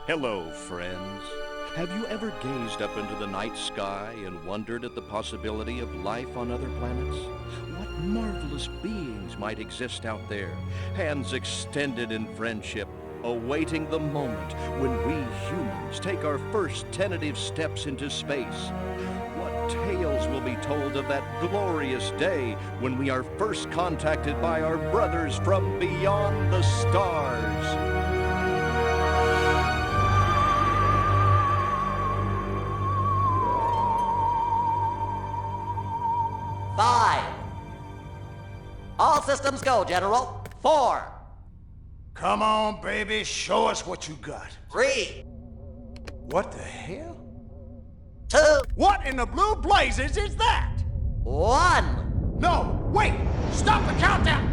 Hello, friends. Have you ever gazed up into the night sky and wondered at the possibility of life on other planets? What marvelous beings might exist out there, hands extended in friendship, awaiting the moment when we humans take our first tentative steps into space? What tales will be told of that glorious day when we are first contacted by our brothers from beyond the stars? 5. All systems go, General. 4. Come on, baby, show us what you got. 3. What the hell? 2. What in the blue blazes is that? 1. No, wait! Stop the countdown!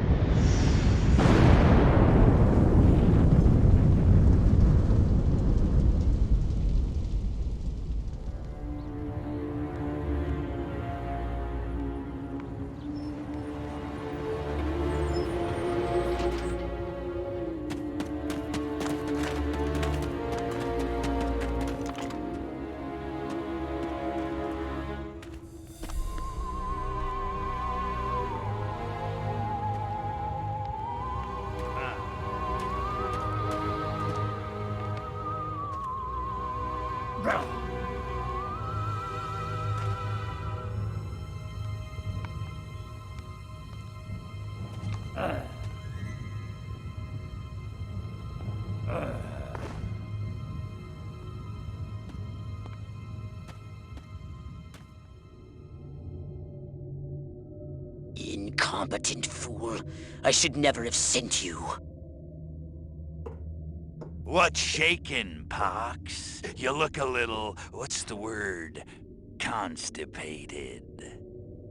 Incompetent fool. I should never have sent you. What's shaking, Pox? You look a little, what's the word? Constipated.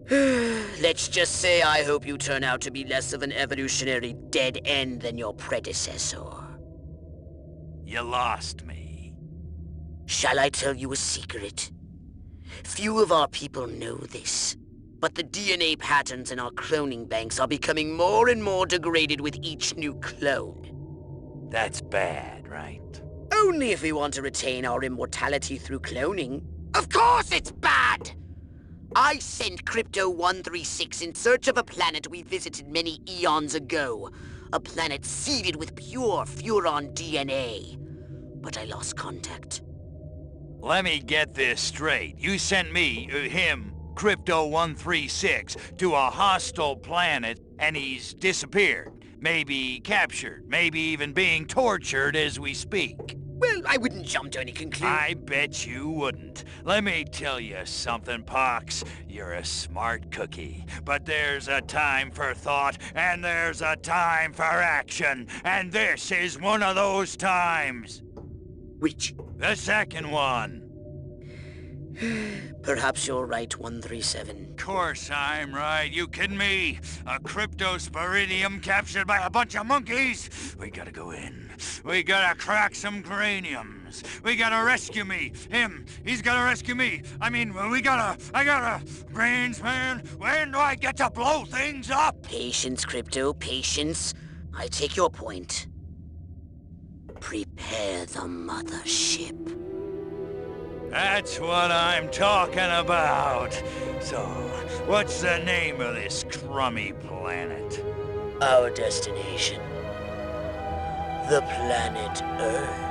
Let's just say I hope you turn out to be less of an evolutionary dead end than your predecessor. You lost me. Shall I tell you a secret? Few of our people know this, but the DNA patterns in our cloning banks are becoming more and more degraded with each new clone. That's bad, right? Only if we want to retain our immortality through cloning. Of course it's bad! I sent Crypto-136 in search of a planet we visited many eons ago. A planet seeded with pure Furon DNA. But I lost contact. Let me get this straight. You sent me, him, Crypto-136, to a hostile planet, and he's disappeared. Maybe captured, maybe even being tortured as we speak. Well, I wouldn't jump to any conclusion. I bet you wouldn't. Let me tell you something, Pox. You're a smart cookie. But there's a time for thought, and there's a time for action. And this is one of those times. Which? The second one. Perhaps you're right, 137. Course I'm right. You kidding me? A cryptosporidium captured by a bunch of monkeys? We gotta go in. We gotta crack some craniums. We gotta rescue me. Him, he's gotta rescue me. I gotta... Brains, man, when do I get to blow things up? Patience, Crypto, patience. I take your point. Prepare the mothership. That's what I'm talking about. So, what's the name of this crummy planet? Our destination. The planet Earth.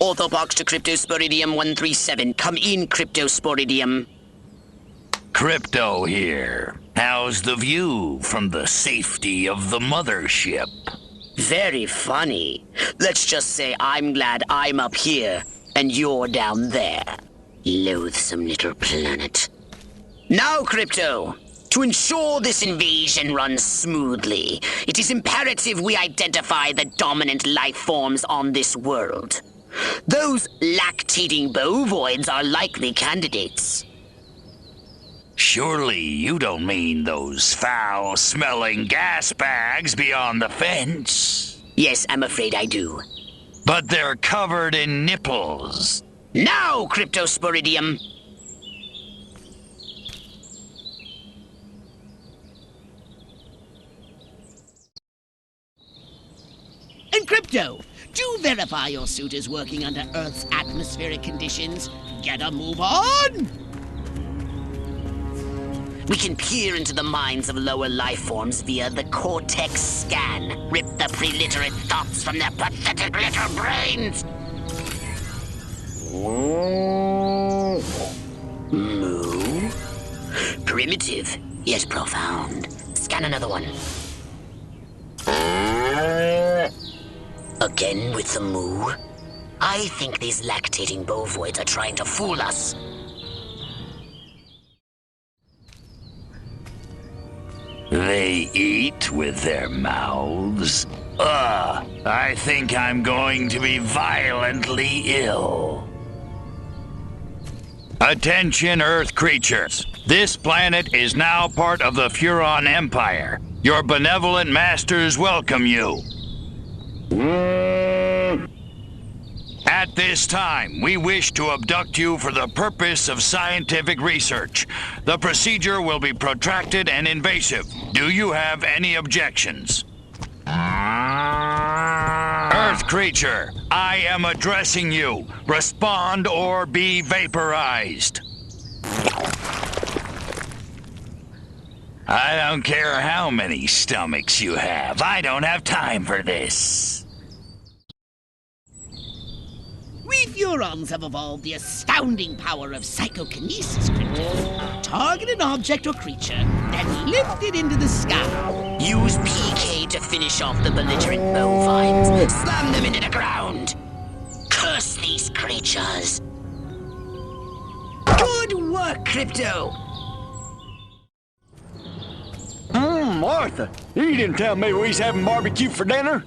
Orthobox to Cryptosporidium 137. Come in, Cryptosporidium. Crypto here. How's the view from the safety of the mothership? Very funny. Let's just say I'm glad I'm up here and you're down there. Loathsome little planet. Now, Crypto, to ensure this invasion runs smoothly, it is imperative we identify the dominant life forms on this world. Those lactating bovoids are likely candidates. Surely you don't mean those foul-smelling gas bags beyond the fence? Yes, I'm afraid I do. But they're covered in nipples. Now, Cryptosporidium! And Crypto, do verify your suit is working under Earth's atmospheric conditions. Get a move on! We can peer into the minds of lower life forms via the cortex scan. Rip the preliterate thoughts from their pathetic little brains. Moo? Primitive, yet profound. Scan another one. Again with the moo? I think these lactating bovoids are trying to fool us. They eat with their mouths? I think I'm going to be violently ill. Attention, Earth creatures. This planet is now part of the Furon Empire. Your benevolent masters welcome you. At this time, we wish to abduct you for the purpose of scientific research. The procedure will be protracted and invasive. Do you have any objections? Earth creature, I am addressing you. Respond or be vaporized. I don't care how many stomachs you have. I don't have time for this. We Furons have evolved the astounding power of psychokinesis, Crypto. Target an object or creature, then lift it into the sky. Use PK to finish off the belligerent bovines. Slam them into the ground. Curse these creatures. Good work, Crypto. Martha, you didn't tell me we was having barbecue for dinner?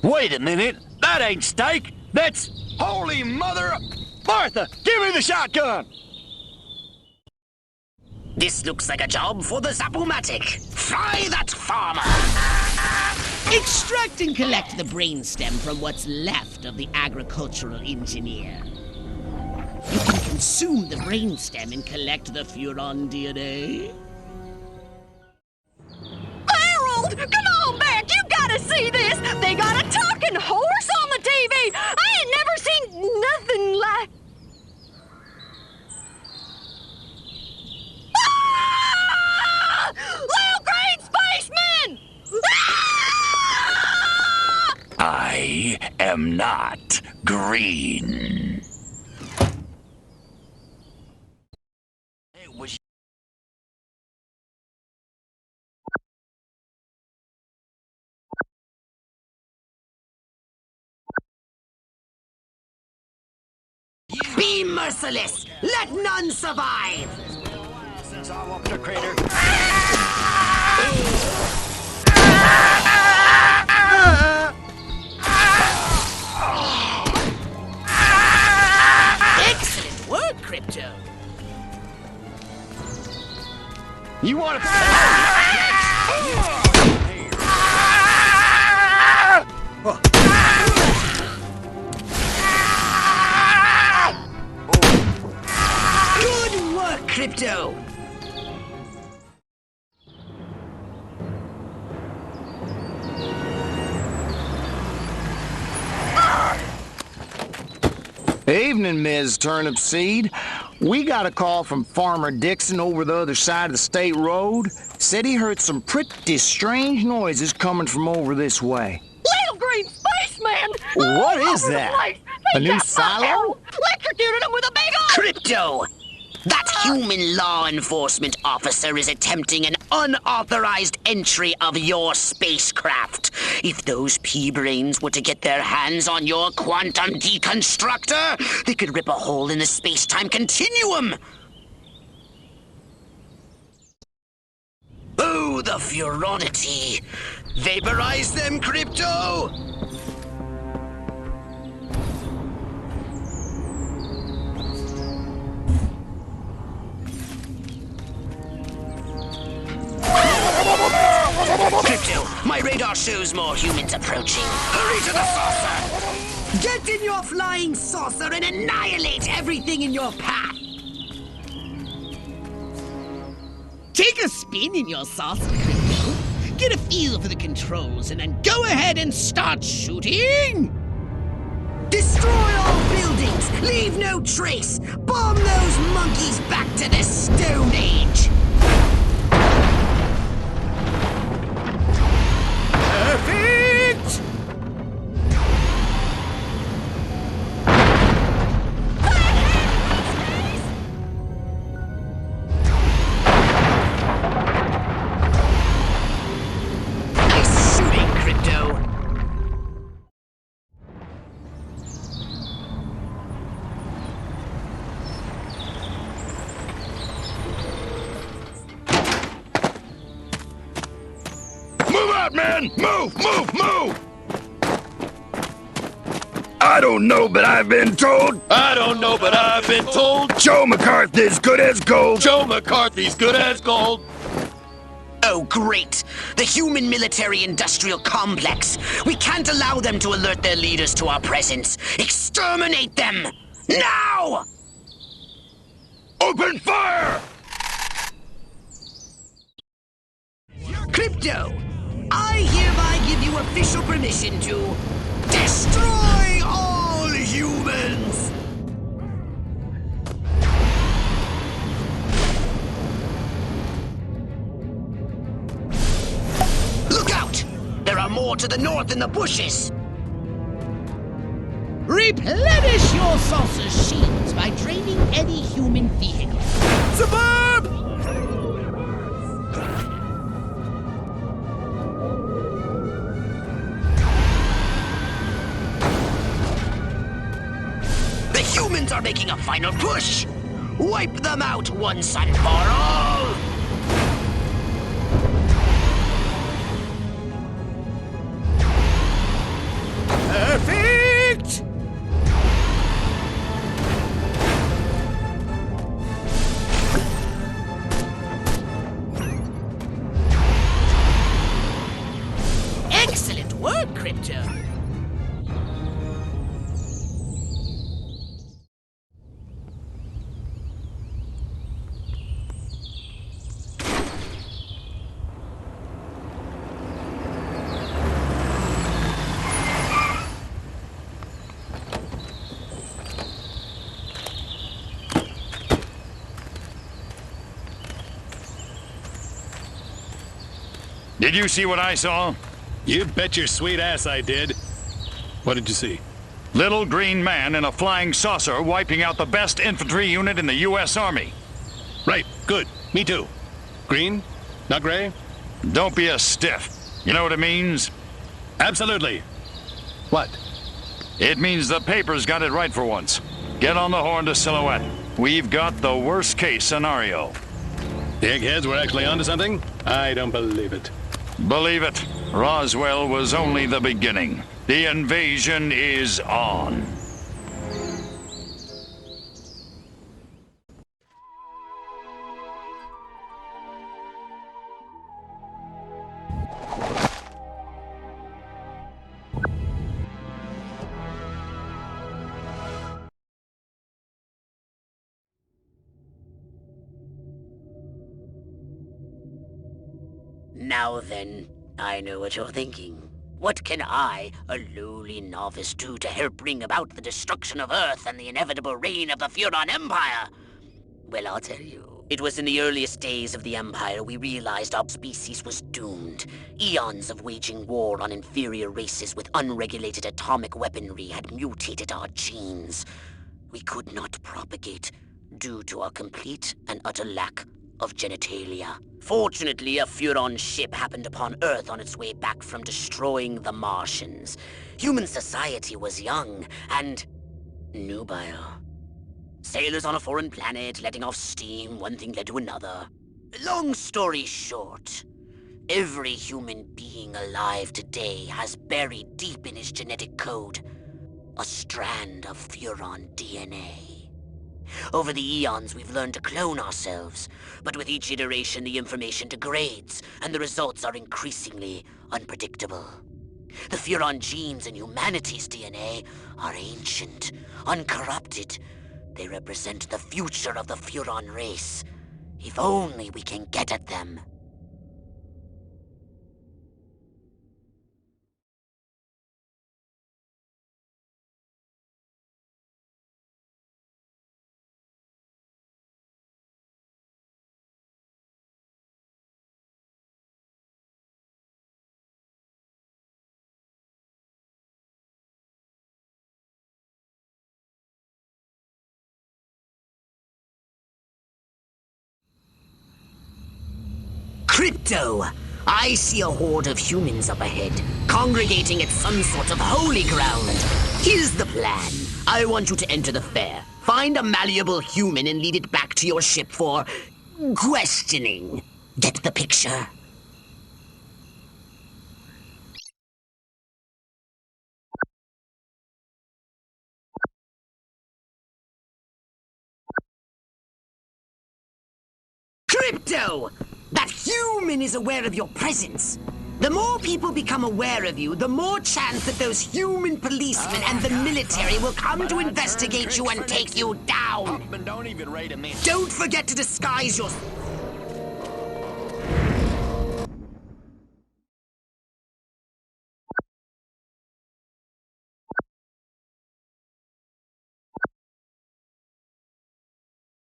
Wait a minute, that ain't steak. That's holy mother... Martha, give me the shotgun! This looks like a job for the Zapomatic. Fry that farmer! Extract and collect the brainstem from what's left of the agricultural engineer. You can consume the brainstem and collect the Furon DNA. Harold, come on back! You gotta see this! They got a talking horse on the TV! I ain't never seen nothing like... Ah! Little green spaceman! Ah! I am not green. It was Be merciless! Let none survive! Since I'm up the crater... Excellent work, Crypto. You want to... Good work, Crypto! Evening, Ms. Turnip Seed. We got a call from Farmer Dixon over the other side of the state road. Said he heard some pretty strange noises coming from over this way. Little green spaceman! What is that? A new silo? Electrocuted him with a big old... Crypto! That human law enforcement officer is attempting an unauthorized entry of your spacecraft. If those pea-brains were to get their hands on your quantum deconstructor, they could rip a hole in the space-time continuum. Oh, the Furonity! Vaporize them, Crypto! Crypto, my radar shows more humans approaching. Hurry to the saucer! Get in your flying saucer and annihilate everything in your path! Take a spin in your saucer, Crypto. Get a feel for the controls and then go ahead and start shooting! Destroy all buildings! Leave no trace! Bomb those monkeys back to the Stone Age! Perfect! Nice shooting, Crypto! Move out, man! Move, move, move! I don't know, but I've been told. I don't know, but I've been told Joe McCarthy's good as gold. Joe McCarthy's good as gold. Oh, great! The human military-industrial complex! We can't allow them to alert their leaders to our presence! Exterminate them! Now! Open fire! Crypto, I hereby give you official permission to destroy all humans! Look out! There are more to the north in the bushes! Replenish your saucer's shields by draining any human vehicle. Suburb! The humans are making a final push! Wipe them out once and for all! Perfect! Excellent work, Crypto. Did you see what I saw? You bet your sweet ass I did. What did you see? Little green man in a flying saucer wiping out the best infantry unit in the U.S. Army. Right, good. Me too. Green? Not gray? Don't be a stiff. You know what it means? Absolutely. What? It means the paper's got it right for once. Get on the horn to Silhouette. We've got the worst case scenario. The eggheads were actually onto something? I don't believe it. Believe it, Roswell was only the beginning. The invasion is on. Now then, I know what you're thinking. What can I, a lowly novice, do to help bring about the destruction of Earth and the inevitable reign of the Furon Empire? Well, I'll tell you. It was in the earliest days of the Empire we realized our species was doomed. Eons of waging war on inferior races with unregulated atomic weaponry had mutated our genes. We could not propagate due to our complete and utter lack of genitalia. Fortunately, a Furon ship happened upon Earth on its way back from destroying the Martians. Human society was young and nubile. Sailors on a foreign planet, letting off steam, one thing led to another. Long story short, every human being alive today has buried deep in his genetic code a strand of Furon DNA. Over the eons, we've learned to clone ourselves, but with each iteration, the information degrades, and the results are increasingly unpredictable. The Furon genes in humanity's DNA are ancient, uncorrupted. They represent the future of the Furon race. If only we can get at them. Crypto! I see a horde of humans up ahead, congregating at some sort of holy ground. Here's the plan. I want you to enter the fair, find a malleable human and lead it back to your ship for questioning. Get the picture? Crypto! That human is aware of your presence. The more people become aware of you, the more chance that those human policemen and the military will come to investigate you and take you down. Don't forget to disguise your...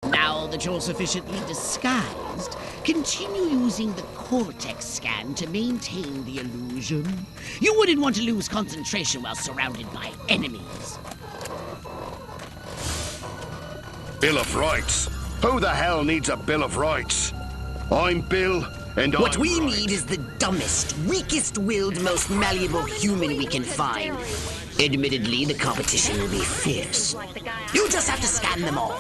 Now that you're sufficiently disguised, continue using the cortex scan to maintain the illusion. You wouldn't want to lose concentration while surrounded by enemies. Bill of Rights? Who the hell needs a Bill of Rights? I'm Bill, and What I'm we right. need is the dumbest, weakest-willed, most malleable human we can find. Admittedly, the competition will be fierce. You just have to scan them all.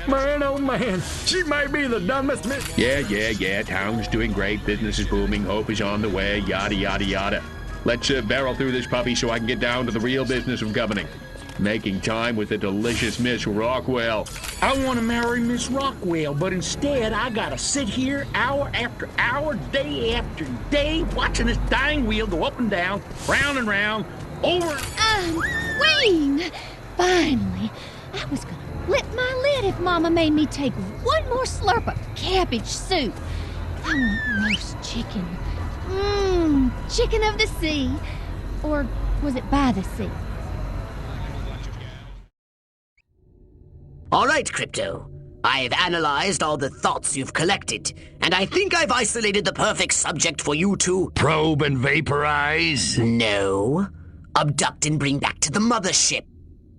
Man, oh man, she may be the dumbest miss. Yeah. Town's doing great. Business is booming. Hope is on the way. Yada, yada, yada. Let's barrel through this puppy so I can get down to the real business of governing. Making time with the delicious Miss Rockwell. I want to marry Miss Rockwell, but instead I gotta sit here hour after hour, day after day, watching this dying wheel go up and down, round and round, over. Queen! Finally, I was gonna flip my lid if Mama made me take one more slurp of cabbage soup. I want roast chicken. Chicken of the sea. Or was it by the sea? All right, Crypto. I've analyzed all the thoughts you've collected, and I think I've isolated the perfect subject for you to... Probe and vaporize? No. Abduct and bring back to the mothership.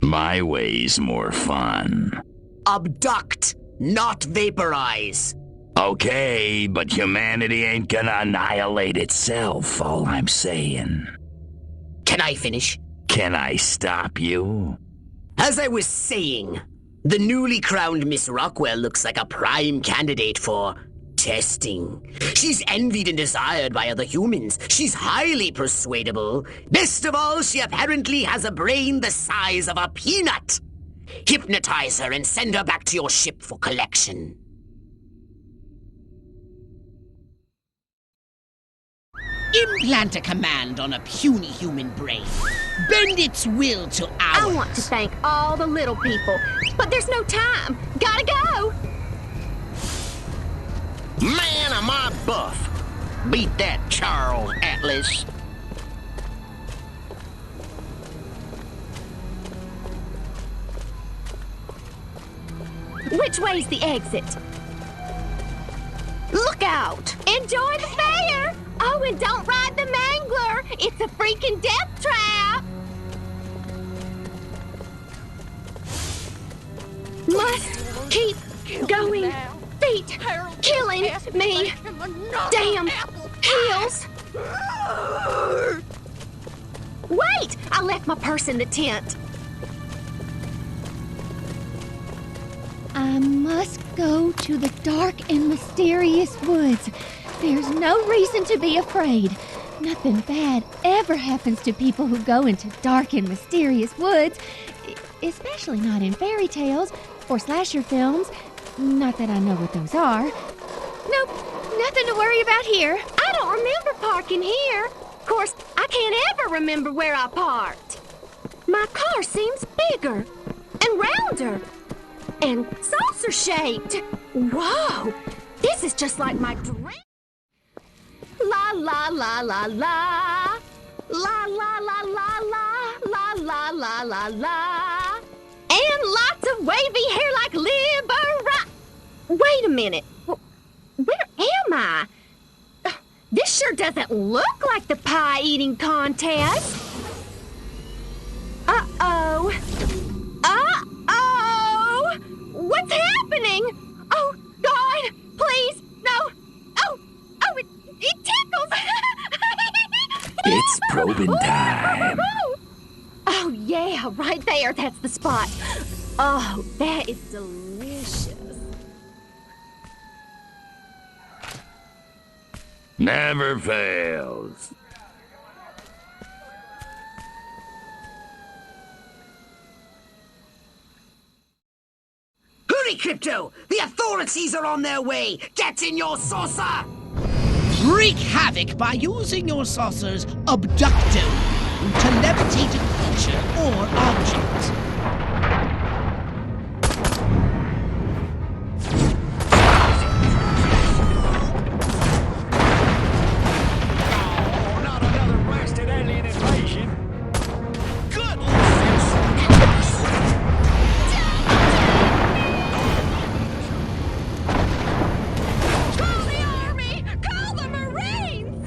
My way's more fun. Abduct, not vaporize. Okay, but humanity ain't gonna annihilate itself, all I'm saying. Can I finish? Can I stop you? As I was saying, the newly crowned Miss Rockwell looks like a prime candidate for testing. She's envied and desired by other humans. She's highly persuadable. Best of all, she apparently has a brain the size of a peanut. Hypnotize her and send her back to your ship for collection. Implant a command on a puny human brain. Bend its will to ours. I want to thank all the little people, but there's no time. Gotta go! Man, am I buff! Beat that, Charles Atlas. Which way's the exit? Look out! Enjoy the fair! Oh, and don't ride the mangler! It's a freaking death trap! Must keep going. Feet killing me. Damn heels. Wait! I left my purse in the tent. I must go to the dark and mysterious woods. There's no reason to be afraid. Nothing bad ever happens to people who go into dark and mysterious woods, especially not in fairy tales or slasher films. Not that I know what those are. Nope, nothing to worry about here. I don't remember parking here. Of course, I can't ever remember where I parked. My car seems bigger and rounder and saucer-shaped. Whoa, this is just like my dream. La la la la la. La la la la la. La la la la la. And lots of wavy hair like Libera. Wait a minute. Where am I? This sure doesn't look like the pie-eating contest. Uh-oh. Uh-oh! What's happening? Oh, God, please, no. Oh, it tickles. It's probing time. Oh, yeah, right there. That's the spot. Oh, that is delicious. Never fails. Hurry, Crypto! The authorities are on their way! Get in your saucer! Wreak havoc by using your saucer's abducto to levitate a creature or object. Not another blasted alien invasion. Call the army! Call the Marines!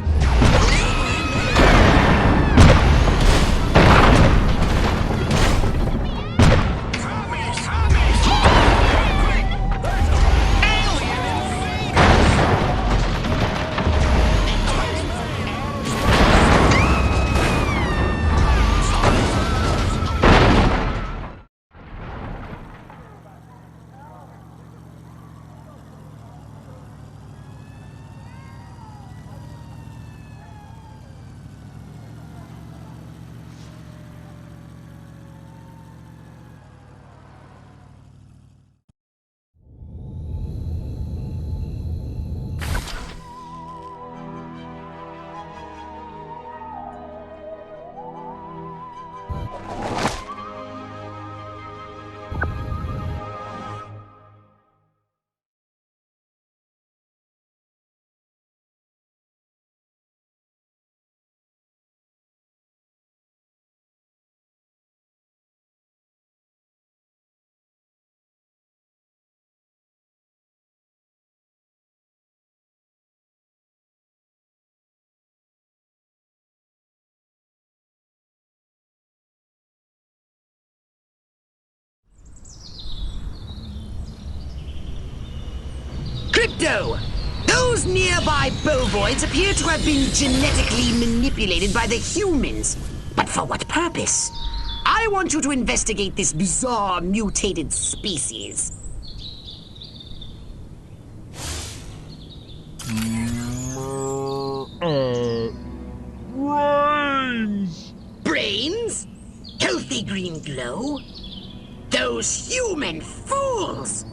Crypto! Those nearby bovoids appear to have been genetically manipulated by the humans. But for what purpose? I want you to investigate this bizarre mutated species. Brains! Brains? Healthy green glow? Those human fools!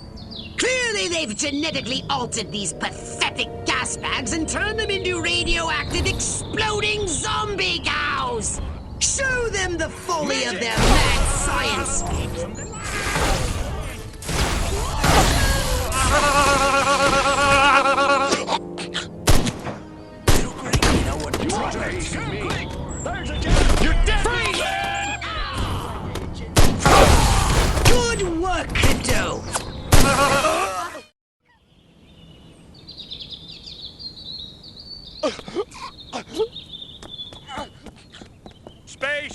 Clearly they've genetically altered these pathetic gas bags and turned them into radioactive exploding zombie cows! Show them the folly of their mad science! Good work, Crypto!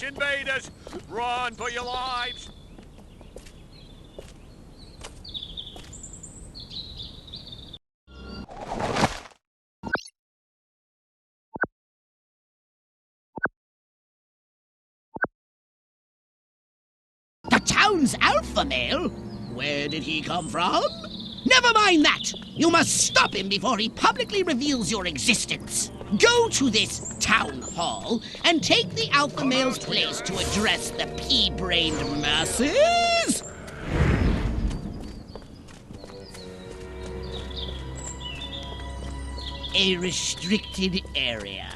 invaders! Run for your lives! The town's alpha male? Where did he come from? Never mind that! You must stop him before he publicly reveals your existence. Go to this town hall and take the alpha male's place to address the pea-brained masses! A restricted area.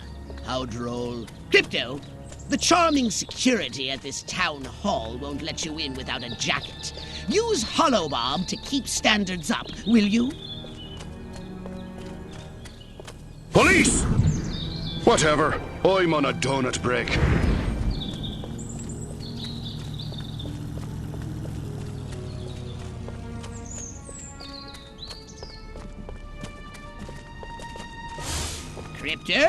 How droll. Crypto, the charming security at this town hall won't let you in without a jacket. Use Holobob to keep standards up, will you? Police! Whatever. I'm on a donut break. Crypto!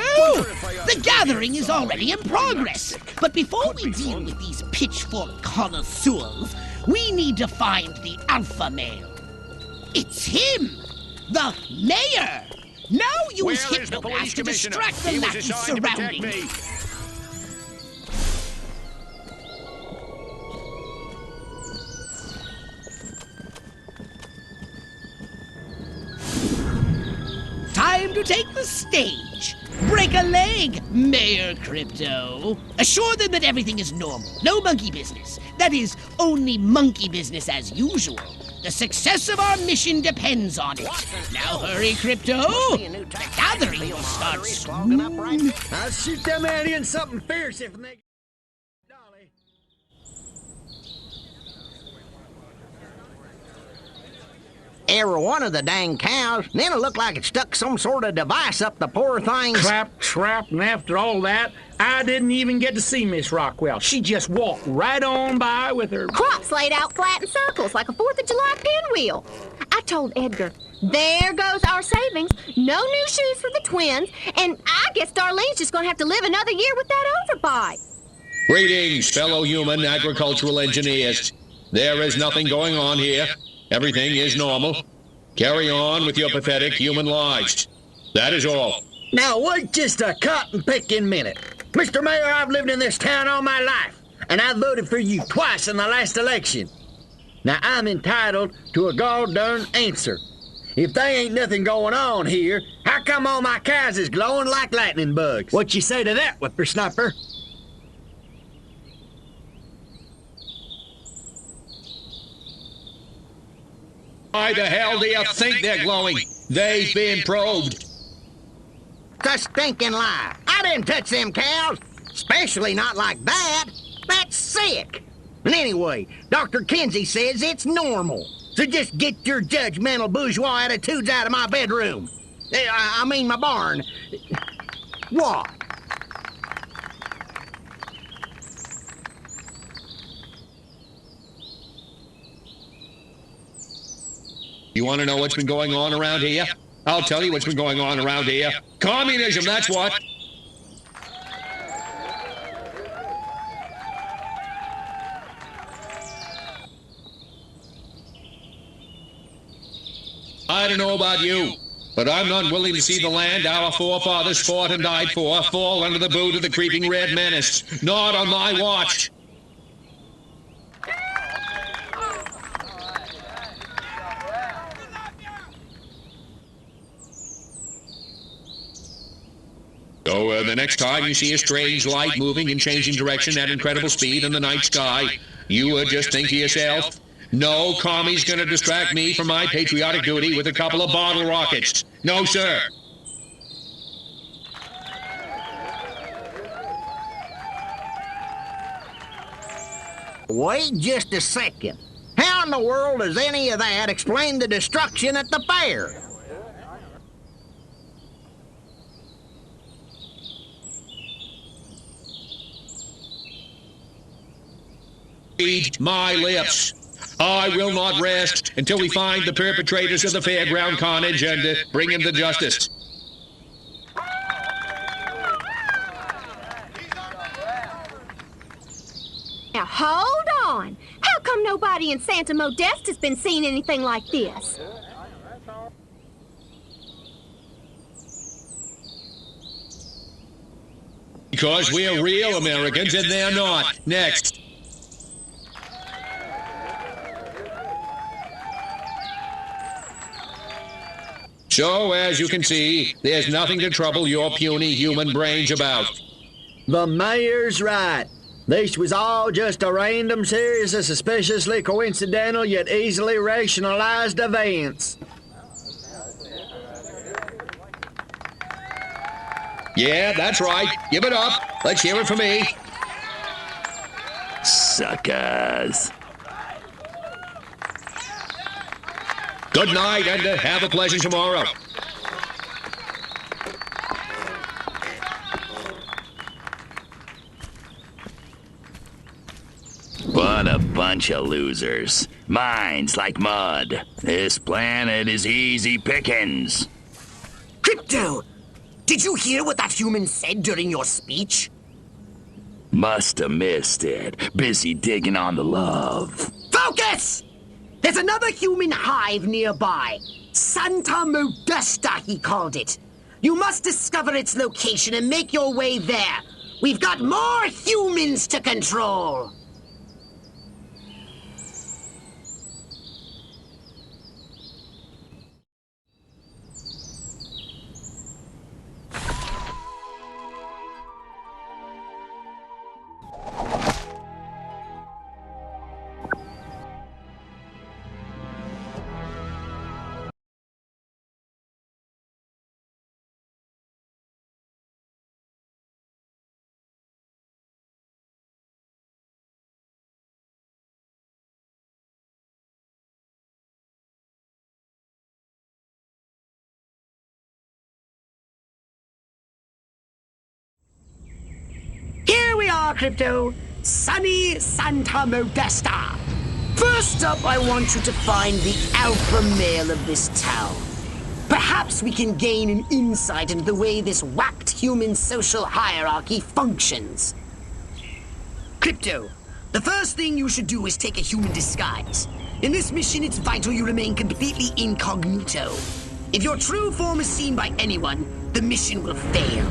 The gathering is already in progress. But before we deal with these pitchfork connoisseurs, we need to find the alpha male. It's him! The mayor! Now use Hypnoblast to distract the lackeys surrounding me. Time to take the stage. Break a leg, Mayor Crypto. Assure them that everything is normal. No monkey business. That is, only monkey business as usual. The success of our mission depends on it. Now hurry, Crypto. The gathering will start soon. I'll shoot them aliens something fierce if they... Dolly. Every one of the dang cows, and then it looked like it stuck some sort of device up the poor thing's... Clap, trap, and after all that, I didn't even get to see Miss Rockwell. She just walked right on by with her... Crops laid out flat in circles like a 4th of July pinwheel. I told Edgar, there goes our savings. No new shoes for the twins, and I guess Darlene's just gonna have to live another year with that overbite. Greetings, fellow human agricultural engineers. There is nothing going on here. Everything is normal. Carry on with your pathetic human lives. That is all. Now wait just a cotton-picking minute. Mr. Mayor, I've lived in this town all my life, and I voted for you twice in the last election. Now I'm entitled to a gall-darn answer. If there ain't nothing going on here, how come all my cows is glowing like lightning bugs? What you say to that, whippersnapper? Why the hell do you think they're glowing? They've been probed. It's a stinking lie. I didn't touch them cows. Especially not like that. That's sick. And anyway, Dr. Kinsey says it's normal. So just get your judgmental bourgeois attitudes out of my bedroom. I mean my barn. What? You want to know what's been going on around here? I'll tell you what's been going on around here. Communism, that's what. I don't know about you, but I'm not willing to see the land our forefathers fought and died for fall under the boot of the creeping red menace. Not on my watch. So the next time you see a strange light moving and changing direction at incredible speed in the night sky, you just think to yourself, no commie's gonna distract me from my patriotic duty with a couple of bottle rockets. No, sir. Wait just a second. How in the world does any of that explain the destruction at the fair? Read my lips. I will not rest until we find the perpetrators of the fairground carnage and bring them to justice. Now, hold on. How come nobody in Santa Modesta's been seeing anything like this? Because we're real Americans and they're not. Next. So, as you can see, there's nothing to trouble your puny human brains about. The mayor's right. This was all just a random series of suspiciously coincidental yet easily rationalized events. Yeah, that's right. Give it up. Let's hear it from me. Suckers. Good night and have a pleasant tomorrow. What a bunch of losers. Minds like mud. This planet is easy pickings. Crypto! Did you hear what that human said during your speech? Must have missed it. Busy digging on the love. Focus! There's another human hive nearby. Santa Modesta, he called it. You must discover its location and make your way there. We've got more humans to control. Here we are, Crypto. Sunny Santa Modesta. First up, I want you to find the alpha male of this town. Perhaps we can gain an insight into the way this whacked human social hierarchy functions. Crypto, the first thing you should do is take a human disguise. In this mission, it's vital you remain completely incognito. If your true form is seen by anyone, the mission will fail.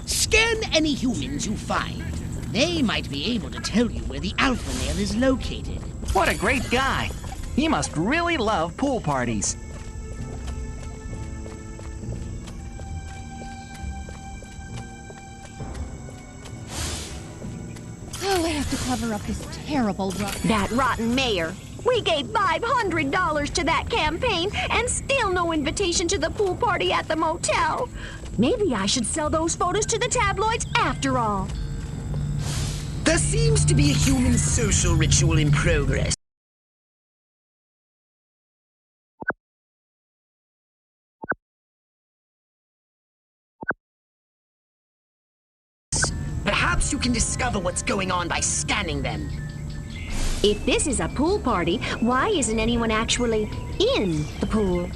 Scan any humans you find. They might be able to tell you where the alpha male is located. What a great guy. He must really love pool parties. Oh, I have to cover up this terrible run. That rotten mayor. We gave $500 to that campaign and still no invitation to the pool party at the motel. Maybe I should sell those photos to the tabloids after all. There seems to be a human social ritual in progress. Perhaps you can discover what's going on by scanning them. If this is a pool party, why isn't anyone actually in the pool?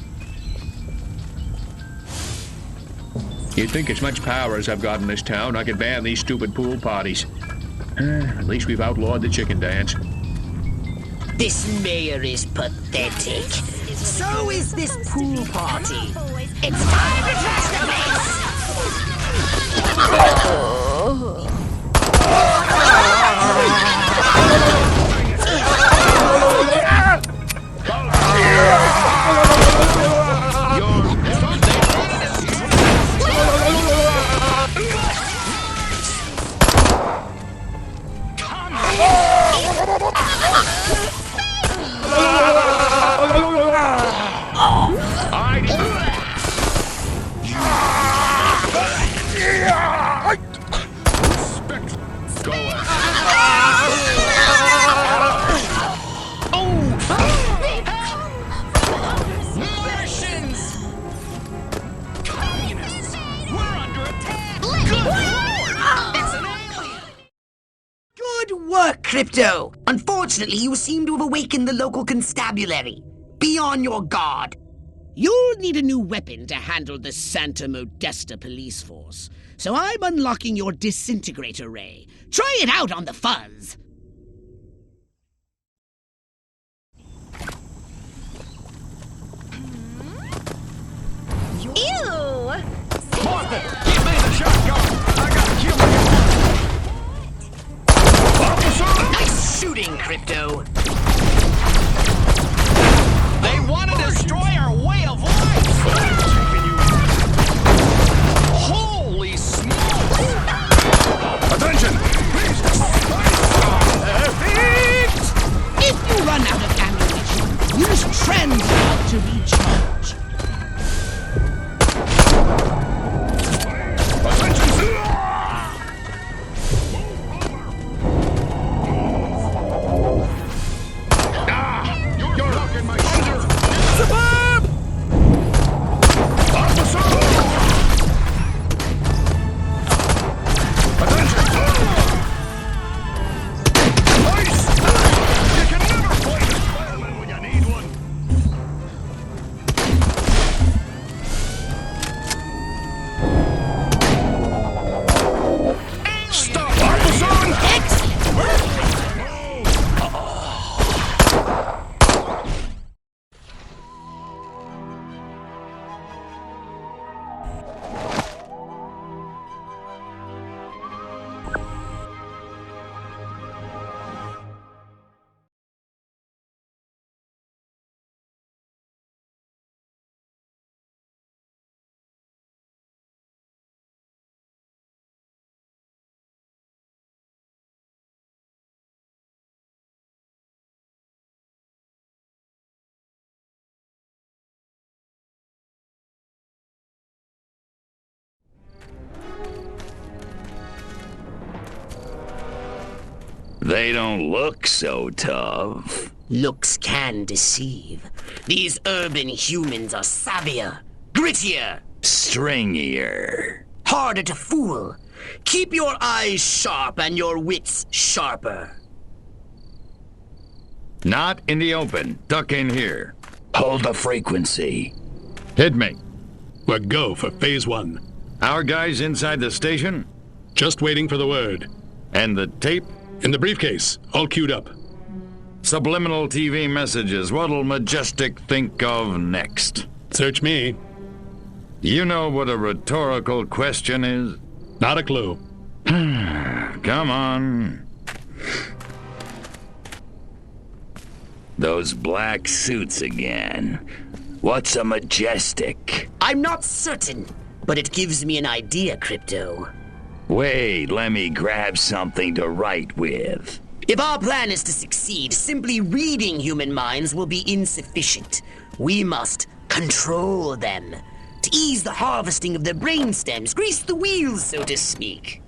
You'd think as much power as I've got in this town, I could ban these stupid pool parties. At least we've outlawed the chicken dance. This mayor is pathetic. So is this pool party. It's time to trash the place! Crypto! Unfortunately, you seem to have awakened the local constabulary. Be on your guard. You'll need a new weapon to handle the Santa Modesta police force, so I'm unlocking your disintegrator ray. Try it out on the fuzz! Ew! Martha, give me the shotgun! I got you! Officer! Nice shooting, Crypto. They want to destroy our way of life! Holy smokes! Attention! Please! If you run out of ammunition, use Transport to recharge. You're knocking my shoulder! Suburb! Officer! Attention! Nice! You can never find a fireman when you need one! Stop, officer! They don't look so tough. Looks can deceive. These urban humans are savvier, grittier, Stringier. harder to fool. Keep your eyes sharp and your wits sharper. Not in the open. Duck in here. Hold the frequency. Hit me. We're go for phase 1. Our guys inside the station? Just waiting for the word. And the tape? In the briefcase, all queued up. Subliminal TV messages. What'll Majestic think of next? Search me. You know what a rhetorical question is? Not a clue. Come on. Those black suits again. What's a Majestic? I'm not certain, but it gives me an idea, Crypto. Wait, let me grab something to write with. If our plan is to succeed, simply reading human minds will be insufficient. We must control them. To ease the harvesting of their brainstems, grease the wheels, so to speak.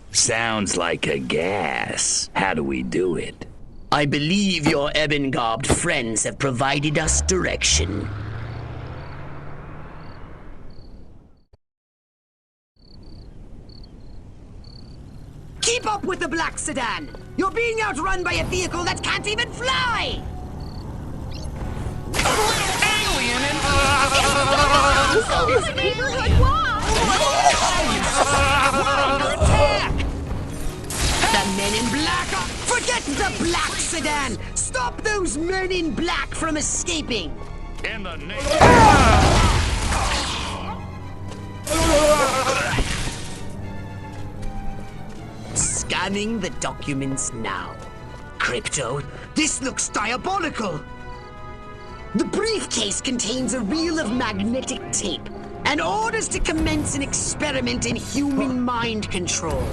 Sounds like a gas. How do we do it? I believe your ebon-garbed friends have provided us direction. Keep up with the black sedan! You're being outrun by a vehicle that can't even fly! Alien and... It's a neighborhood watch! Under attack! The men in black are... Forget the black sedan! Stop those men in black from escaping! In the name... Scanning the documents now. Crypto, this looks diabolical! The briefcase contains a reel of magnetic tape and orders to commence an experiment in human mind control.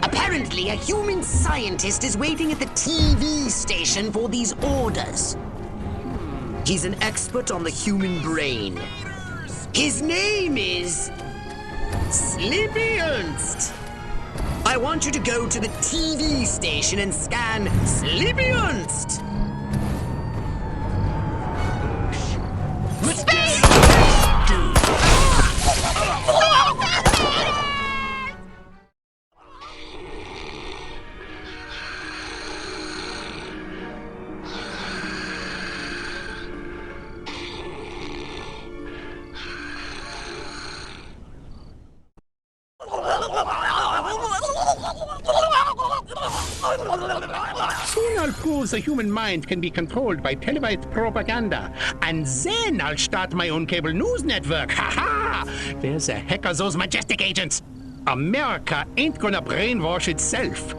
Apparently, a human scientist is waiting at the TV station for these orders. He's an expert on the human brain. His name is... Sleepy Ernst. I want you to go to the TV station and scan Sleepy Ernst. I'll prove the human mind can be controlled by televised propaganda. And then I'll start my own cable news network. Ha-ha! Where the heck are those majestic agents? America ain't gonna brainwash itself.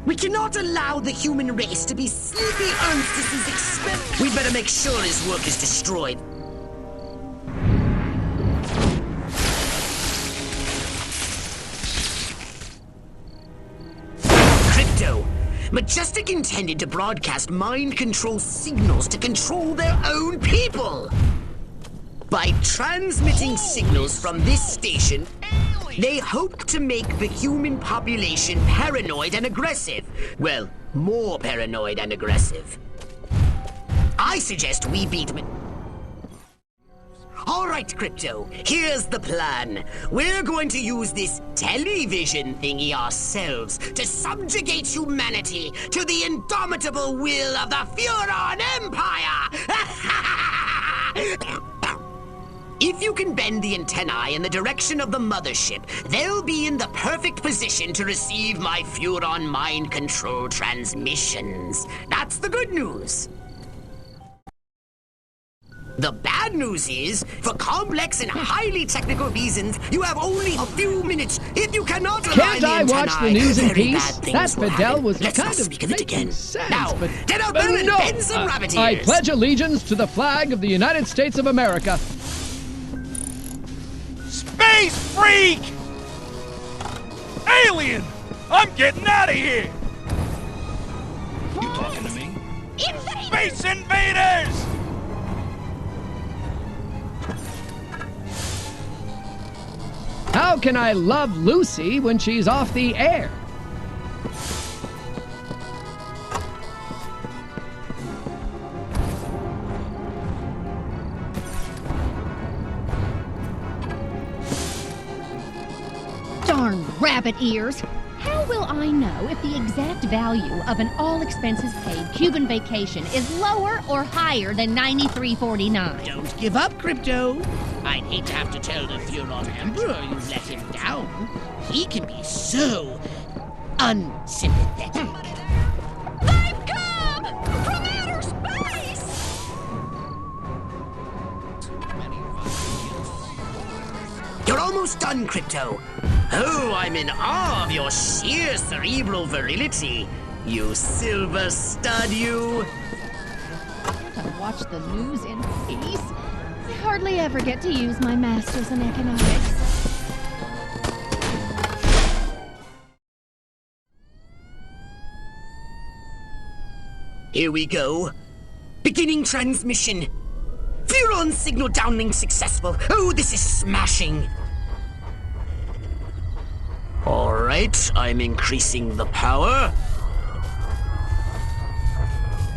We cannot allow the human race to be Sleepy Ernst's experiment. We'd better make sure his work is destroyed. Crypto! Majestic intended to broadcast mind control signals to control their own people! By transmitting signals from this station, they hope to make the human population paranoid and aggressive. Well, more paranoid and aggressive. I suggest we beat them. All right, Crypto, here's the plan. We're going to use this television thingy ourselves to subjugate humanity to the indomitable will of the Furon Empire! If you can bend the antennae in the direction of the mothership, they'll be in the perfect position to receive my Furon mind control transmissions. That's the good news. The bad news is, for complex and highly technical reasons, you have only a few minutes. If you cannot align Can't I watch the news in peace? That Fidel was Let's kind not of speak of it making again. sense, Now, but get out there and bend some rabbit ears. I pledge allegiance to the flag of the United States of America. Space freak! Alien! I'm getting out of here! You talking to me? Space invaders! How can I love Lucy when she's off the air? Darn rabbit ears! How will I know if the exact value of an all-expenses-paid Cuban vacation is lower or higher than $93.49? Don't give up, Crypto. I'd hate to have to tell the Furon Emperor you let him down. He can be so unsympathetic. They've come! From outer space! You're almost done, Crypto. Oh, I'm in awe of your sheer cerebral virility. You silver stud, you. To watch the news in peace? I hardly ever get to use my masters in economics. Here we go. Beginning transmission. Furon signal downlink successful. Oh, this is smashing. All right, I'm increasing the power.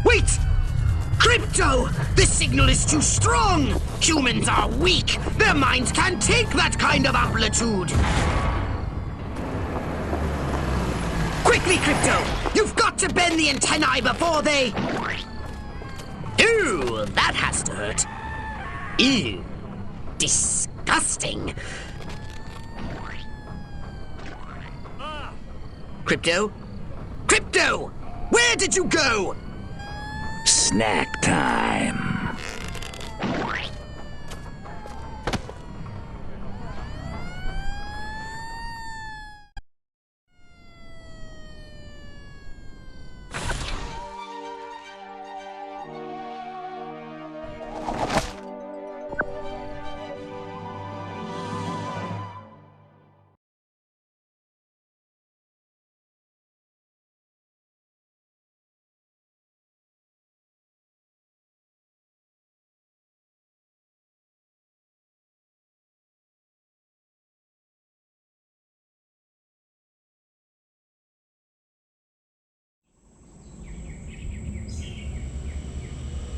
Wait! Crypto! The signal is too strong! Humans are weak! Their minds can't take that kind of amplitude! Quickly, Crypto! You've got to bend the antennae before they... Ooh, that has to hurt. Ew. Disgusting. Crypto? Crypto! Where did you go? Snack time.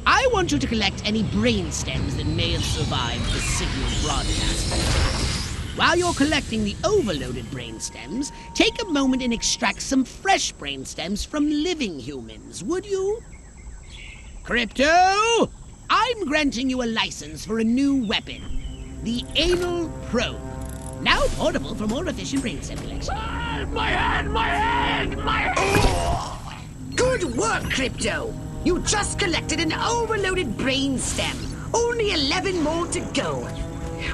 I want you to collect any brain stems that may have survived the signal broadcast. While you're collecting the overloaded brain stems, take a moment and extract some fresh brain stems from living humans, would you? Crypto! I'm granting you a license for a new weapon, the Anal Probe. Now portable for more efficient brainstem collection. My hand! My hand! My hand! Good work, Crypto! You just collected an overloaded brainstem. Only 11 more to go.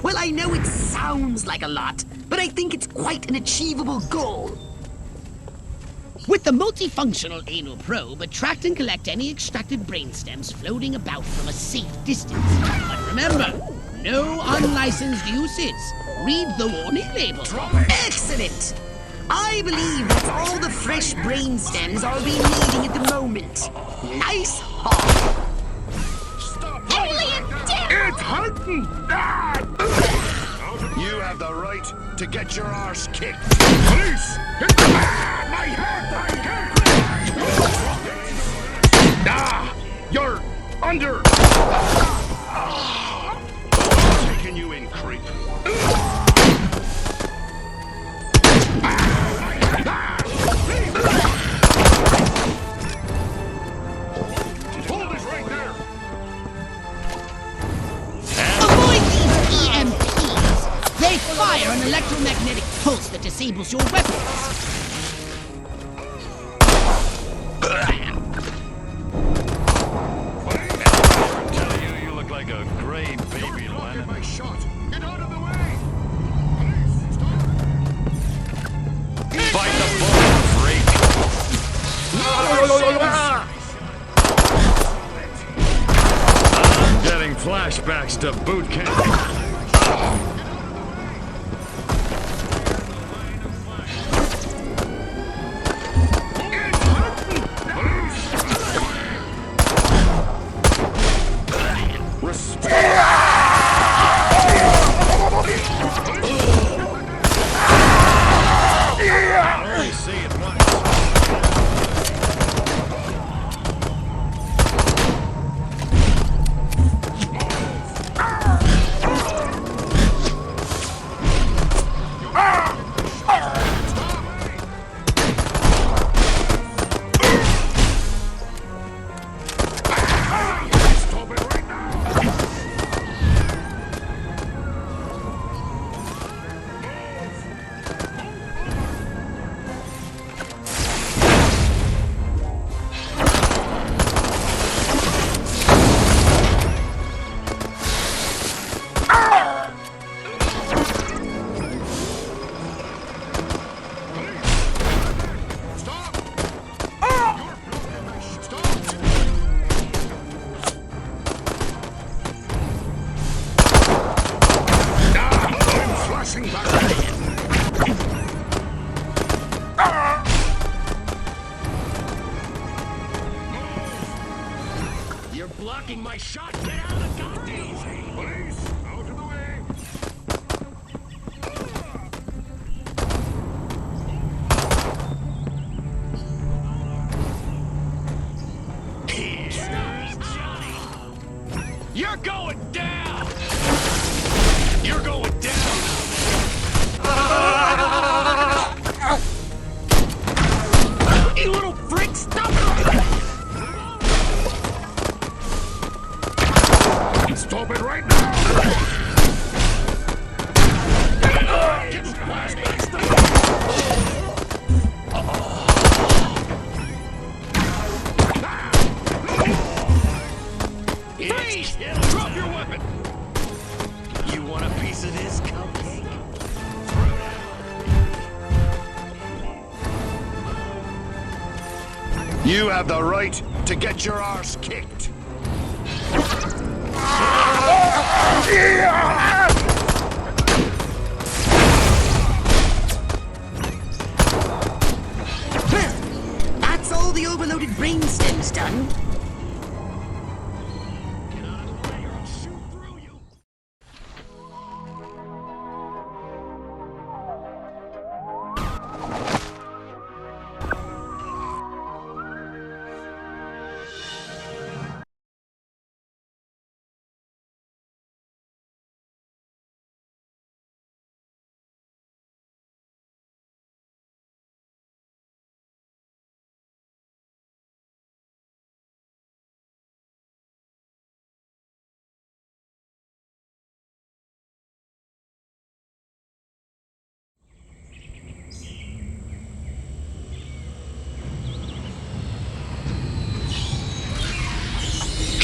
Well, I know it sounds like a lot, but I think it's quite an achievable goal. With the multifunctional anal probe, attract and collect any extracted brainstems floating about from a safe distance. But remember, no unlicensed uses. Read the warning label. Excellent! I believe that's all the fresh brainstems I'll be needing at the moment. Nice haul. Alien devil! It's hunting! You have the right to get your arse kicked. Police! My head! My head! You're under! Taking you in, creep. Hold it right there! Avoid these EMPs! They fire an electromagnetic pulse that disables your weapons. You look like a gray baby lion. My shot! Get out of the way! Fight the bull, freak! I'm getting flashbacks to boot camp. You're blocking my shot! Get out of the goddamn way! Police! Out of the way! You're going down! You're going down! You little freak! Stop it! Stop it right now! Freeze! Drop your weapon! You want a piece of this, cupcake? You have the right to get your arse kicked. That's all the overloaded brainstems done.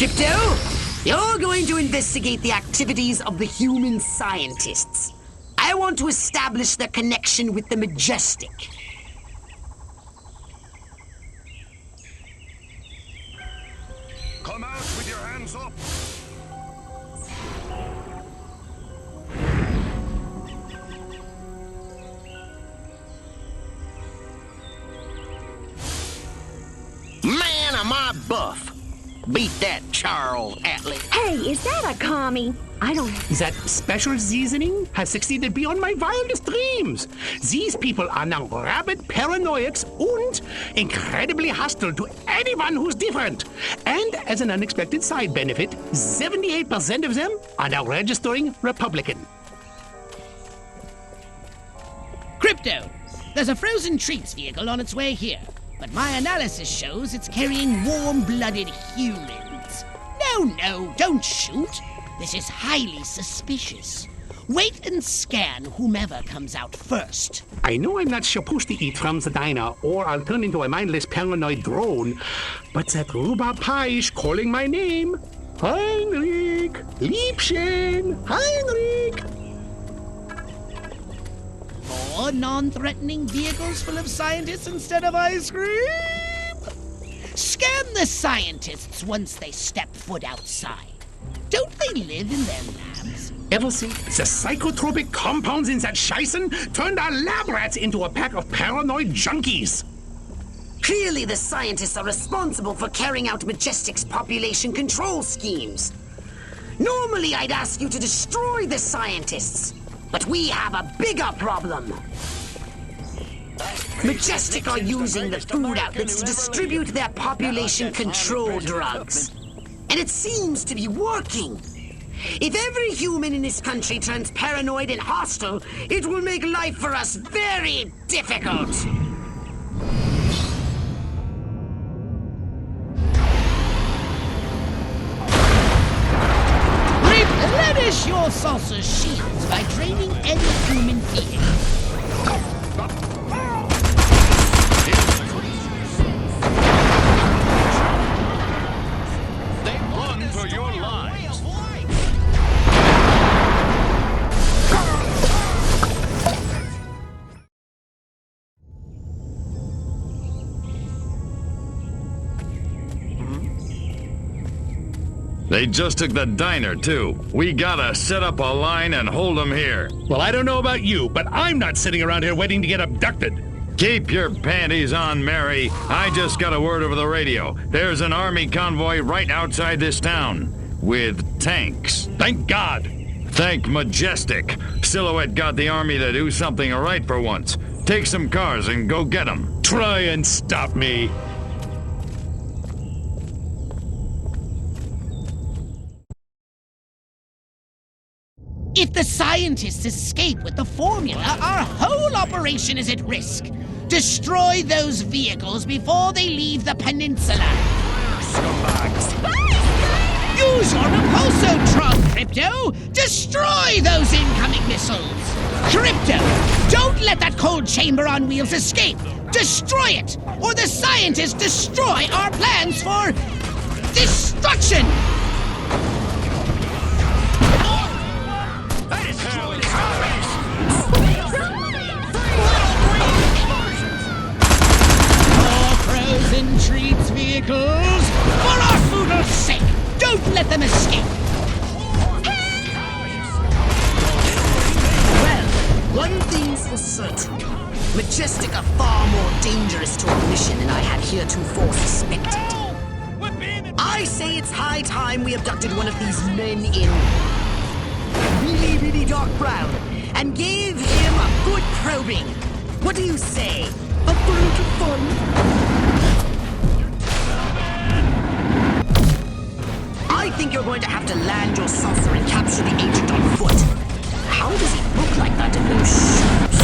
Crypto, you're going to investigate the activities of the human scientists. I want to establish their connection with the Majestic. Come out with your hands up. Man, am I buff. Beat that Charles Atlee. Hey, is that a commie? I don't... That special seasoning has succeeded beyond my wildest dreams. These people are now rabid paranoiacs and incredibly hostile to anyone who's different. And as an unexpected side benefit, 78% of them are now registering Republican. Crypto, there's a frozen treats vehicle on its way here, but my analysis shows it's carrying warm-blooded humans. No, don't shoot. This is highly suspicious. Wait and scan whomever comes out first. I know I'm not supposed to eat from the diner, or I'll turn into a mindless paranoid drone, but that rhubarb pie is calling my name. Heinrich! Liebchen! Heinrich! More non-threatening vehicles full of scientists instead of ice cream? Scan the scientists once they step foot outside. Don't they live in their labs? Ever since the psychotropic compounds in that Scheißen turned our lab rats into a pack of paranoid junkies. Clearly, the scientists are responsible for carrying out Majestic's population control schemes. Normally, I'd ask you to destroy the scientists, but we have a bigger problem. Majestic are using the food outlets to distribute their population control drugs. And it seems to be working. If every human in this country turns paranoid and hostile, it will make life for us very difficult. Replenish your saucer's shields by draining any human being. They just took the diner, too. We gotta set up a line and hold them here. Well, I don't know about you, but I'm not sitting around here waiting to get abducted. Keep your panties on, Mary. I just got a word over the radio. There's an army convoy right outside this town. With tanks. Thank God. Thank Majestic. Silhouette got the army to do something right for once. Take some cars and go get them. Try and stop me. If the scientists escape with the formula, our whole operation is at risk. Destroy those vehicles before they leave the peninsula. Use your repulsotron, Crypto! Destroy those incoming missiles! Crypto, don't let that cold chamber on wheels escape! Destroy it, or the scientists destroy our plans for destruction! More frozen treats vehicles! For our foodle's sake! Don't let them escape! Well, one thing's for certain. Majestic are far more dangerous to our mission than I had heretofore suspected. I say it's high time we abducted one of these men in really, really dark brown and gave him a good probing. What do you say? A bunch of fun? I think you're going to have to land your saucer and capture the agent on foot. How does he look like that in those shoes?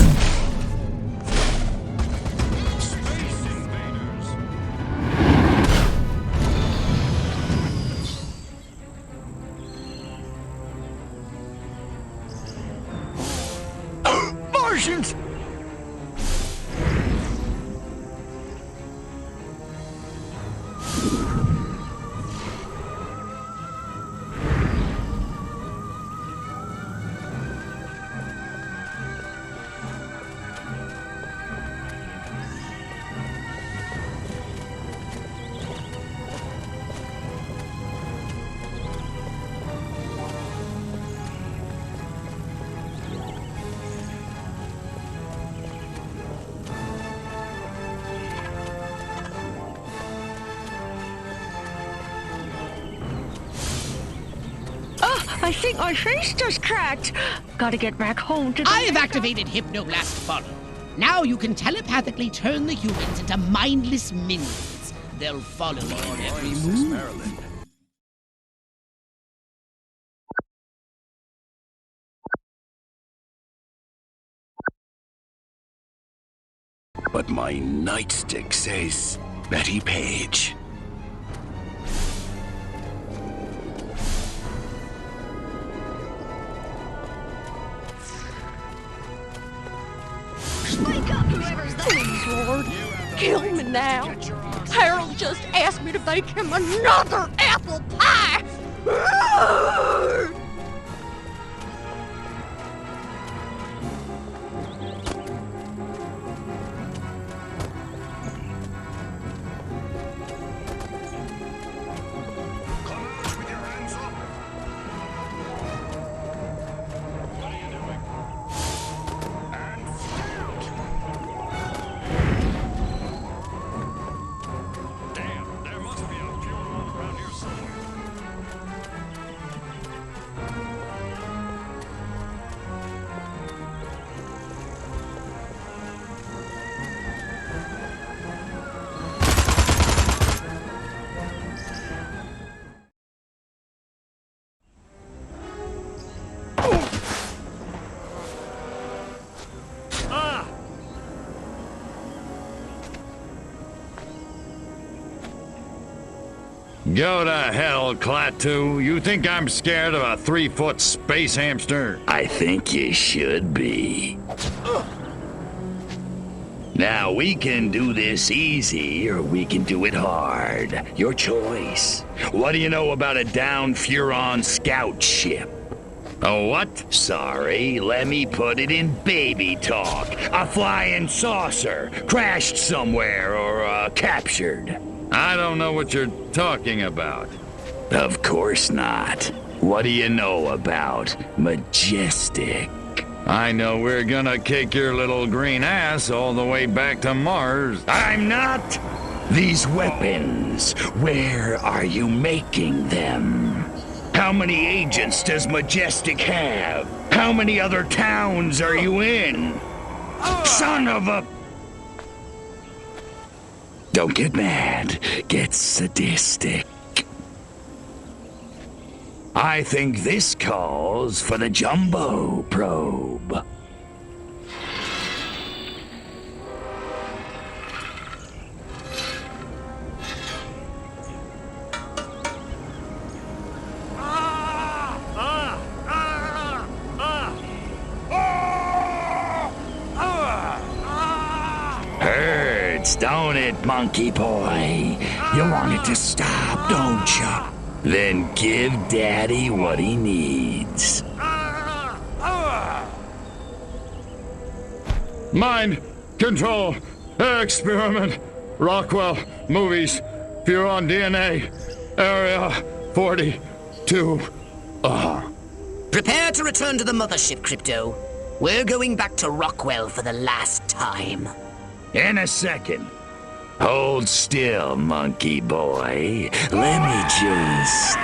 Martians! I think my face just cracked. Gotta get back home to the... I have activated Hypnoblast Follow. Now you can telepathically turn the humans into mindless minions. They'll follow your every move. But my nightstick says Betty Page. Wake up, whoever's there, Lord. Kill me now. Harold just asked me to bake him another apple pie. Go to hell, Klaatu. You think I'm scared of a 3-foot space hamster? I think you should be. Now, we can do this easy, or we can do it hard. Your choice. What do you know about a downed Furon scout ship? A what? Sorry, let me put it in baby talk. A flying saucer, crashed somewhere, or captured. I don't know what you're talking about. Of course not. What do you know about Majestic? I know we're gonna kick your little green ass all the way back to Mars. I'm not! These weapons, where are you making them? How many agents does Majestic have? How many other towns are you in? Son of a... Don't get mad. Get sadistic. I think this calls for the Jumbo Probe. Hurts, don't it, monkey boy? You want it to stop, don't you? Then give Daddy what he needs. Mind control experiment. Rockwell movies. Furon DNA. Area 42. Prepare to return to the mothership, Crypto. We're going back to Rockwell for the last time. In a second. Hold still, monkey boy. Let me just...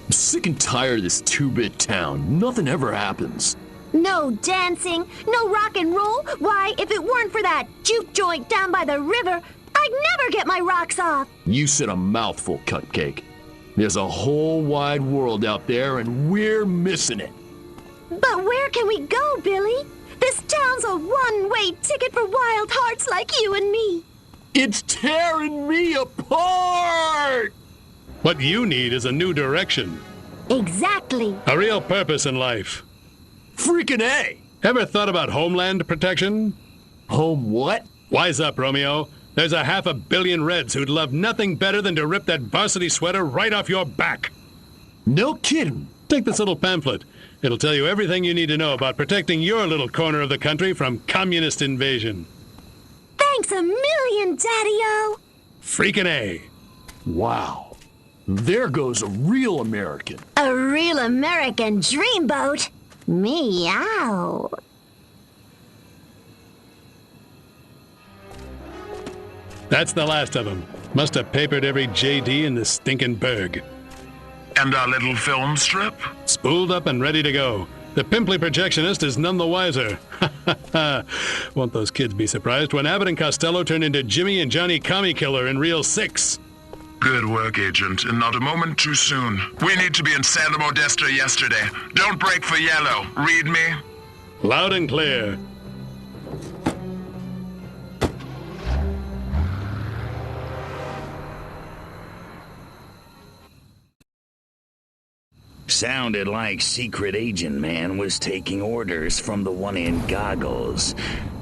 I'm sick and tired of this 2-bit town. Nothing ever happens. No dancing, no rock and roll. Why, if it weren't for that juke joint down by the river, I'd never get my rocks off. You said a mouthful, Cupcake. There's a whole wide world out there, and we're missing it. But where can we go, Billy? This town's a one-way ticket for wild hearts like you and me. It's tearing me apart! What you need is a new direction. Exactly. A real purpose in life. Freaking A! Ever thought about homeland protection? Home what? Wise up, Romeo. There's a 500 million Reds who'd love nothing better than to rip that varsity sweater right off your back. No kidding. Take this little pamphlet. It'll tell you everything you need to know about protecting your little corner of the country from communist invasion. Thanks a million, Daddy-O. Freaking A. Wow. There goes a real American. A real American dreamboat. Meow. That's the last of them. Must have papered every JD in the stinking burg. And our little film strip? Spooled up and ready to go. The pimply projectionist is none the wiser. Won't those kids be surprised when Abbott and Costello turn into Jimmy and Johnny Commie Killer in Reel 6? Good work, Agent, and not a moment too soon. We need to be in Santa Modesta yesterday. Don't break for yellow. Read me? Loud and clear. Sounded like Secret Agent Man was taking orders from the one in goggles.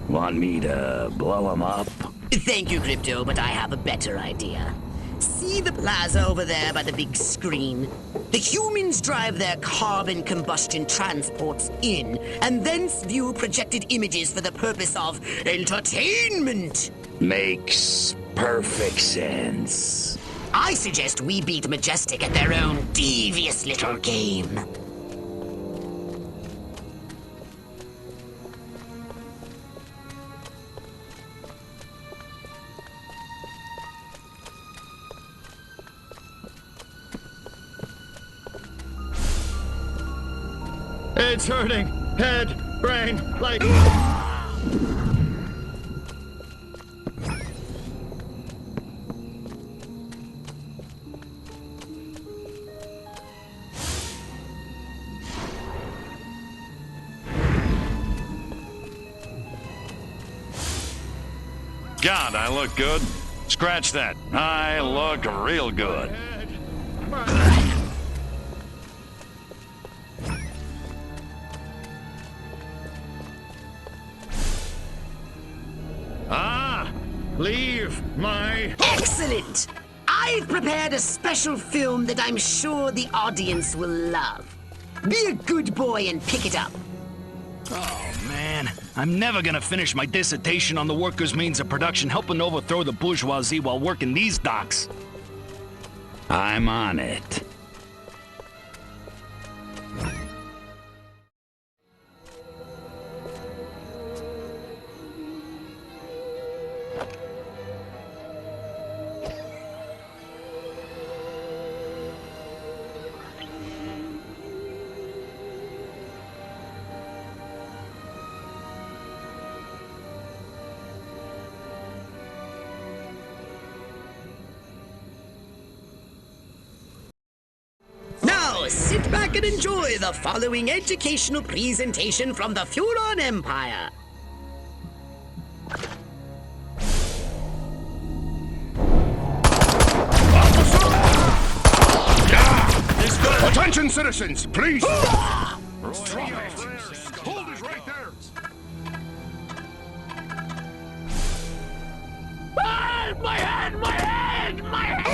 Want me to blow him up? Thank you, Crypto, but I have a better idea. See the plaza over there by the big screen? The humans drive their carbon combustion transports in, and thence view projected images for the purpose of entertainment. Makes perfect sense. I suggest we beat Majestic at their own devious little game. It's hurting. Head, brain, like... God, I look good. Scratch that. I look real good. Leave my... Excellent! I've prepared a special film that I'm sure the audience will love. Be a good boy and pick it up. Oh, man. I'm never gonna finish my dissertation on the workers' means of production helping overthrow the bourgeoisie while working these docks. I'm on it. Sit back and enjoy the following educational presentation from the Furon Empire. Attention, citizens, please! Hold it right there! Ah, my head! My head! My head!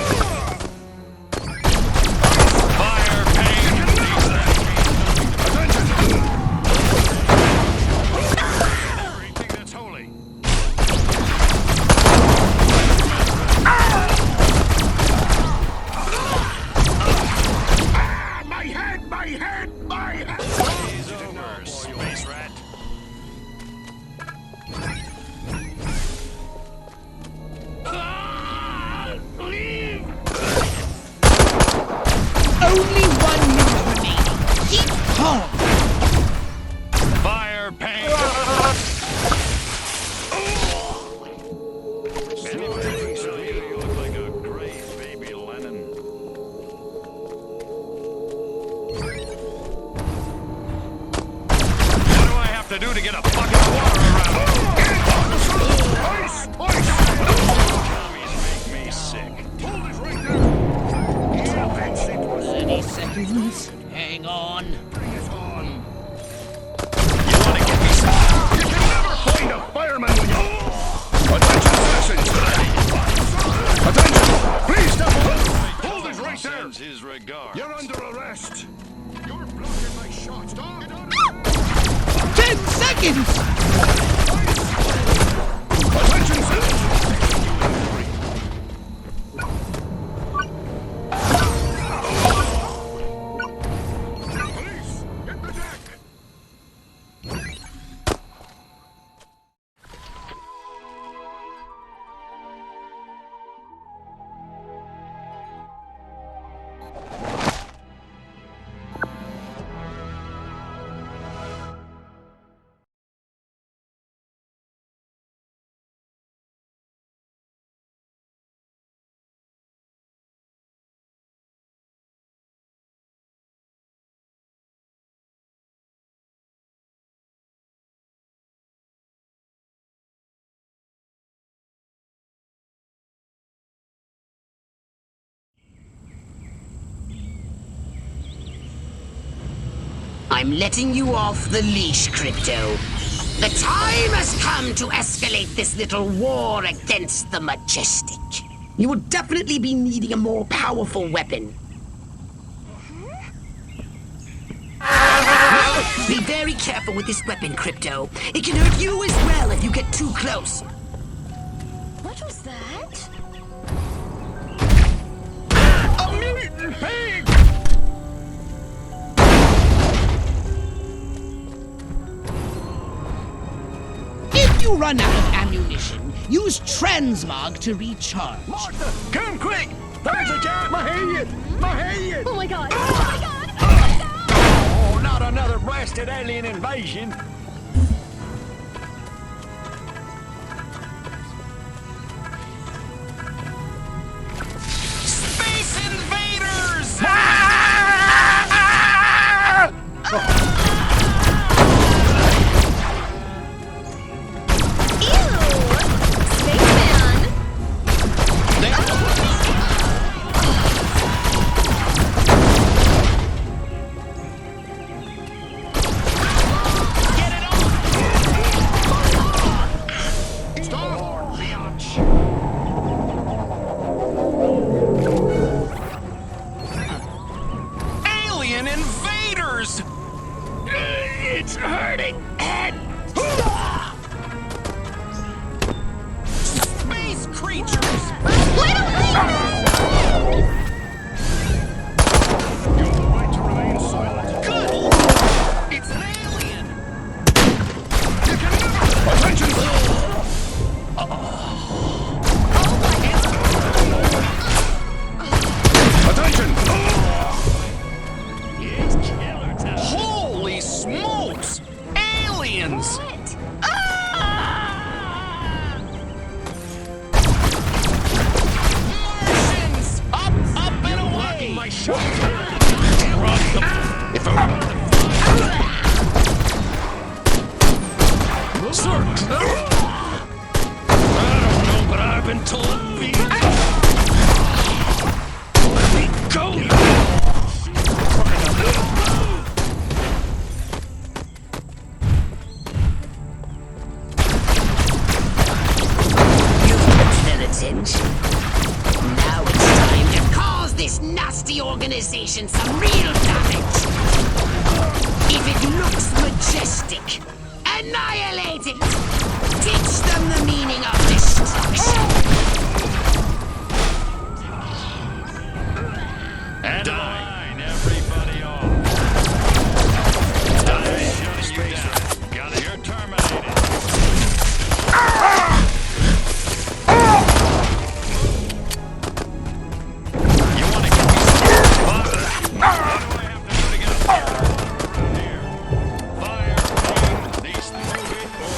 Hang on. seconds! Attention, citizens! I'm letting you off the leash, Crypto. The time has come to escalate this little war against the Majestic. You will definitely be needing a more powerful weapon. Be very careful with this weapon, Crypto. It can hurt you as well if you get too close. What was that? A mutant pig! If you run out of ammunition, use transmog to recharge. Martha, come quick! There's a giant! My head! My head! Oh my god! Oh my god! Oh, not another blasted alien invasion! Space invaders! Alien invaders! It's hurting! Space creatures! You have the right to remain silent. Good! It's an alien! You can never... Attention! Attention! It's killer time! Holy smokes! Aliens! What? Martians! Up, up, and away! My shot! If I... Sir! I don't know, but I've been told be... Let me go! Militant. Now it's time to cause this nasty organization some real damage. If it looks majestic, annihilate it. Teach them the meaning of destruction. And line everybody off. Shutting you down. Got it. You're terminated. You want to get me started? What do I have to do to get a fire? Here. Fire, these through it or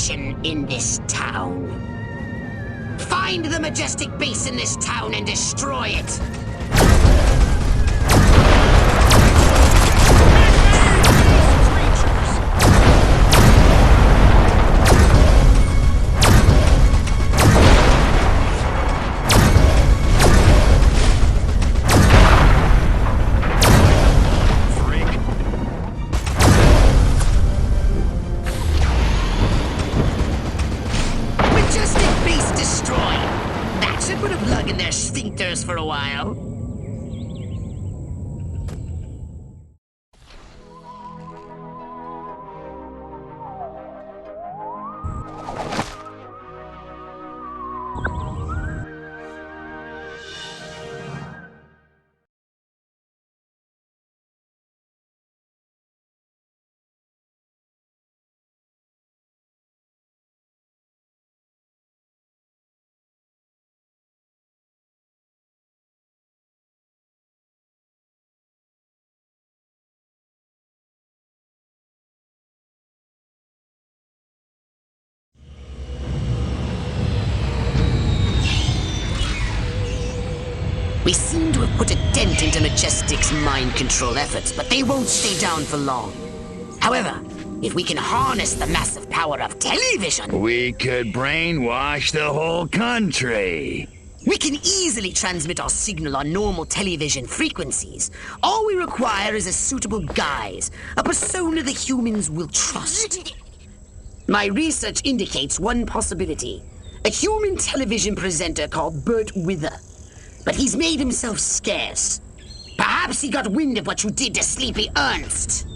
mission in this town. Find the majestic base in this town and destroy it. For a while. We seem to have put a dent into Majestic's mind control efforts, but they won't stay down for long. However, if we can harness the massive power of television... We could brainwash the whole country. We can easily transmit our signal on normal television frequencies. All we require is a suitable guise, a persona the humans will trust. My research indicates one possibility. A human television presenter called Burt Wither. But he's made himself scarce. Perhaps he got wind of what you did to Sleepy Ernst.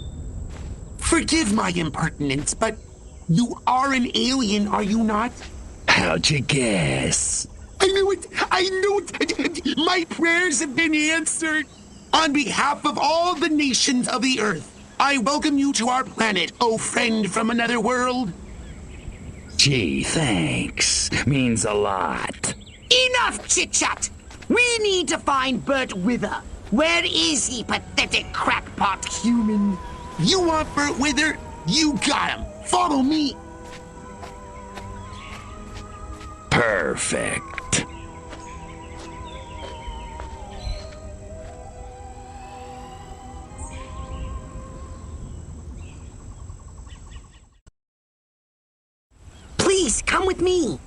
Forgive my impertinence, but you are an alien, are you not? How'd you guess? I knew it! I knew it! My prayers have been answered! On behalf of all the nations of the Earth, I welcome you to our planet, oh friend from another world. Gee, thanks. Means a lot. Enough chit-chat! We need to find Burt Wither. Where is he, pathetic crackpot human? You want Burt Wither? You got him. Follow me. Perfect. Please, come with me.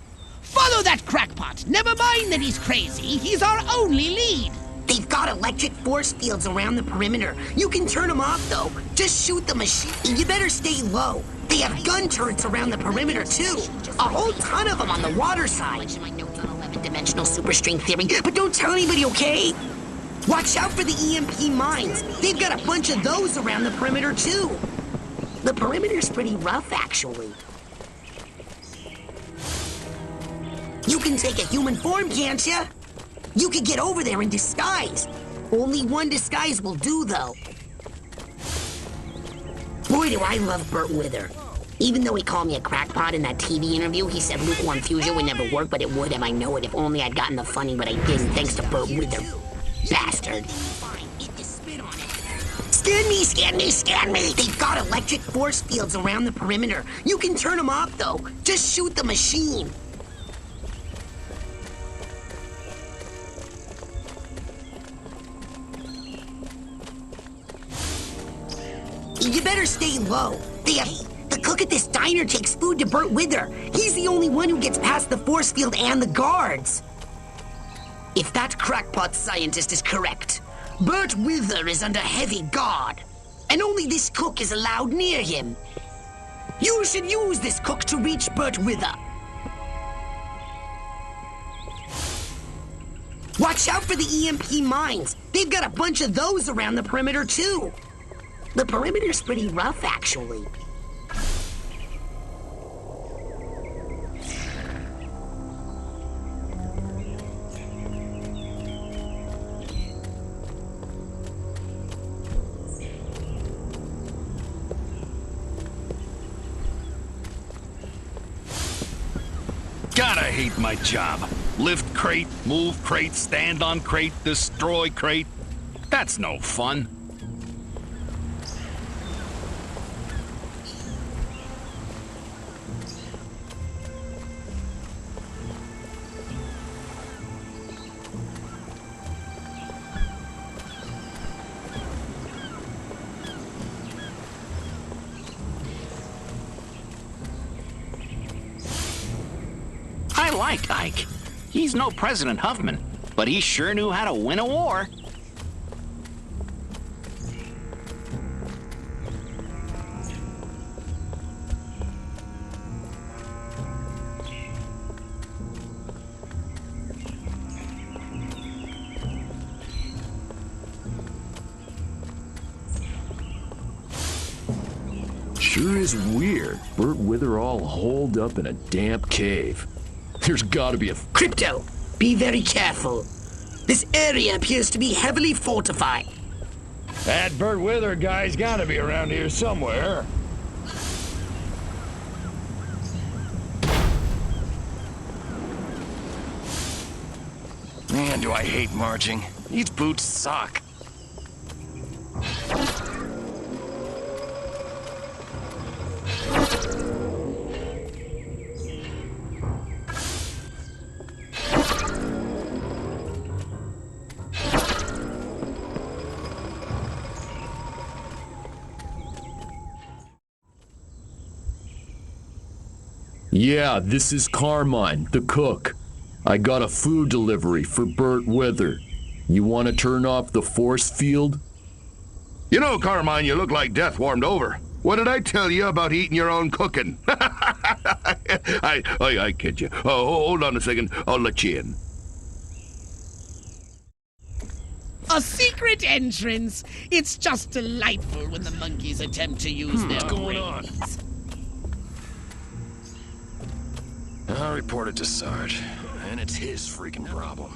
Follow that crackpot! Never mind that he's crazy, he's our only lead! They've got electric force fields around the perimeter. You can turn them off, though. Just shoot the machine. You better stay low. They have gun turrets around the perimeter, too. A whole ton of them on the water side. My notes on 11-dimensional superstring theory, but don't tell anybody, okay? Watch out for the EMP mines. They've got a bunch of those around the perimeter, too. The perimeter's pretty rough, actually. You can take a human form, can't ya? You could get over there in disguise. Only one disguise will do, though. Boy, do I love Burt Wither. Even though he called me a crackpot in that TV interview, he said lukewarm fusion would never work, but it would, and I know it. If only I'd gotten the funny, but I didn't, thanks to Burt Wither. Bastard. Scan me, scan me, scan me! They've got electric force fields around the perimeter. You can turn them off, though. Just shoot the machine. You better stay low. The cook at this diner takes food to Burt Wither. He's the only one who gets past the force field and the guards. If that crackpot scientist is correct, Burt Wither is under heavy guard, and only this cook is allowed near him. You should use this cook to reach Burt Wither. Watch out for the EMP mines. They've got a bunch of those around the perimeter, too. The perimeter's pretty rough, actually. Gotta hate my job. Lift crate, move crate, stand on crate, destroy crate. That's no fun. I like Ike. He's no President Huffman, but he sure knew how to win a war. Sure is weird. Burt Wither all holed up in a damp cave. There's gotta be a... Crypto, be very careful. This area appears to be heavily fortified. That Burt Wither guy's gotta be around here somewhere. Man, do I hate marching. These boots suck. Yeah, this is Carmine, the cook. I got a food delivery for Burt Wither. You want to turn off the force field? You know, Carmine, you look like death warmed over. What did I tell you about eating your own cooking? I kid you. Oh, hold on a second. I'll let you in. A secret entrance! It's just delightful when the monkeys attempt to use their brains. I'll report it to Sarge, and it's his freaking problem.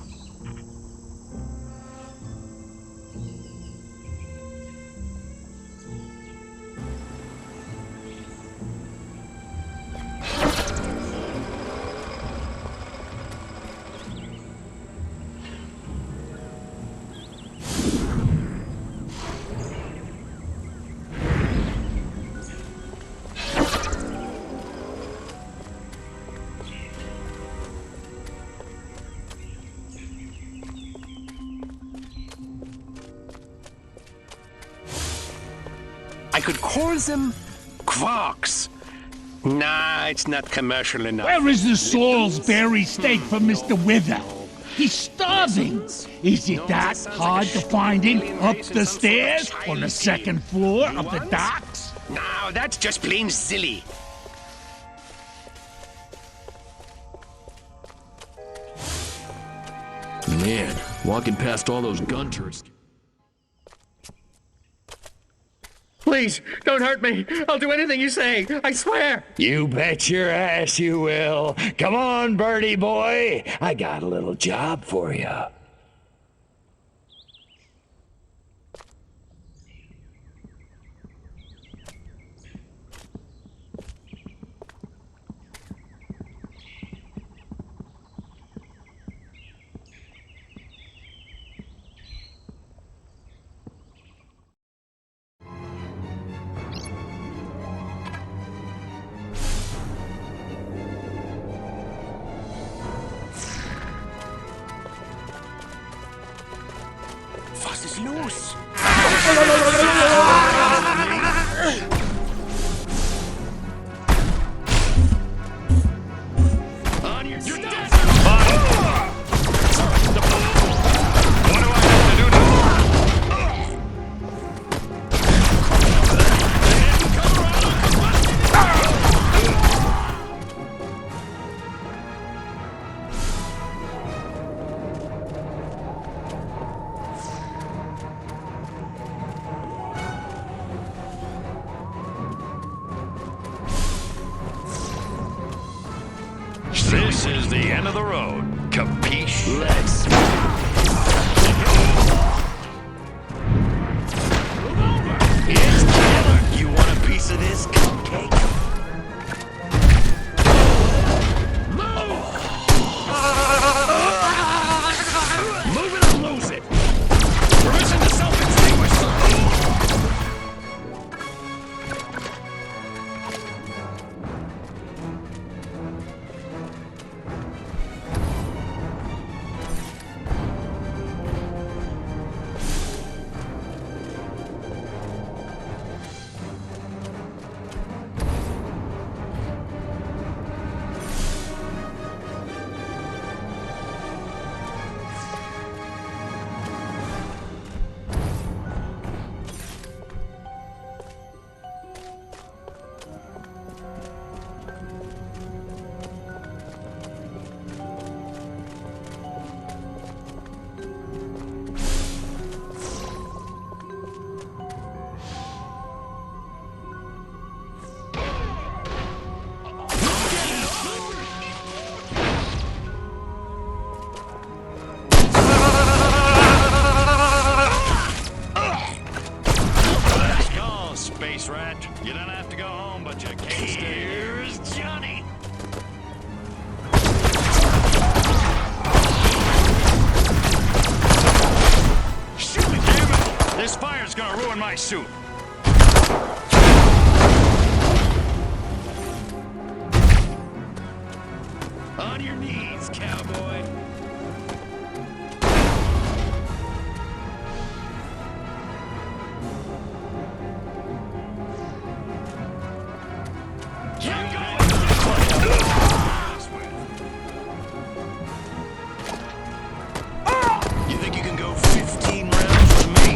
I could call them quarks. Nah, it's not commercial enough. Where is the Salisbury steak for Mr. Wither? He's starving. Is it that hard to find him up the stairs on the second floor of the docks? No, that's just plain silly. Man, walking past all those gun turrets. Please, don't hurt me. I'll do anything you say. I swear. You bet your ass you will. Come on, birdie boy. I got a little job for you. Was ist los? This is the end of the road. Capiche? Let's It's killer. You want a piece of this cupcake? move it or lose it. Permission to self-extinguish. my soup. On your knees, cowboy. You think you can go 15 rounds with me?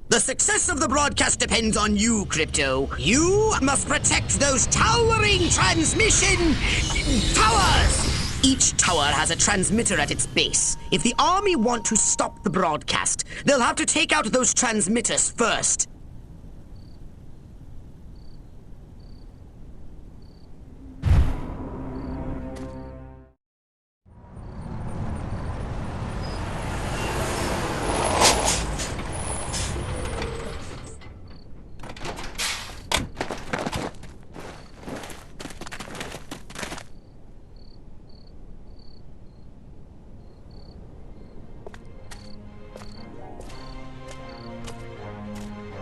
The success of the broadcast depends on you, Crypto. You must protect those towering transmission towers! Each tower has a transmitter at its base. If the army want to stop the broadcast, they'll have to take out those transmitters first.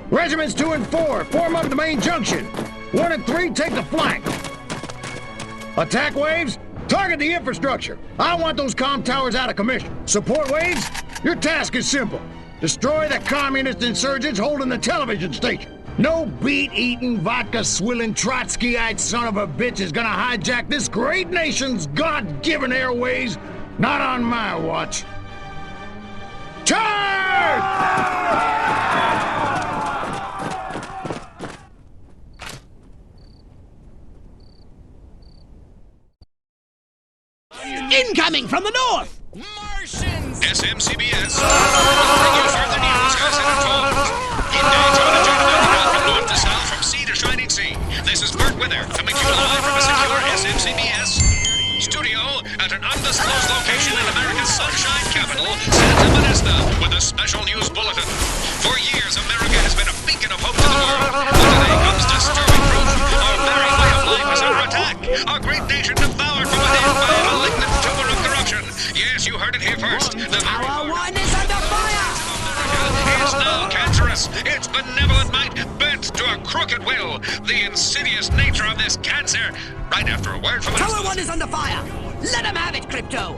Regiments 2 and 4, form up the main junction. 1 and 3, take the flank. Attack waves, target the infrastructure. I want those comm towers out of commission. Support waves, your task is simple. Destroy the communist insurgents holding the television station. No beet-eating, vodka-swilling, Trotskyite son of a bitch is gonna hijack this great nation's God-given airways. Not on my watch. Charge! Incoming from the north! Martians! SMCBS will bring you further news as it unfolds. In days on a journey from north to south, from sea to shining sea. This is Bert Wither, coming to you live from a secure SMCBS studio at an undisclosed location in America's sunshine capital, Santa Monica, with a special news bulletin. For years, America has been a beacon of hope to the world, but today comes disturbing proof. Our very way of life is under attack. Our great nation devoured from within by a malignant tumor of corruption. Yes, you heard it here first. The Tower 1 is under fire! It's now cancerous. Its benevolent might bent to a crooked will. The insidious nature of this cancer. Right after a word from Tower 1 is under fire! Let him have it, Crypto!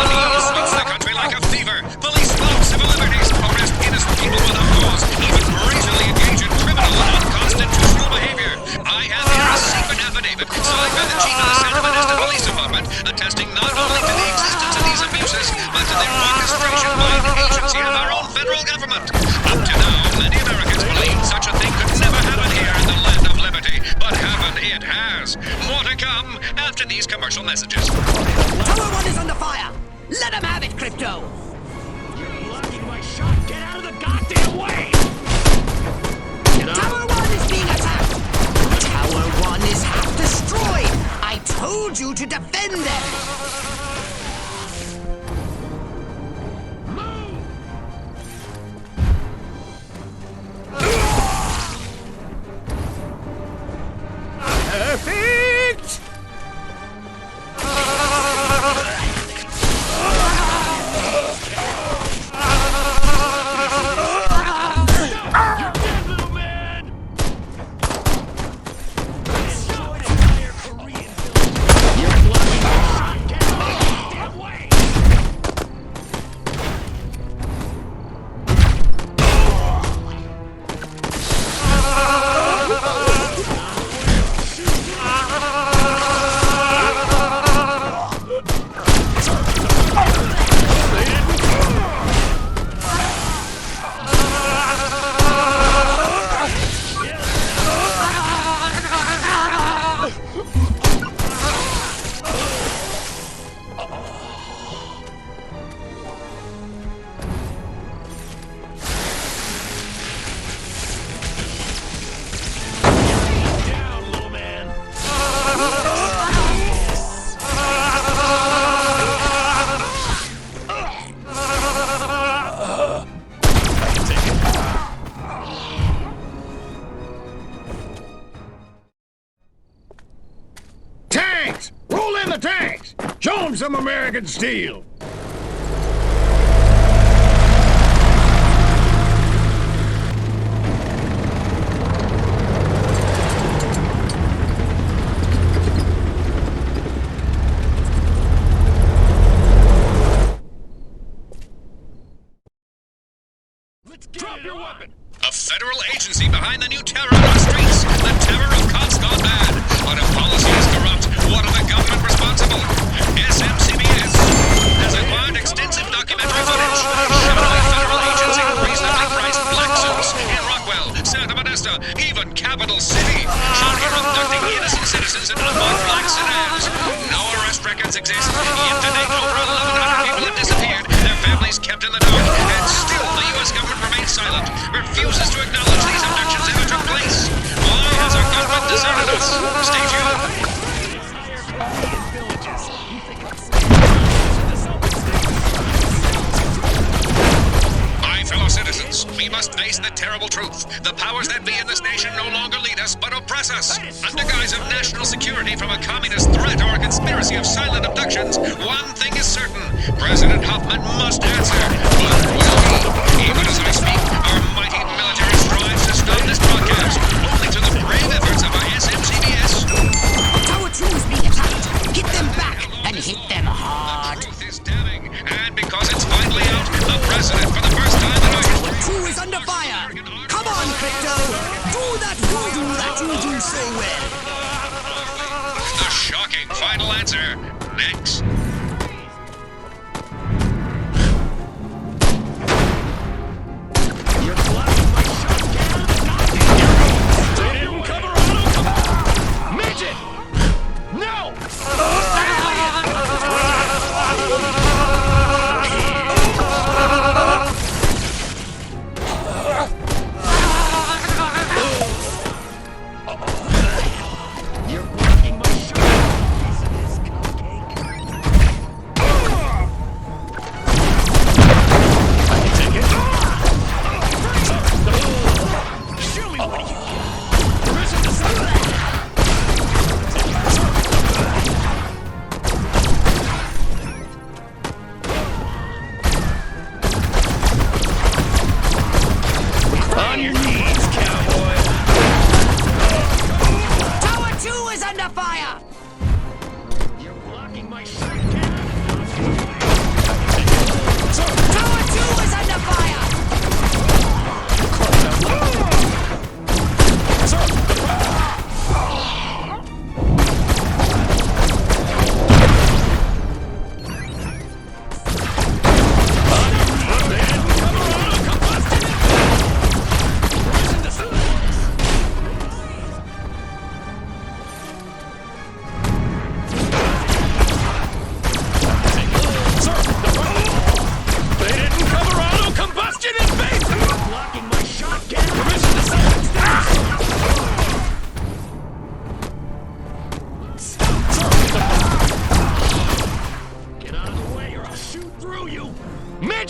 Unease sweeps the country like a fever. Police flout civil liberties, arrest innocent people without cause, even brazenly engage in criminal and unconstitutional behavior. I have here a secret affidavit signed by the chief of the Santa Monica Police Department, attesting not only to the existence of these abuses, but to their orchestration by an agency of our own federal government. Up to now, many Americans believed such a thing could never happen here in the land of liberty, but heaven, it has. More to come after these commercial messages. Tower 1 is under fire! Let him have it, Crypto! You're blocking my shot. Get out of the goddamn way! Tower 1 is being attacked! Tower 1 is hacked! told you to defend them! Perfect! Tanks! Roll in the tanks! Show them some American steel! Drop your weapon! A federal agency behind the new terror on our streets. The terror of cops gone bad. But if policy is corrupt, what are the government responsible? SMCBS has acquired extensive documentary footage showing federal agents in reasonably priced black suits in Rockwell, Santa Modesto, even Capital City, shown here abducting innocent citizens in unmarked black sedans. No arrest records exist. Yet to date, over 1,100 people have disappeared. Their families kept in the dark, and still the U.S. government remains silent, refuses to acknowledge these abductions ever took place. Why has our government deserted us? Stay tuned. My fellow citizens, we must face the terrible truth. The powers that be in this nation no longer lead us, but oppress us. Under guise of national security from a communist threat or a conspiracy of silent abductions, one thing is certain. President Hoffman must answer. But will he? Even as I speak, our mighty military strives to stop this broadcast, only to the brave efforts of our SMCBS. Tower 2 is being attacked. Get them back and hit them hard. The truth is damning, and because it's finally out, the president, for the first time in our history... Tower 2 is under fire. Come on, Crypto. Do that voodoo that you do so well. The shocking final answer, next.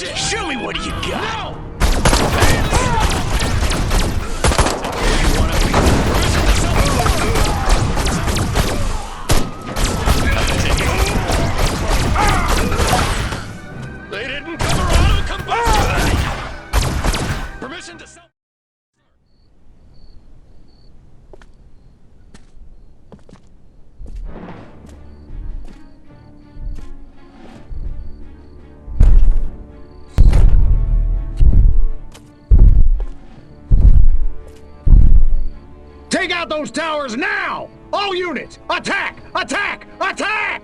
Show me what you got. They didn't cover auto combustion! Permission to sell. Take out those towers now! All units, attack! Attack! Attack!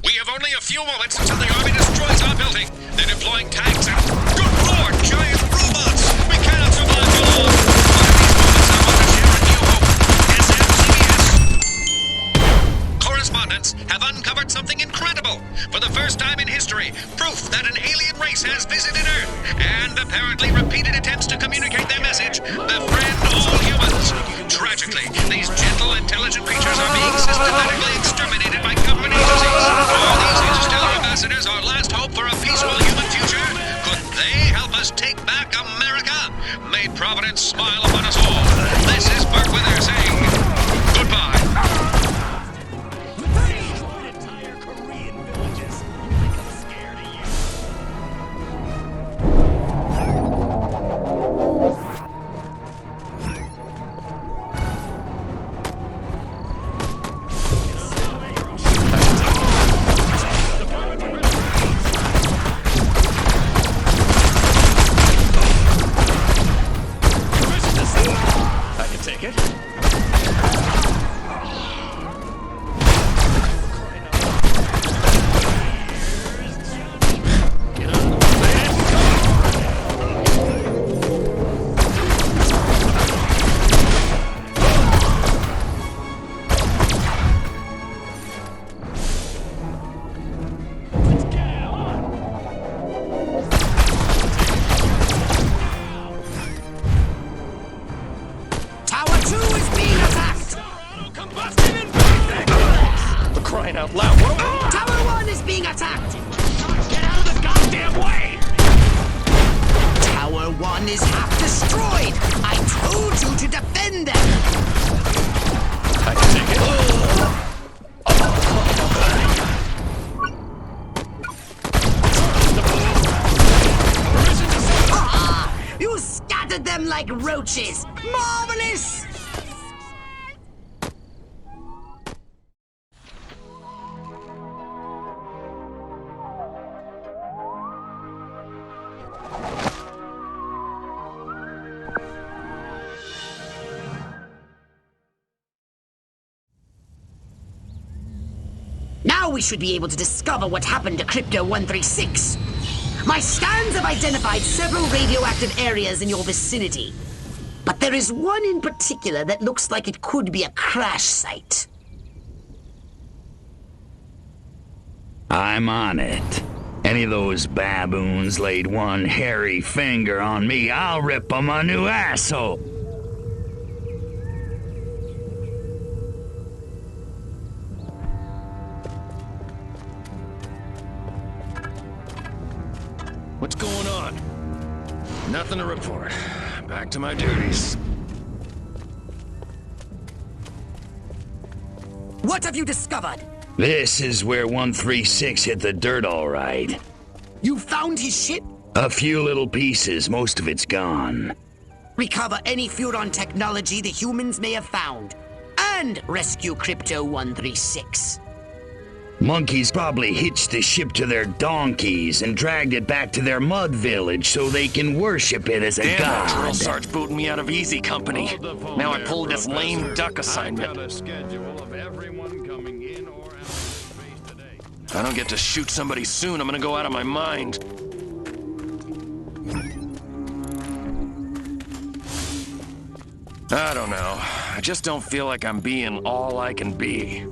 We have only a few moments until the army destroys our building. They're deploying tanks and... Good Lord, giant robots! We cannot survive for long! But in these moments, I want to share a new hope. SMCBS correspondents have uncovered something incredible. For the first time in history, proof that an alien race has visited Earth, and apparently repeated attempts to communicate their message, befriend all humans. Tragically, these gentle, intelligent creatures are being systematically exterminated by government agencies. Are these interstellar ambassadors our last hope for a peaceful human future? Could they help us take back America? May Providence smile upon us all. This is Burt Wither saying goodbye. Out loud. Whoa. Tower 1 is being attacked! Get out of the goddamn way! Tower 1 is half destroyed! I told you to defend them! I can take it. You scattered them like roaches! Marvelous! Now we should be able to discover what happened to Crypto-136. My scans have identified several radioactive areas in your vicinity. But there is one in particular that looks like it could be a crash site. I'm on it. Any of those baboons laid one hairy finger on me, I'll rip them a new asshole. What's going on? Nothing to report. Back to my duties. What have you discovered? This is where 136 hit the dirt all right. You found his ship? A few little pieces, most of it's gone. Recover any Furon technology the humans may have found. And rescue Crypto-136. Monkeys probably hitched the ship to their donkeys and dragged it back to their mud village so they can worship it as a Damn, that drill god. sergeant booting me out of easy company. Now I pulled this lame duck assignment. If I don't get to shoot somebody soon, I'm gonna go out of my mind. I don't know. I just don't feel like I'm being all I can be.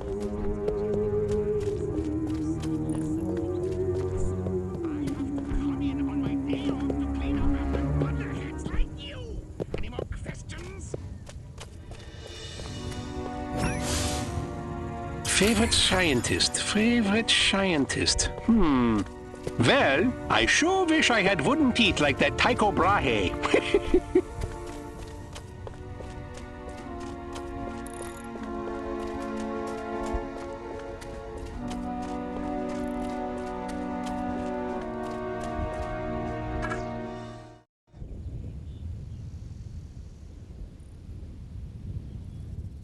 Favorite scientist. Well, I sure wish I had wooden teeth like that Tycho Brahe.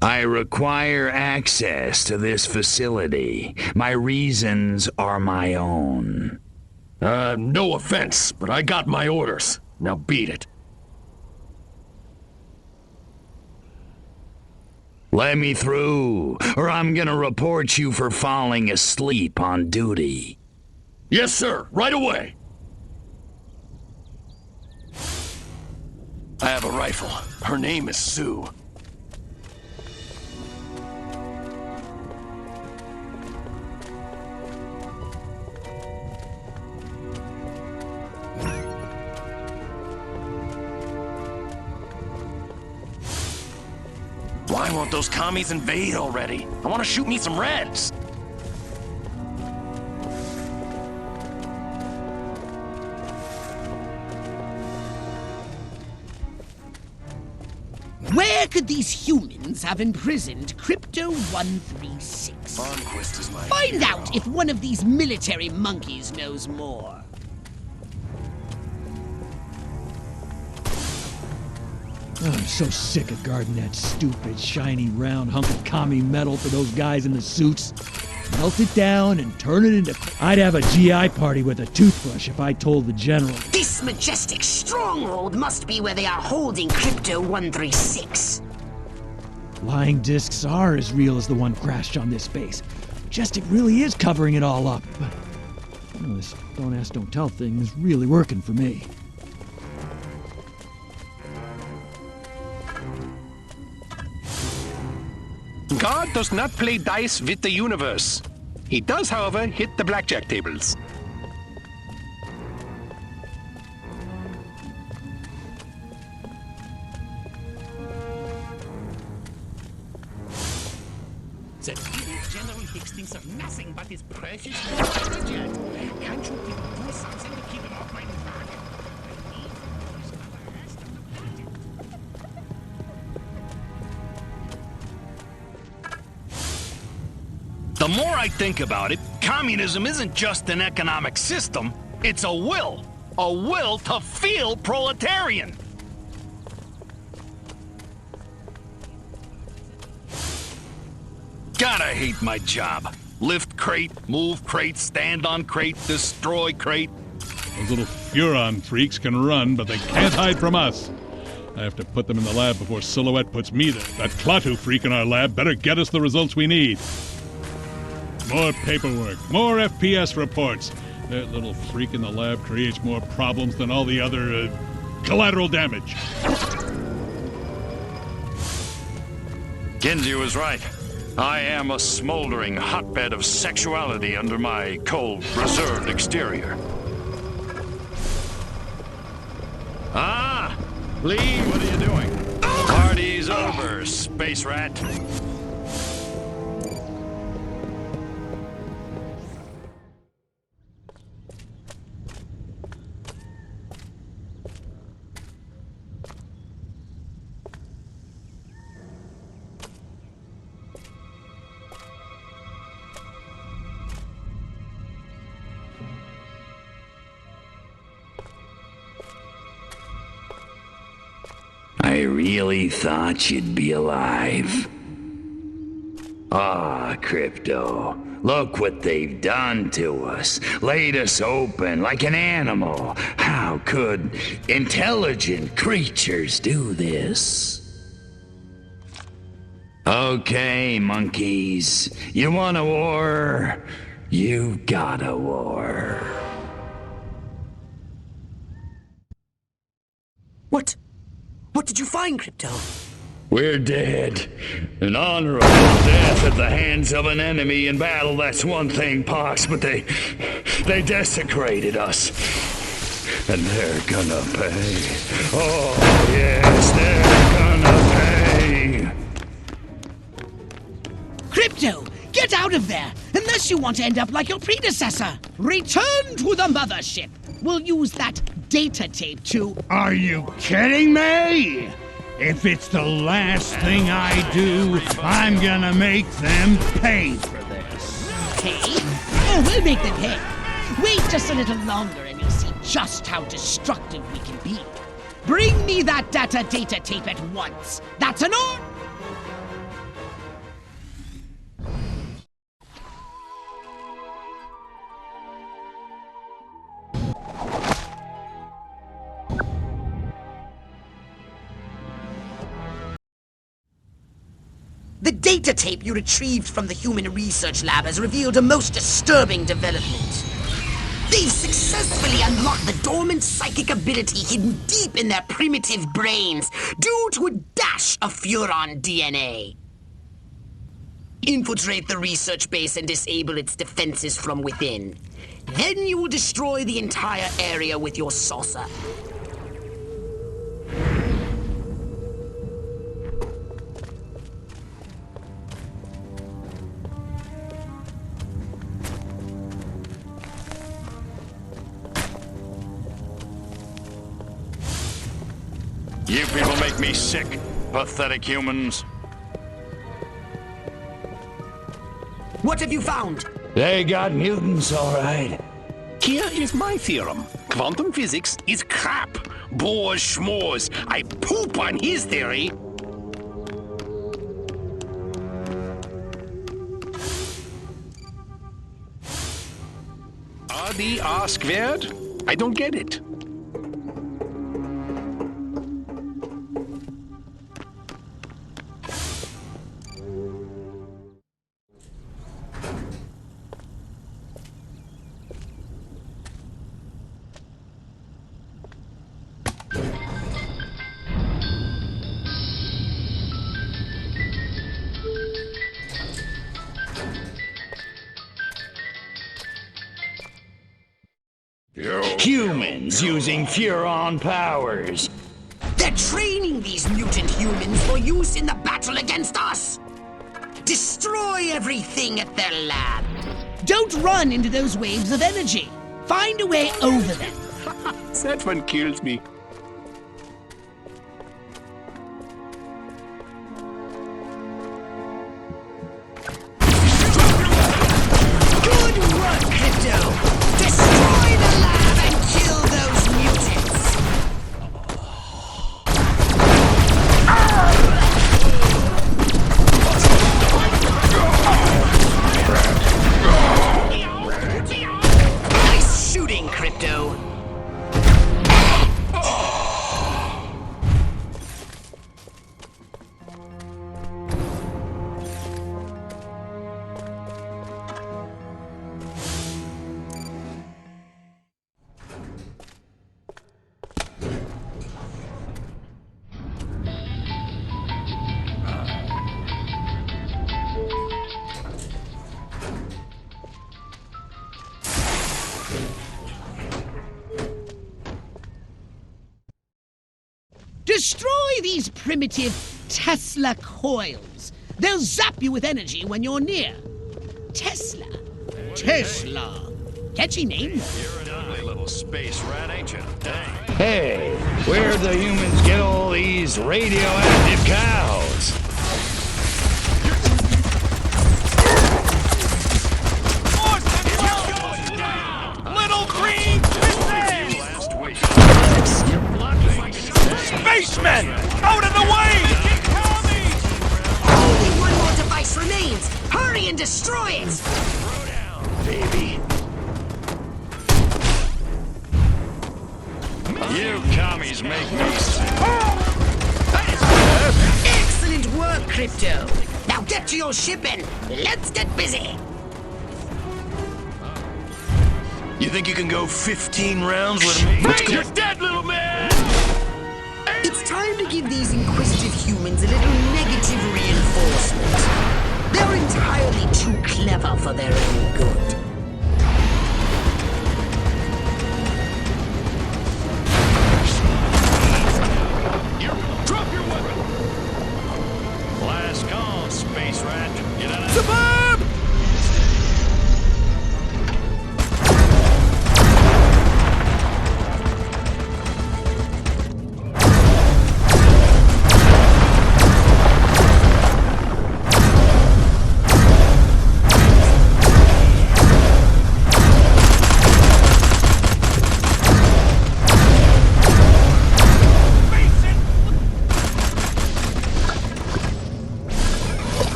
I require access to this facility. My reasons are my own. No offense, but I got my orders. Now beat it. Let me through, or I'm gonna report you for falling asleep on duty. Yes, sir. Right away. I have a rifle. Her name is Sue. Why won't those commies invade already? I want to shoot me some Reds. Where could these humans have imprisoned Crypto 136? Armquist is my Find out if one of these military monkeys knows more. Oh, I'm so sick of guarding that stupid, shiny, round hunk of commie metal for those guys in the suits. Melt it down and turn it into... I'd have a GI party with a toothbrush if I told the general. This majestic stronghold must be where they are holding Crypto 136. Lying discs are as real as the one crashed on this base. Majestic really is covering it all up. But well, this don't ask, don't tell thing is really working for me. God does not play dice with the universe. He does, however, hit the blackjack tables. The idiot General Hicks thinks of nothing but his precious intelligence. Can't you people do something to keep him off my target? The more I think about it, communism isn't just an economic system, it's a will to feel proletarian. Gotta hate my job. Lift crate, move crate, stand on crate, destroy crate. Those little Furon freaks can run, but they can't hide from us. I have to put them in the lab before Silhouette puts me there. That Klaatu freak in our lab better get us the results we need. More paperwork, more FPS reports. That little freak in the lab creates more problems than all the other, collateral damage. Kinsey was right. I am a smoldering hotbed of sexuality under my cold, reserved exterior. Ah! Lee, what are you doing? Party's over, space rat. I really thought you'd be alive. Ah, Crypto. Look what they've done to us. Laid us open like an animal. How could intelligent creatures do this? Okay, monkeys. You want a war? You got a war. What did you find, Crypto? We're dead. An honorable death at the hands of an enemy in battle, that's one thing, Pox, but they desecrated us. And they're gonna pay. Oh, yes, they're gonna pay. Crypto, get Get out of there, unless you want to end up like your predecessor. Return to the mothership. We'll use that data tape to... Are you kidding me? If it's the last thing I do, I'm gonna make them pay for this. Pay? Oh, we'll make them pay. Wait just a little longer and you'll see just how destructive we can be. Bring me that data tape at once. That's an order. The data tape you retrieved from the human research lab has revealed a most disturbing development. They've successfully unlocked the dormant psychic ability hidden deep in their primitive brains due to a dash of Furon DNA. Infiltrate the research base and disable its defenses from within. Then you will destroy the entire area with your saucer. You people make me sick, pathetic humans. What have you found? They got mutants, all right. Here is my theorem. Quantum physics is crap. Boars schmores. I poop on his theory. RDR squared? I don't get it. Humans using Furon powers. They're training these mutant humans for use in the battle against us! Destroy everything at their lab! Don't run into those waves of energy. Find a way over them. That one kills me. Good work, Crypto! Destroy the lab and kill those mutants! Nice shooting, Crypto! Destroy these primitive Tesla coils. They'll zap you with energy when you're near. Tesla. Catchy name. You're an ugly little space rat, ain't you? Dang. Hey, where'd the humans get all these radioactive cows? Little green spacemen! Out of the way! Only one more device remains! Hurry and destroy it! Baby. You commies make me sick. Excellent work, Crypto! Now get to your ship and let's get busy! You think you can go 15 rounds with me? You're dead, little man! It's time to give these inquisitive humans a little negative reinforcement. They're entirely too clever for their own good. Drop your weapon! Last call, space rat. Get out of Suburb!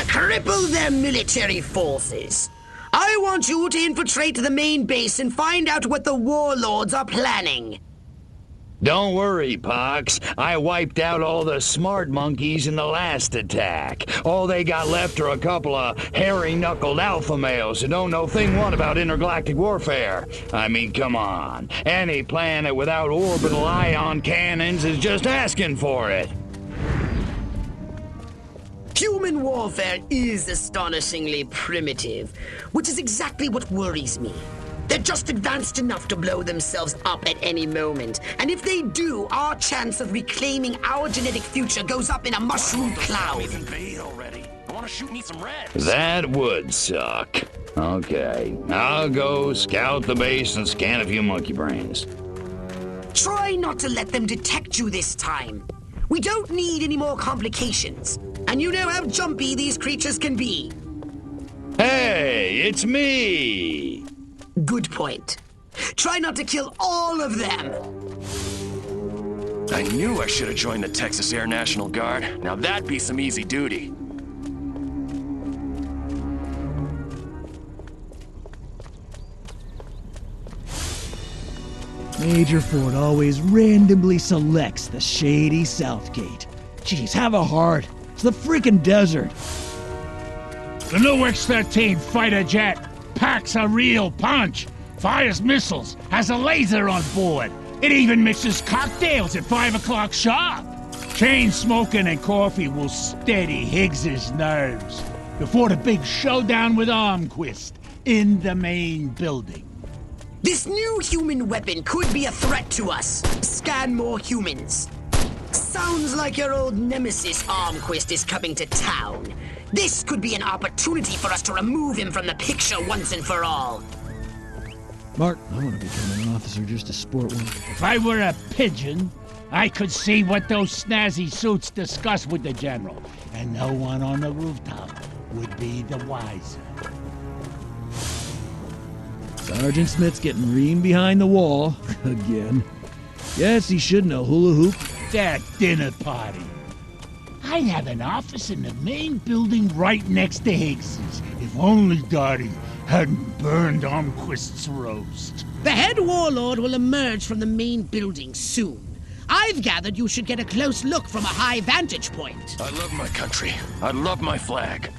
cripple their military forces. I want you to infiltrate the main base and find out what the warlords are planning. Don't worry, Pox. I wiped out all the smart monkeys in the last attack. All they got left are a couple of hairy-knuckled alpha males who don't know thing one about intergalactic warfare. I mean, come on. Any planet without orbital ion cannons is just asking for it. Human warfare is astonishingly primitive, which is exactly what worries me. They're just advanced enough to blow themselves up at any moment. And if they do, our chance of reclaiming our genetic future goes up in a mushroom cloud. That would suck. Okay, I'll go scout the base and scan a few monkey brains. Try not to let them detect you this time. We don't need any more complications. And you know how jumpy these creatures can be. Hey, it's me! Good point. Try not to kill all of them. I knew I should have joined the Texas Air National Guard. Now that'd be some easy duty. Major Ford always randomly selects the shady South Gate. Jeez, have a heart. It's the freaking desert. The new X-13 fighter jet packs a real punch, fires missiles, has a laser on board. It even mixes cocktails at 5 o'clock sharp. Chain smoking and coffee will steady Higgs's nerves before the big showdown with Armquist in the main building. This new human weapon could be a threat to us. Scan more humans. Sounds like your old nemesis Armquist is coming to town. This could be an opportunity for us to remove him from the picture once and for all. Mark, I want to become an officer just to sport one. If I were a pigeon, I could see what those snazzy suits discuss with the general, and no one on the rooftop would be the wiser. Sergeant Smith's getting reamed behind the wall again. Yes, he should know hula hoop. That dinner party. I'd have an office in the main building right next to Higgs's, if only Dottie hadn't burned Armquist's roast. The head warlord will emerge from the main building soon. I've gathered you should get a close look from a high vantage point. I love my country. I love my flag.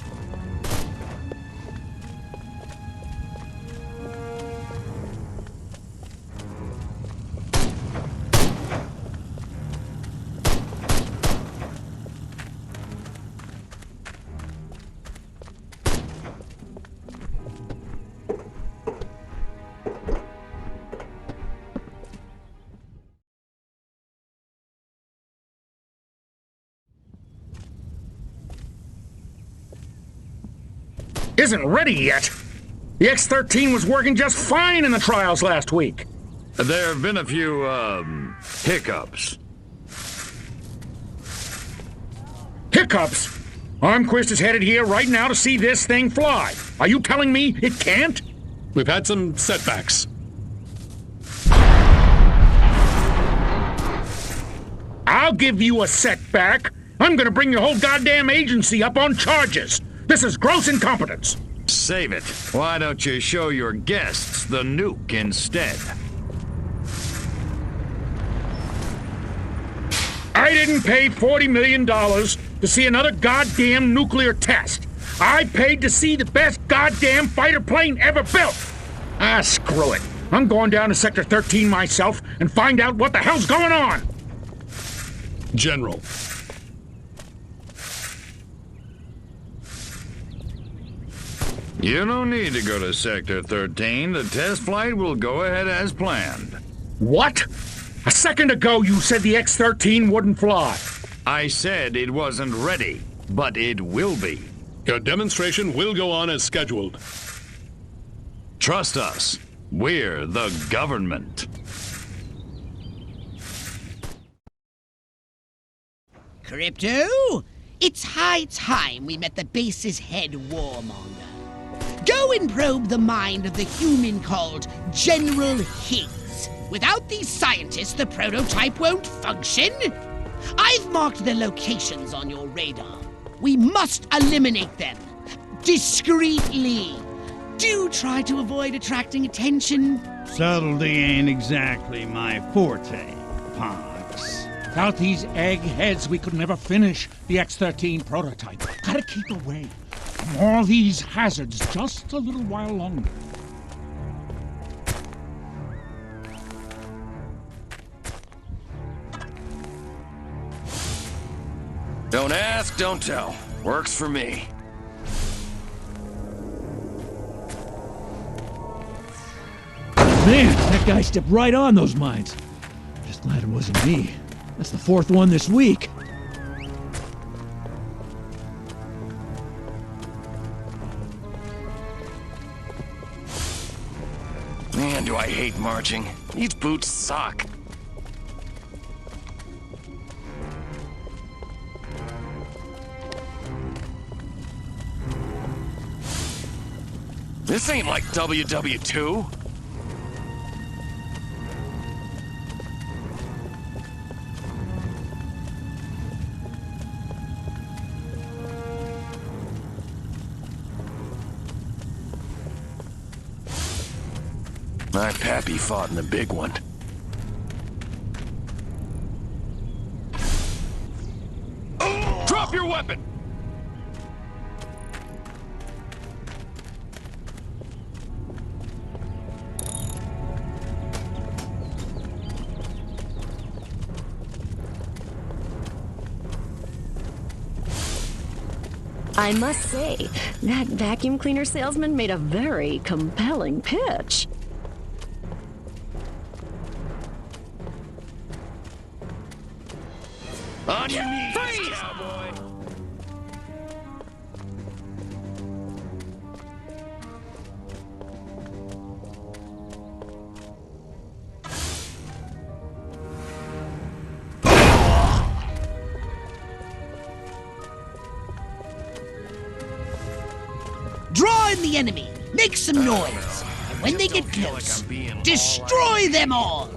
Isn't ready yet. The X-13 was working just fine in the trials last week. There have been a few, hiccups. Hiccups? Armquist is headed here right now to see this thing fly. Are you telling me it can't? We've had some setbacks. I'll give you a setback. I'm gonna bring your whole goddamn agency up on charges. This is gross incompetence. Save it. Why don't you show your guests the nuke instead? I didn't pay $40 million to see another goddamn nuclear test. I paid to see the best goddamn fighter plane ever built. Ah, screw it. I'm going down to Sector 13 myself and find out what the hell's going on. General. You don't need to go to Sector 13. The test flight will go ahead as planned. What? A second ago you said the X-13 wouldn't fly. I said it wasn't ready, but it will be. Your demonstration will go on as scheduled. Trust us. We're the government. Crypto, it's high time we met the base's head warmonger. Go and probe the mind of the human called General Higgs. Without these scientists, the prototype won't function. I've marked their locations on your radar. We must eliminate them. Discreetly. Do try to avoid attracting attention. Subtlety ain't exactly my forte, Pox. Without these eggheads, we could never finish the X-13 prototype. Gotta keep away from all these hazards just a little while longer. Don't ask, don't tell. Works for me. Man, that guy stepped right on those mines. Just glad it wasn't me. That's the 4th one this week. Man, do I hate marching. These boots suck. This ain't like WW2. My pappy fought in the big one. Drop your weapon! I must say, that vacuum cleaner salesman made a very compelling pitch. On your knees, cowboy! Draw in the enemy. Make some noise. And when they get close, destroy them all.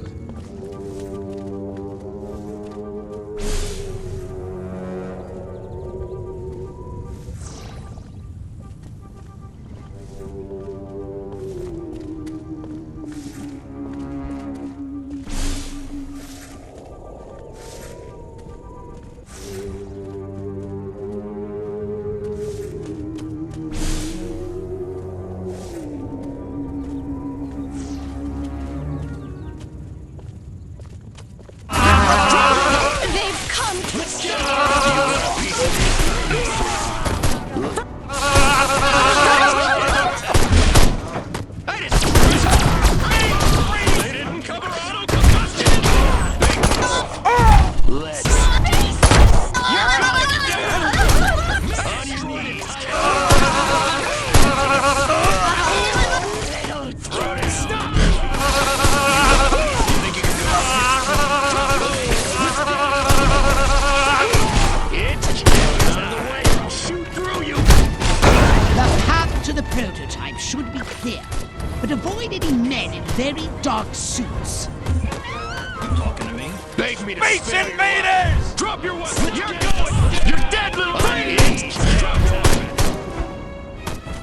Space invaders! Drop your weapon! You're going! You're dead, little lady!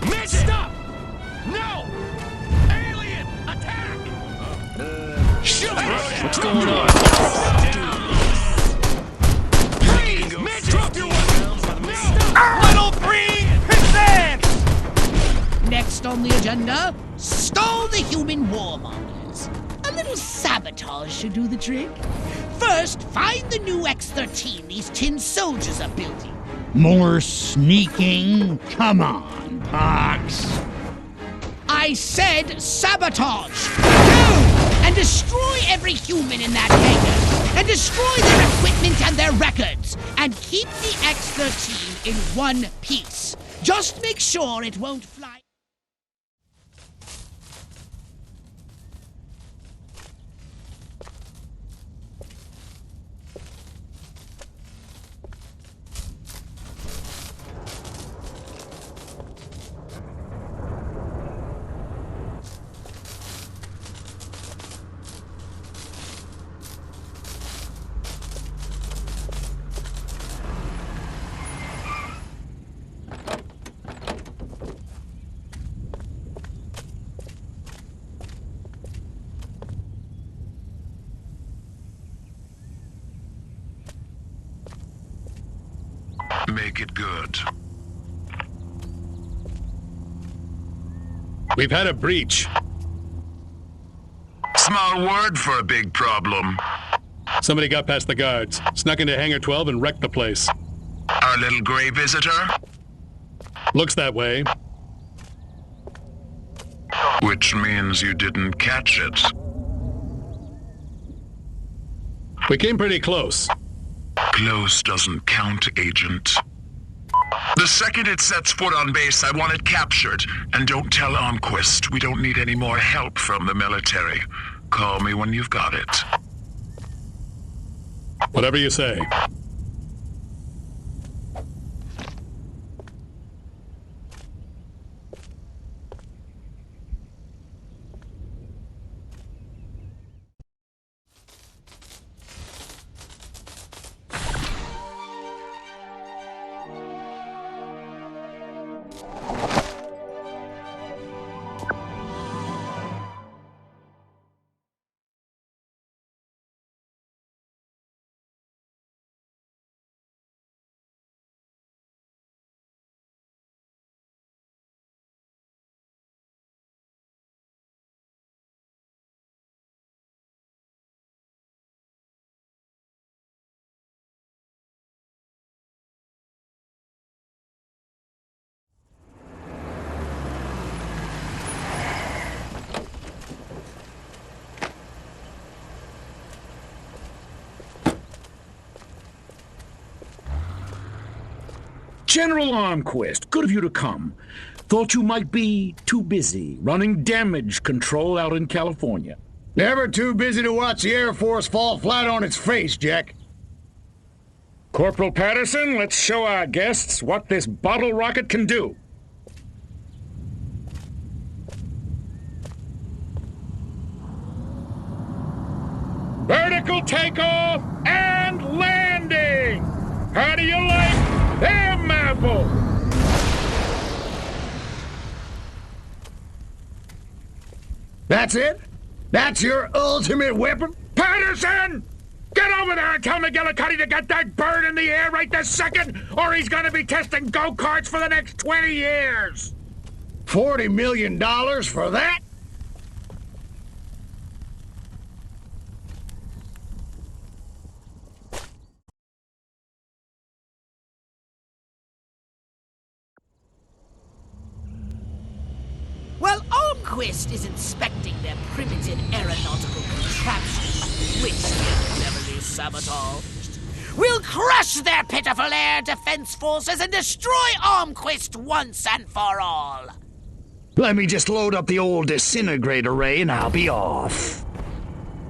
Mitch, stop! No! Alien! Attack! Shoot! What's going on? Please! Mitch, drop your weapon! Little green pissants! Next on the agenda, stall the human warmongers. A little sabotage should do the trick. First, find the new X-13 these tin soldiers are building. More sneaking? Come on, Pox. I said sabotage! Go! And destroy every human in that hangar! And destroy their equipment and their records! And keep the X-13 in one piece. Just make sure it won't fly. make it good. We've had a breach. Small word for a big problem. Somebody got past the guards, snuck into Hangar 12 and wrecked the place. Our little gray visitor? Looks that way. Which means you didn't catch it. We came pretty close. Close doesn't count, Agent. The second it sets foot on base, I want it captured. And don't tell Armquist. We don't need any more help from the military. Call me when you've got it. Whatever you say. General Armquist, good of you to come. Thought you might be too busy running damage control out in California. Never too busy to watch the Air Force fall flat on its face, Jack. Corporal Patterson, let's show our guests what this bottle rocket can do. Vertical takeoff and landing! How do you like them apples? That's it? That's your ultimate weapon? Patterson! Get over there and tell McGillicuddy to get that bird in the air right this second, or he's gonna be testing go-karts for the next 20 years! $40 million for that? While Armquist is inspecting their primitive aeronautical contraptions, which they've cleverly sabotaged, we'll crush their pitiful air defense forces and destroy Armquist once and for all. Let me just load up the old disintegrate array and I'll be off.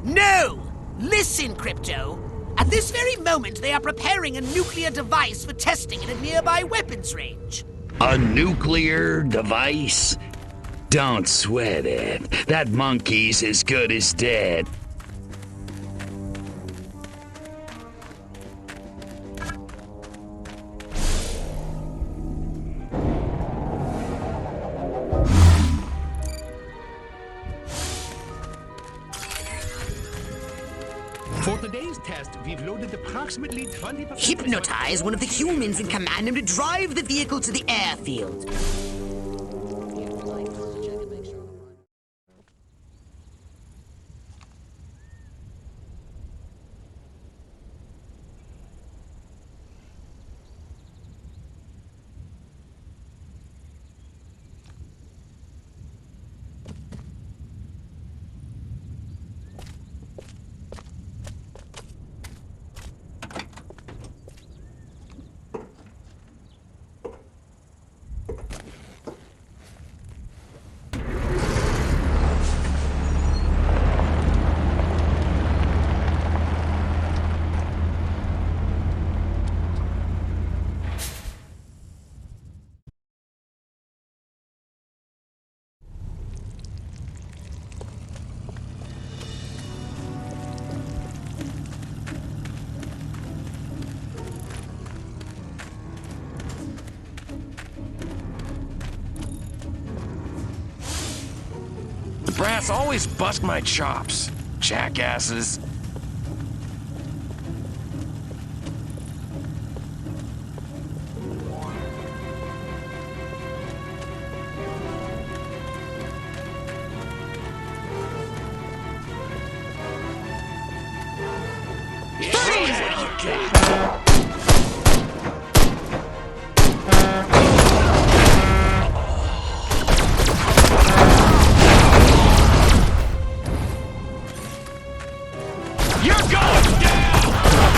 No! Listen, Crypto. At this very moment, they are preparing a nuclear device for testing in a nearby weapons range. A nuclear device? Don't sweat it. That monkey's as good as dead. For today's test, we've loaded approximately 20%. Hypnotize one of the humans and command him to drive the vehicle to the airfield. Brass always bust my chops, jackasses. You're going down!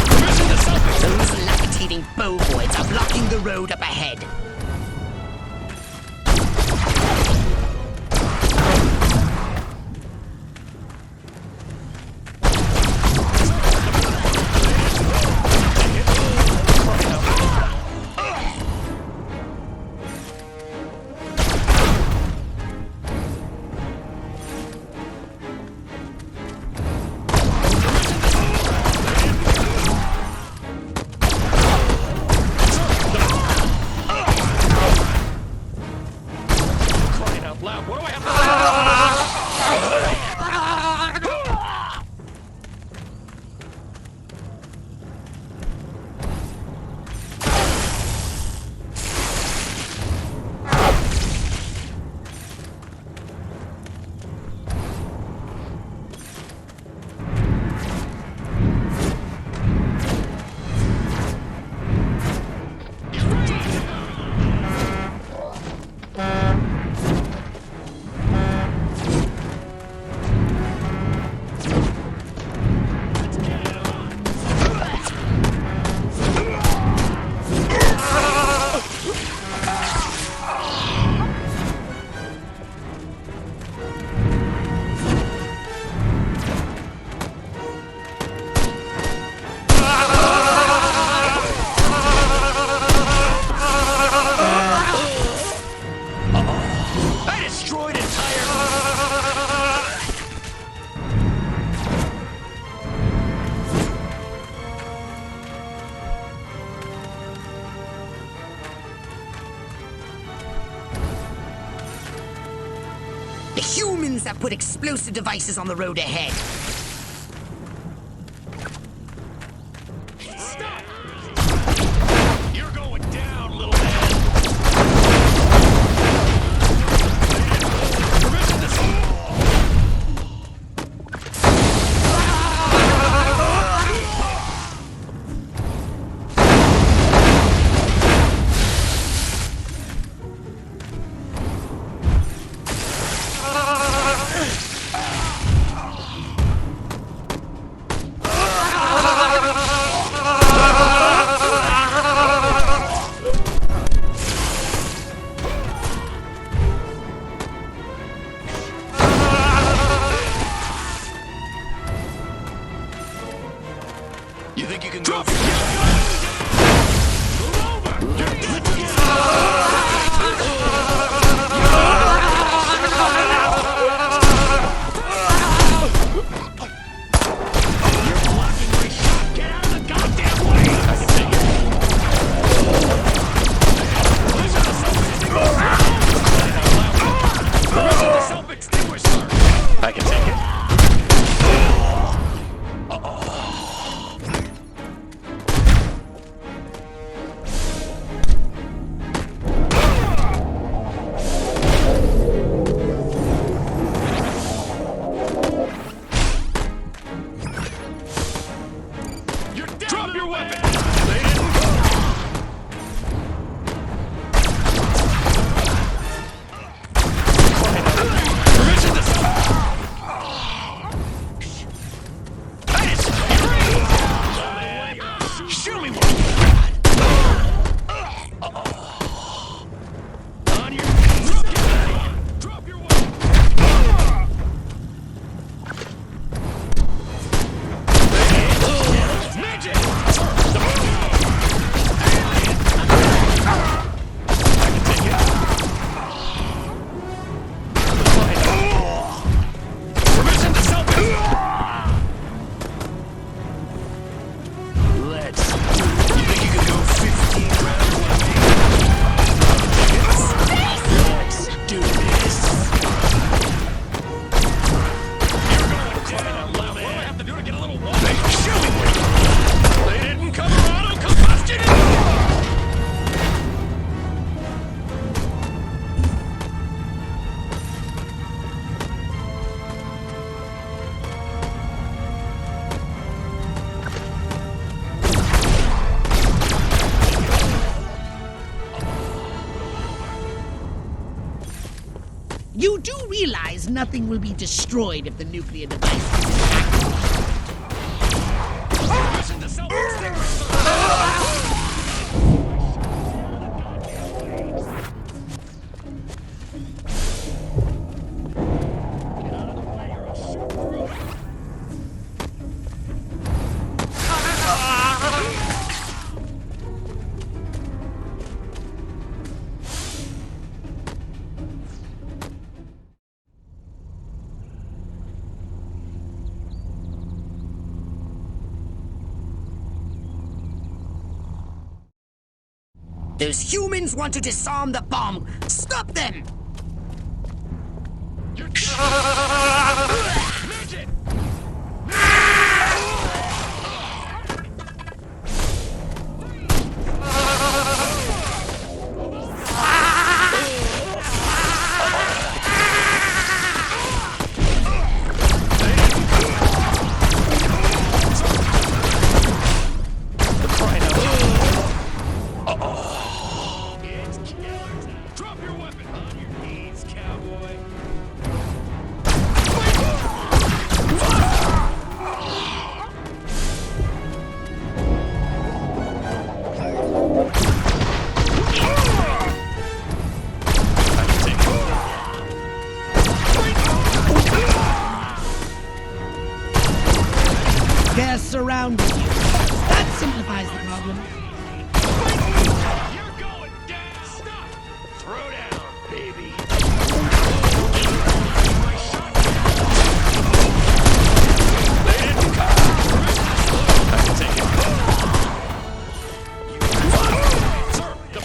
Prison the suspect! Those levitating bovoids are blocking the road up ahead. The humans have put explosive devices on the road ahead. Stop! You're going down, little man! Prison the You think you can go? I can take it. You do realize nothing will be destroyed if the nuclear device is activated. Those humans want to disarm the bomb. Stop them! They're surrounding you. That simplifies the problem. You're going down! Stop! Throw down, baby! I can take it. Sir, the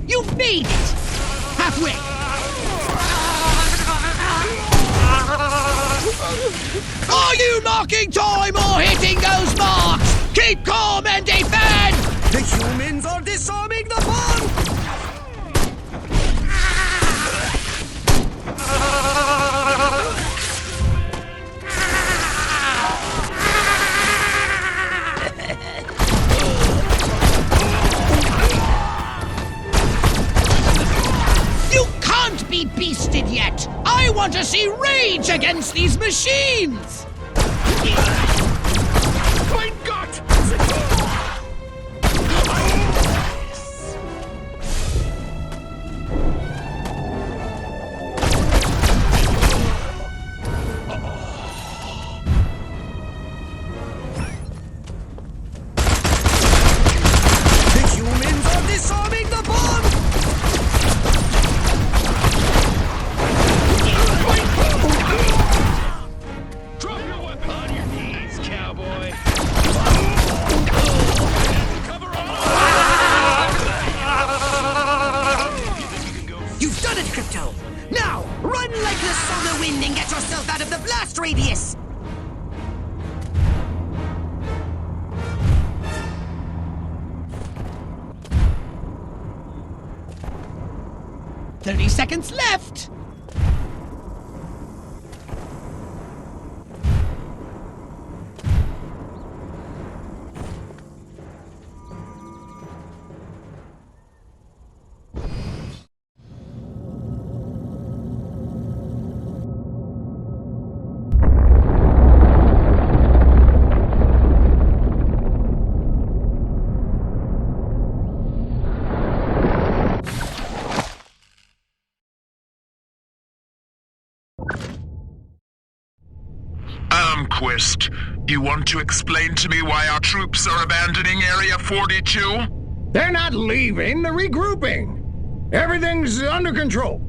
You made it! Halfway! Are you marking time or hitting those marks? Keep calm and defend! The humans are disarming the bomb! You can't be beasted yet! I want to see rage against these machines! Mein Gott! The humans are disarming the bomb! Drop your weapon! On your knees, cowboy! You've done it, Crypto! Now, run like the solar wind and get yourself out of the blast radius! "30 seconds left! Armquist, you want to explain to me why our troops are abandoning Area 42? They're not leaving, they're regrouping. Everything's under control.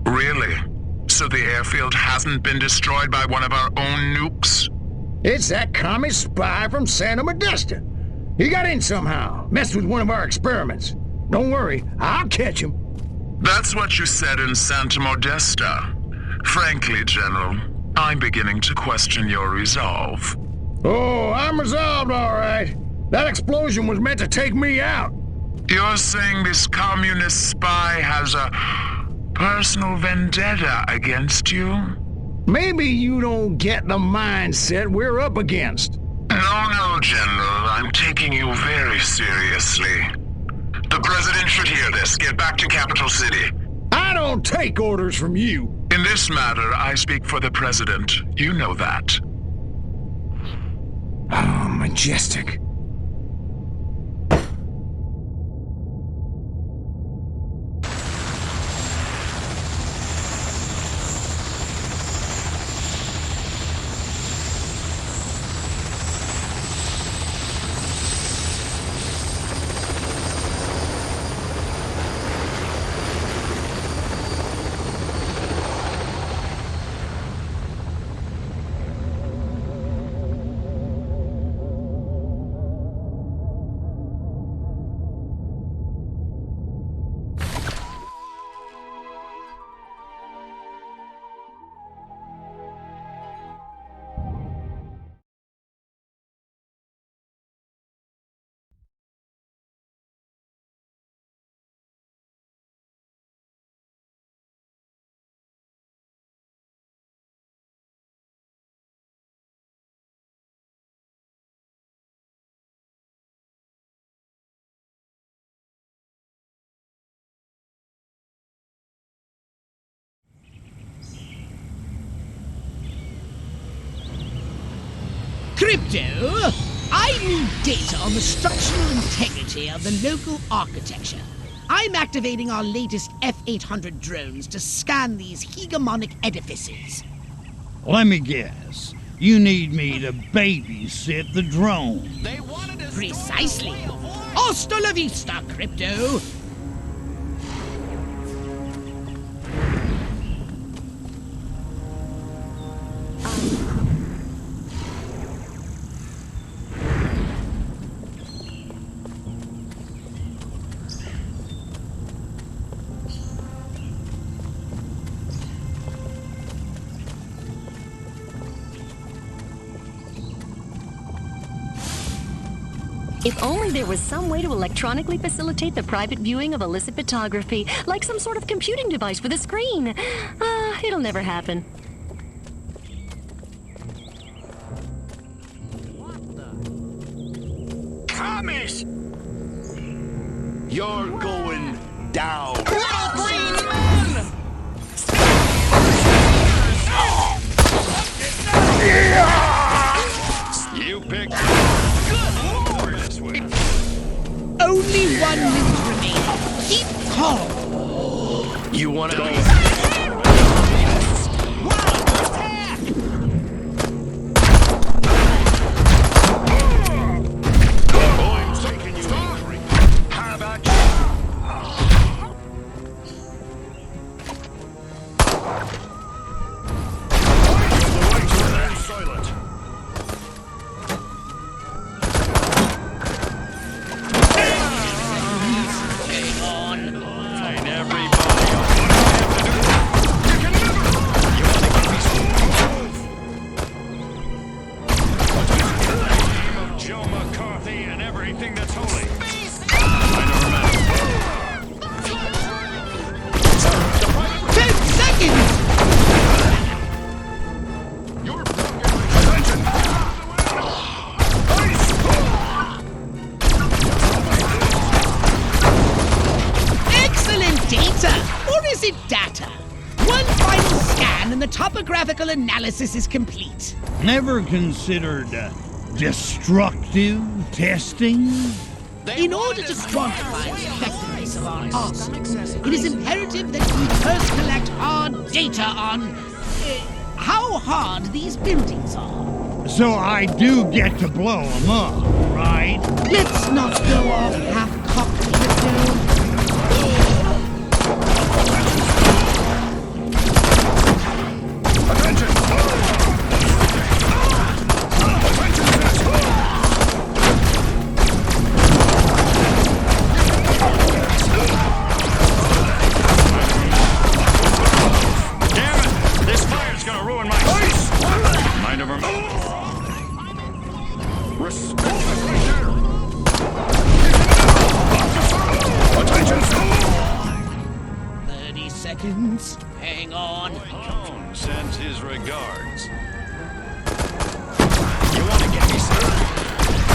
Really? So the airfield hasn't been destroyed by one of our own nukes? It's that commie spy from Santa Modesta. He got in somehow, messed with one of our experiments. Don't worry, I'll catch him. That's what you said in Santa Modesta. Frankly, General, I'm beginning to question your resolve. Oh, I'm resolved, all right. That explosion was meant to take me out. You're saying this communist spy has a Personal vendetta against you? Maybe you don't get the mindset we're up against. No, General. I'm taking you very seriously. The President should hear this. Get back to Capital City. I don't take orders from you. In this matter, I speak for the President. You know that. Oh, Majestic. Crypto, I need data on the structural integrity of the local architecture. I'm activating our latest F-800 drones to scan these hegemonic edifices. Let me guess. You need me to babysit the drone. Precisely. Hasta la vista, Crypto. If only there was some way to electronically facilitate the private viewing of illicit photography, like some sort of computing device with a screen. It'll never happen. Commies! You're going down. Little green man! You picked. Only 1 minute remaining. Keep calm. You want to go? I'm taking you angry. How about you? Silent. Topographical analysis is complete. Never considered destructive testing? In order to quantify the effectiveness of our arsenal, it is imperative that we first collect hard data on how hard these buildings are. So I do get to blow them up, right? Let's not go off half-cocked, Crypto. Attention! seconds. Hang on. Cone sends his regards. You want to get me some?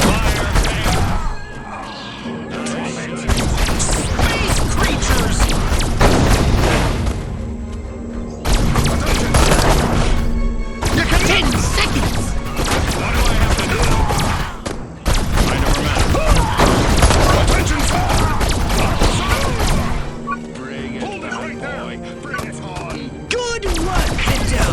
Fire! Space creatures! 10 seconds! What do I have to do? I never met. Attention, bring it back, boy. Bring it on. Good work, Crypto!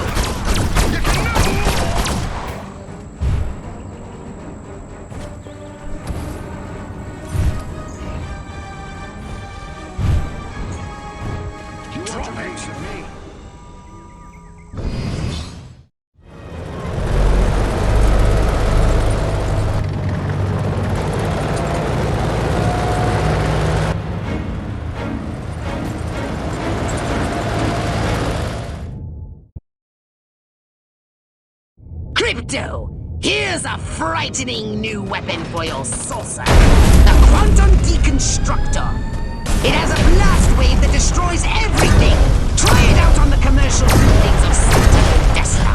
Crypto, here's a frightening new weapon for your saucer. The Quantum Deconstructor. It has a blast wave that destroys everything. Try it out on the commercial buildings of Santa Modesta.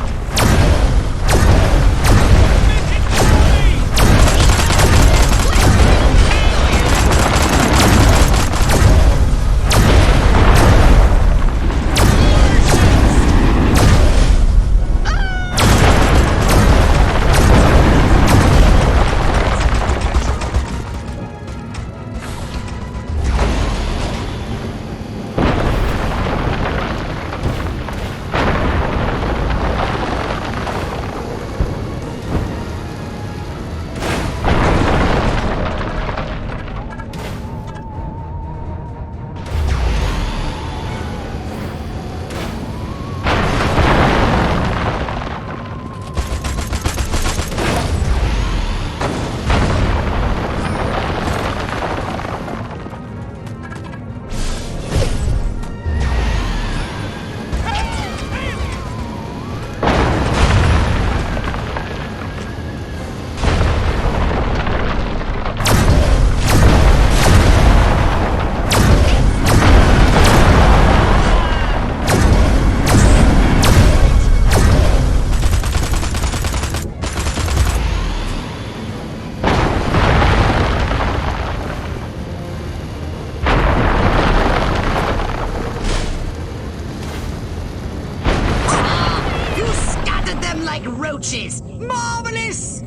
Like roaches! Marvelous!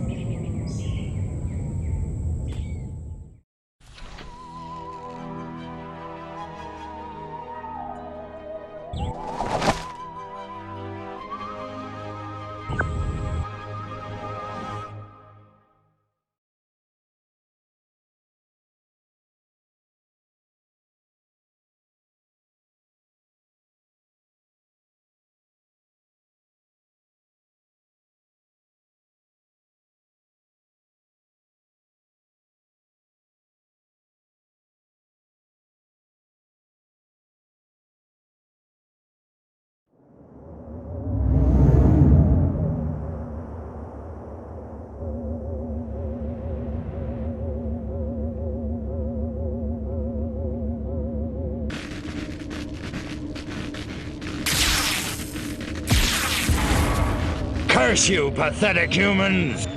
Curse you, pathetic humans!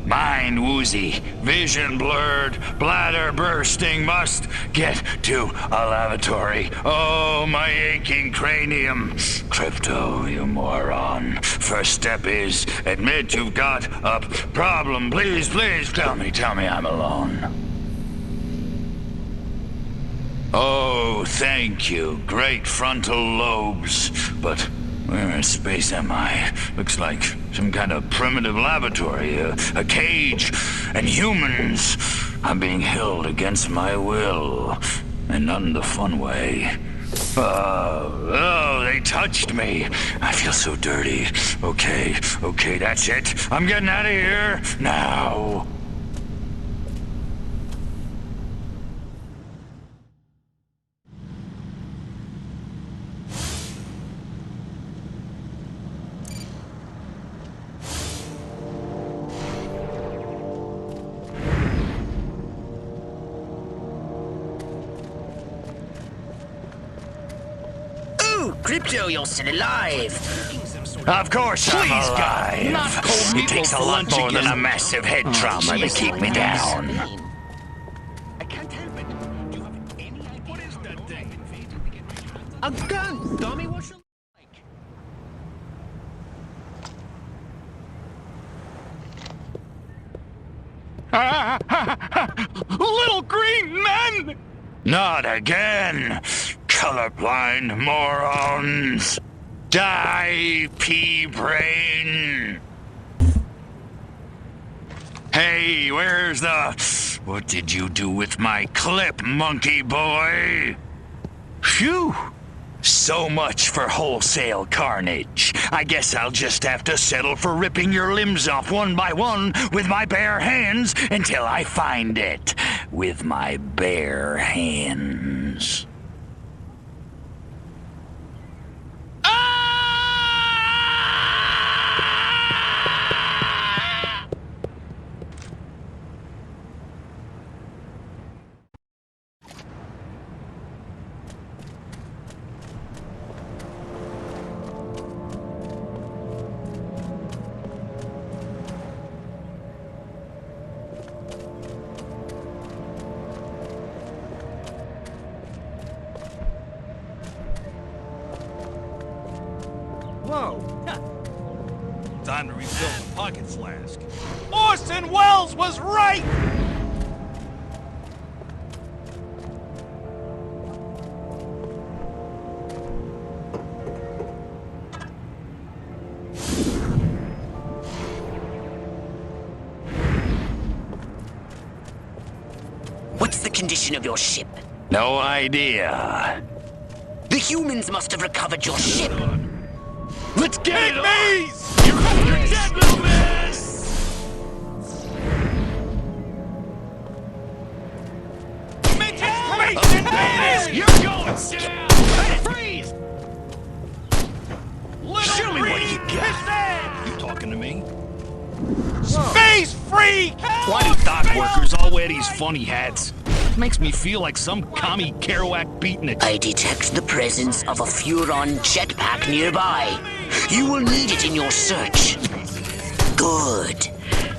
Mind woozy, vision blurred, bladder bursting, must get to a lavatory. Oh, my aching cranium. Crypto, you moron. First step is admit you've got a problem. Please, please, tell me I'm alone. Oh, thank you. Great frontal lobes. But where in space am I? Looks like some kind of primitive laboratory, a cage, and humans are being held against my will, and not in the fun way. Oh, they touched me. I feel so dirty. Okay, that's it. I'm getting out of here now. Crypto, you're still alive. Of course I'm Please, God, alive. not cold It takes a meatloaf for lot lunch more than again. a massive head trauma to keep me down. I can't help it. Do you have any idea what is that thing? A gun, dummy. What's your Little green men! Not again, colorblind morons. Die, pea brain. Hey, where's the... What did you do with my clip, monkey boy? Phew. So much for wholesale carnage. I guess I'll just have to settle for ripping your limbs off one by one with my bare hands until I find it. With my bare hands. Whoa. Time to refill the pocket flask. Orson Welles was right! What's the condition of your ship? No idea. The humans must have recovered your ship. Let's get it on! You're dead, little man! Space invaders! You're going down! Hey, freeze! Show me what you got. You talking to me? Space freak! Why do dock workers all wear these funny hats? Makes me feel like some commie Kerouac beatnik. I detect the presence of a Furon jetpack nearby. You will need it in your search. Good.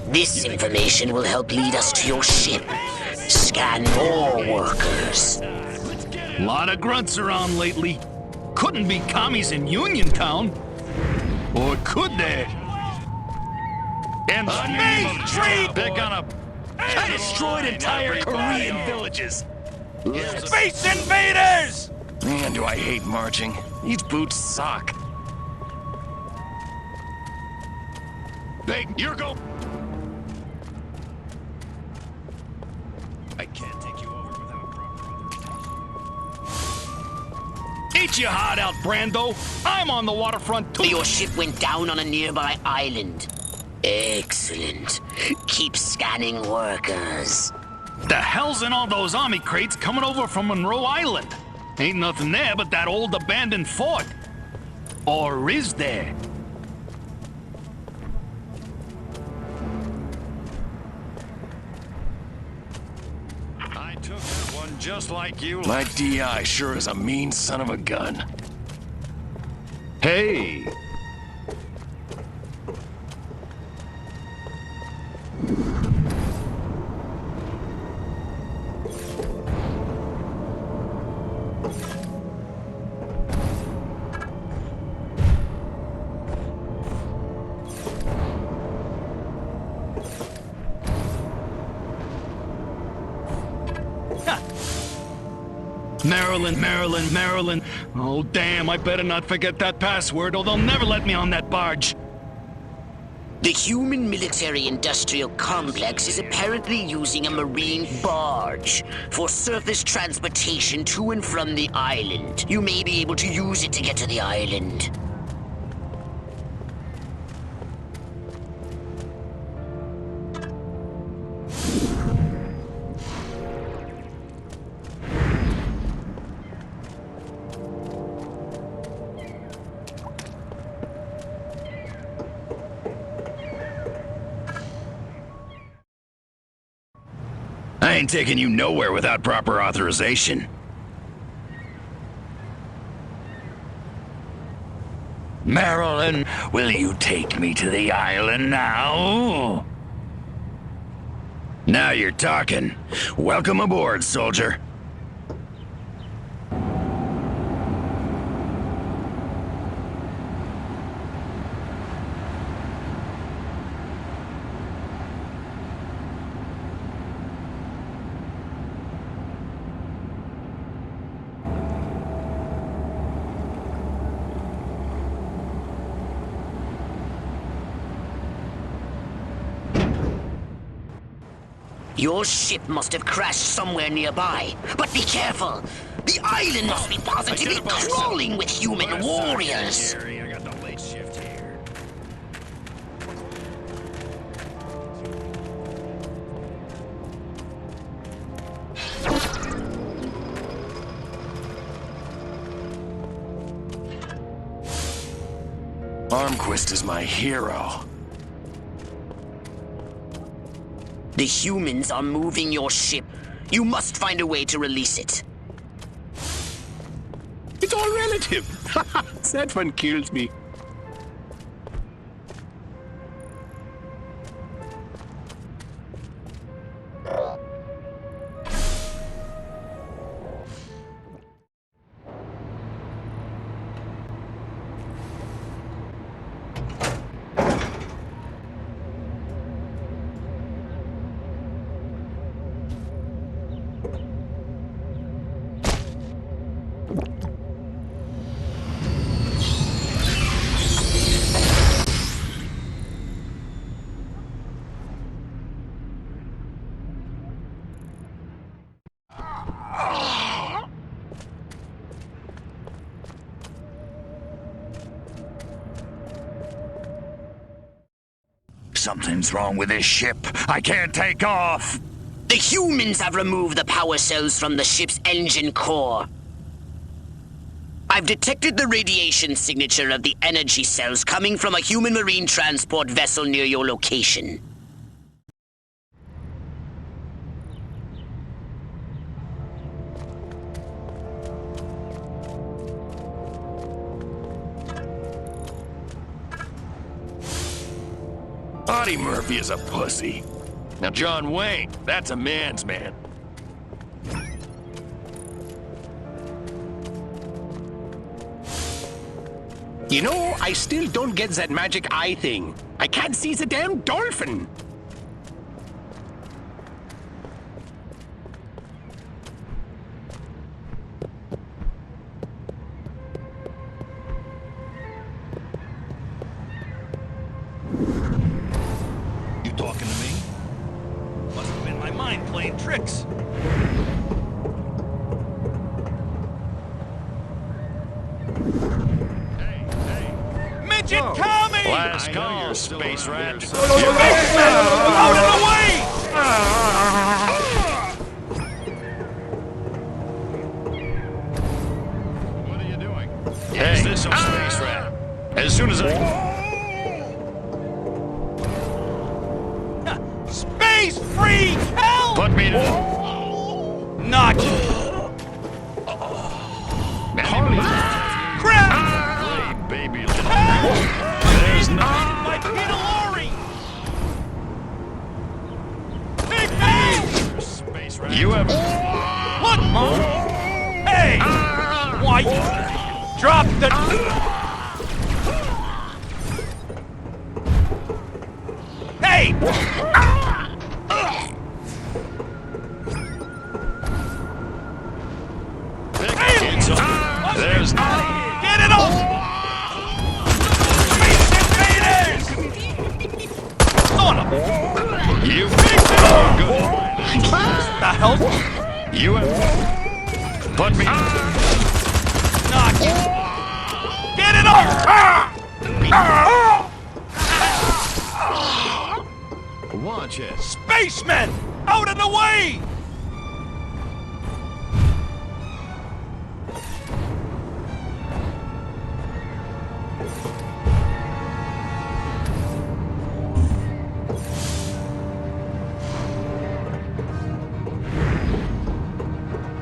This information will help lead us to your ship. Scan more workers. Lot of grunts around lately. Couldn't be commies in Uniontown. Or could they? And space tree! They're gonna... I destroyed entire Korean villages. Space invaders! Man, do I hate marching. These boots suck. Hey, you're go. I can't take you over without proper authorization. Eat your heart out, Brando. I'm on the waterfront too. Your ship went down on a nearby island. Excellent. Keep scanning workers. The hell's in all those army crates coming over from Monroe Island? Ain't nothing there but that old abandoned fort. Or is there? I took that one just like you. My DI sure is a mean son of a gun. Hey! Maryland, Maryland, Maryland. Oh, damn, I better not forget that password or they'll never let me on that barge. The human military-industrial complex is apparently using a marine barge for surface transportation to and from the island. You may be able to use it to get to the island. I ain't taking you nowhere without proper authorization. Marilyn, will you take me to the island now? Now you're talking. Welcome aboard, soldier. Your ship must have crashed somewhere nearby. But be careful! The island must be positively crawling with human warriors! I got the late shift here. Armquist is my hero. The humans are moving your ship. You must find a way to release it. It's all relative. That one kills me. Something's wrong with this ship. I can't take off. The humans have removed the power cells from the ship's engine core. I've detected the radiation signature of the energy cells coming from a human marine transport vessel near your location. Audie Murphy is a pussy. Now John Wayne, that's a man's man. You know, I still don't get that magic eye thing. I can't see the damn dolphin. You talking to me? Must have been my mind playing tricks. Midget coming! Last call, space rat. Out of the way! What are you doing? Hey, is this some space rat? As soon as Space freak! Help! Put me to... Not Holy crap! Baby little... There's no... My Pidalori! Big man! Space rat. You have... Look, Mom! Hey! Why? Drop the... Hey! There's... Get it off! Space invaders! Son of a... You... Oh, good. The hell? You have... Put me... Knock you! Get it off! Watch it. Spacemen! Out of the way!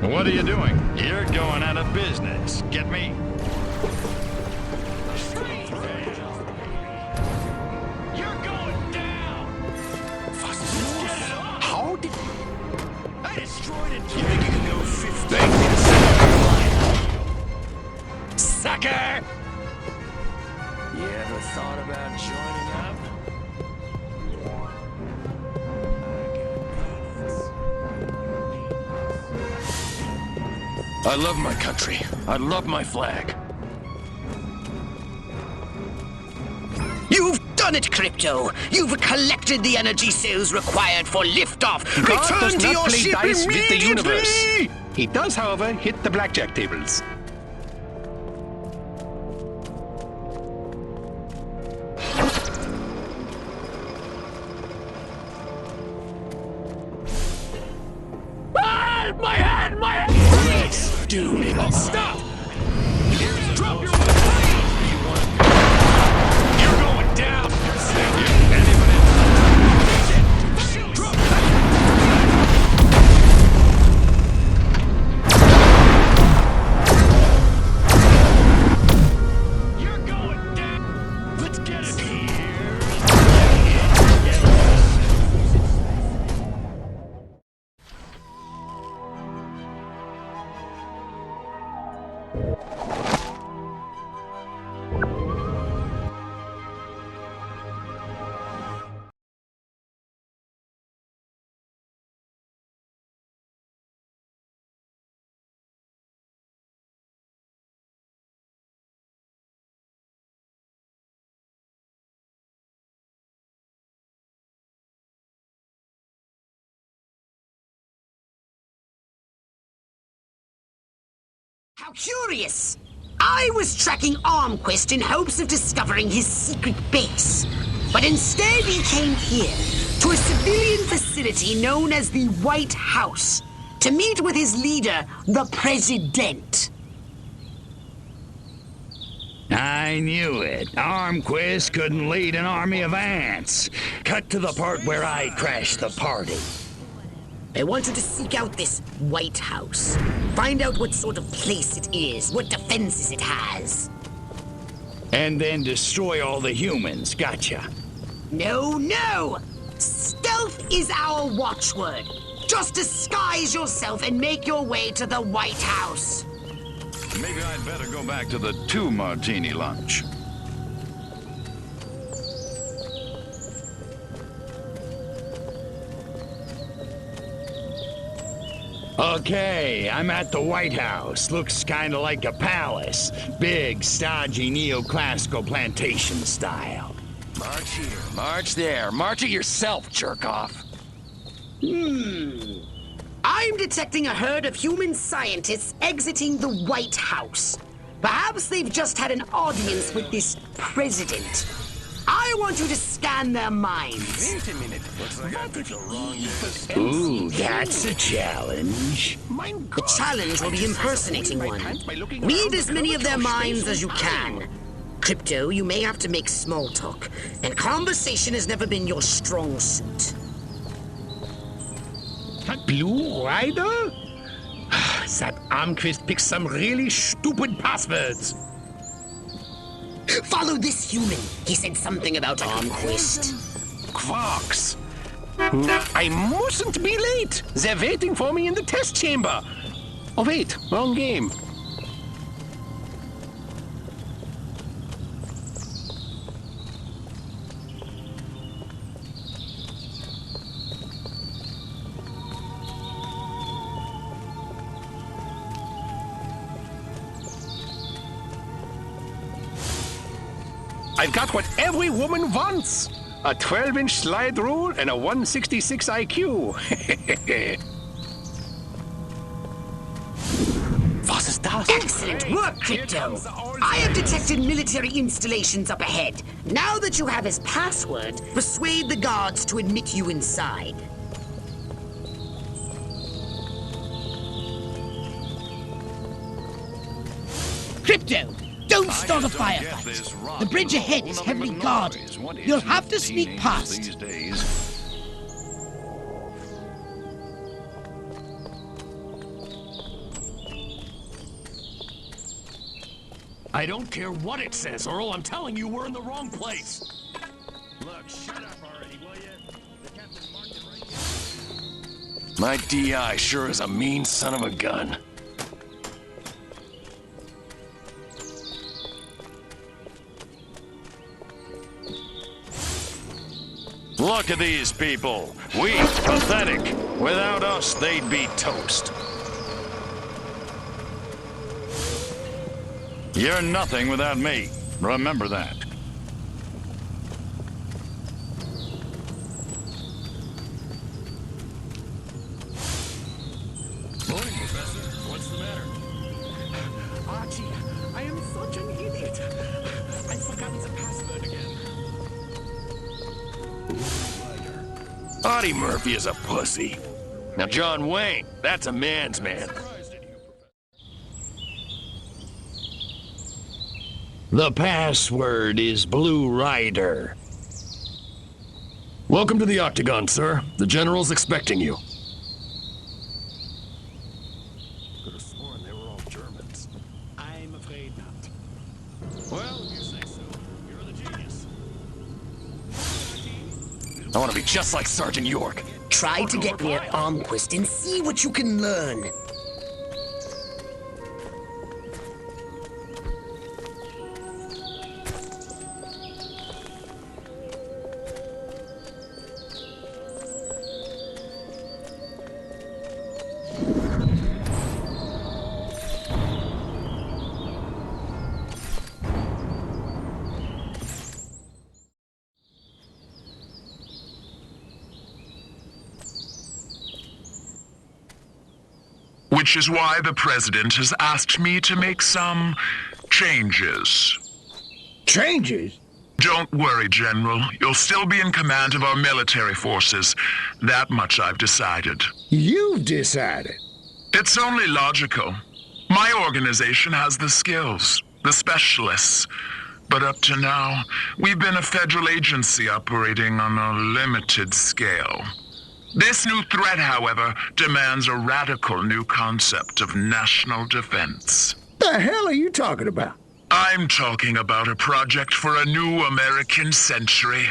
What are you doing? You're going out of business. Get me? You think you can go 50? Thank you, sucker! You ever thought about joining up? I love my country. I love my flag. You've done it, Crypto! You've collected the energy cells required for liftoff! God Return does to not your play ship dice with the immediately! universe. He does, however, hit the blackjack tables. Ah, my hand! My hand! Let's do it. Stop! Drop your weapon! You're going down! Drop You're going down! Let's get it here! How curious! I was tracking Armquist in hopes of discovering his secret base. But instead he came here, to a civilian facility known as the White House, to meet with his leader, the President. I knew it. Armquist couldn't lead an army of ants. Cut to the part where I crashed the party. I want you to seek out this White House. Find out what sort of place it is, what defenses it has. And then destroy all the humans. Gotcha. No, no! Stealth is our watchword. Just disguise yourself and make your way to the White House. Maybe I'd better go back to the 2-martini lunch. Okay, I'm at the White House. Looks kinda like a palace. Big, stodgy, neoclassical plantation style. March here, march there, march it yourself, jerk-off. I'm detecting a herd of human scientists exiting the White House. Perhaps they've just had an audience with this president. I want you to scan their minds. Wait a minute. Looks like I picked the wrong day. Ooh, that's a challenge. The challenge will be impersonating one. Read as many of their minds as you can. Crypto, you may have to make small talk, and conversation has never been your strong suit. Blue Rider? That Armquist picks some really stupid passwords. Follow this human. He said something about Armquist. Quarks. I mustn't be late. They're waiting for me in the test chamber. Oh, wait, wrong game. I've got what every woman wants. A 12-inch slide rule and a 166 IQ. Was ist das? Excellent work, Crypto. I have detected military installations up ahead. Now that you have his password, persuade the guards to admit you inside. Crypto, don't start a firefight. The bridge ahead is heavily guarded. You'll have to sneak past. I don't care what it says, Earl. I'm telling you, we're in the wrong place. Look, shut up already, will you? The captain marked it right My DI sure is a mean son of a gun. Look at these people. Weak, pathetic. Without us, they'd be toast. You're nothing without me. Remember that. Morning, Professor. What's the matter? Archie, I am such an idiot. I've forgotten the password again. Audie Murphy is a pussy. Now, John Wayne, that's a man's man. The password is Blue Rider. Welcome to the Octagon, sir. The General's expecting you. Could have sworn they were all Germans. I'm afraid not. Well, you say so. You're the genius. I want to be just like Sergeant York. Try to get near Armquist and see what you can learn. Which is why the President has asked me to make some changes. Changes? Don't worry, General. You'll still be in command of our military forces. That much I've decided. You've decided? It's only logical. My organization has the skills, the specialists. But up to now, we've been a federal agency operating on a limited scale. This new threat, however, demands a radical new concept of national defense. The hell are you talking about? I'm talking about a project for a new American century.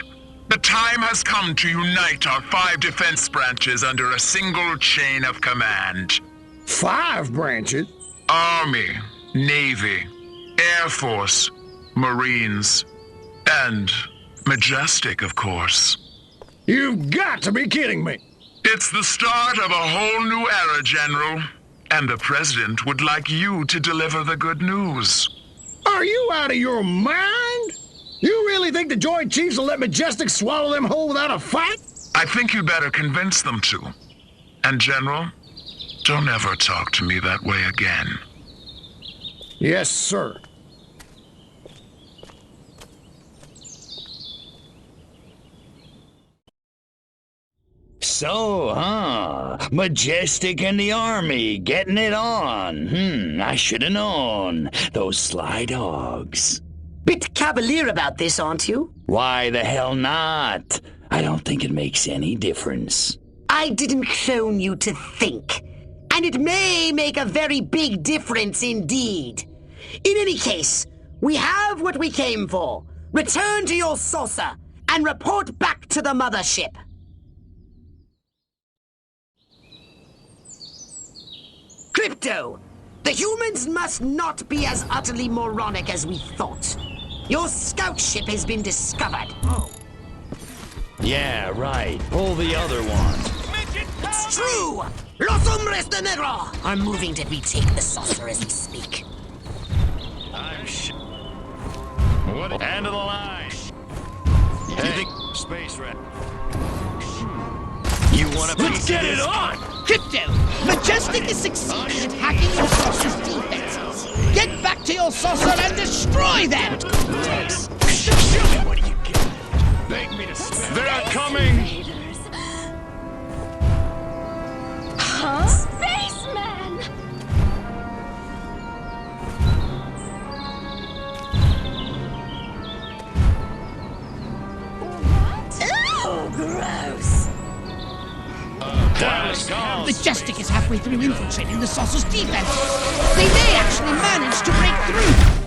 The time has come to unite our 5 defense branches under a single chain of command. 5 branches? Army, Navy, Air Force, Marines, and Majestic, of course. You've got to be kidding me! It's the start of a whole new era, General. And the President would like you to deliver the good news. Are you out of your mind? You really think the Joint Chiefs will let Majestic swallow them whole without a fight? I think you better convince them to. And General, don't ever talk to me that way again. Yes, sir. So, Majestic and the Army getting it on. I should have known. Those sly dogs. Bit cavalier about this, aren't you? Why the hell not? I don't think it makes any difference. I didn't clone you to think. And it may make a very big difference indeed. In any case, we have what we came for. Return to your saucer and report back to the mothership. Crypto, the humans must not be as utterly moronic as we thought. Your scout ship has been discovered. Yeah, right. Pull the other one. It's true! Los Hombres de Negro are moving to retake the saucer as we speak. What? End of the line. Hey, space rat. You want to Let's get it on! Crypto, Majestic is succeeding at hacking your saucer's defenses. Get back to your saucer and destroy them! What do you get? Beg me to spend. They're coming! Huh? Spaceman! Oh, gross! Majestic is halfway through infiltrating the saucer's defense. They may actually manage to break through.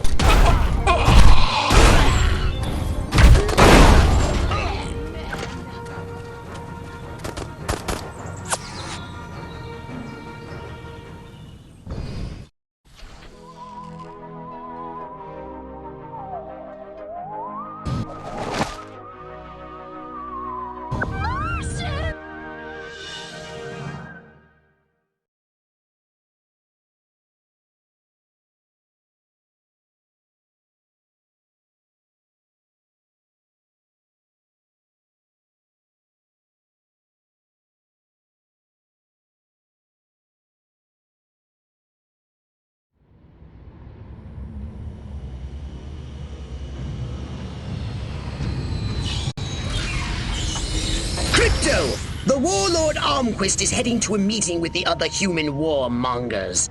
The warlord Armquist is heading to a meeting with the other human warmongers.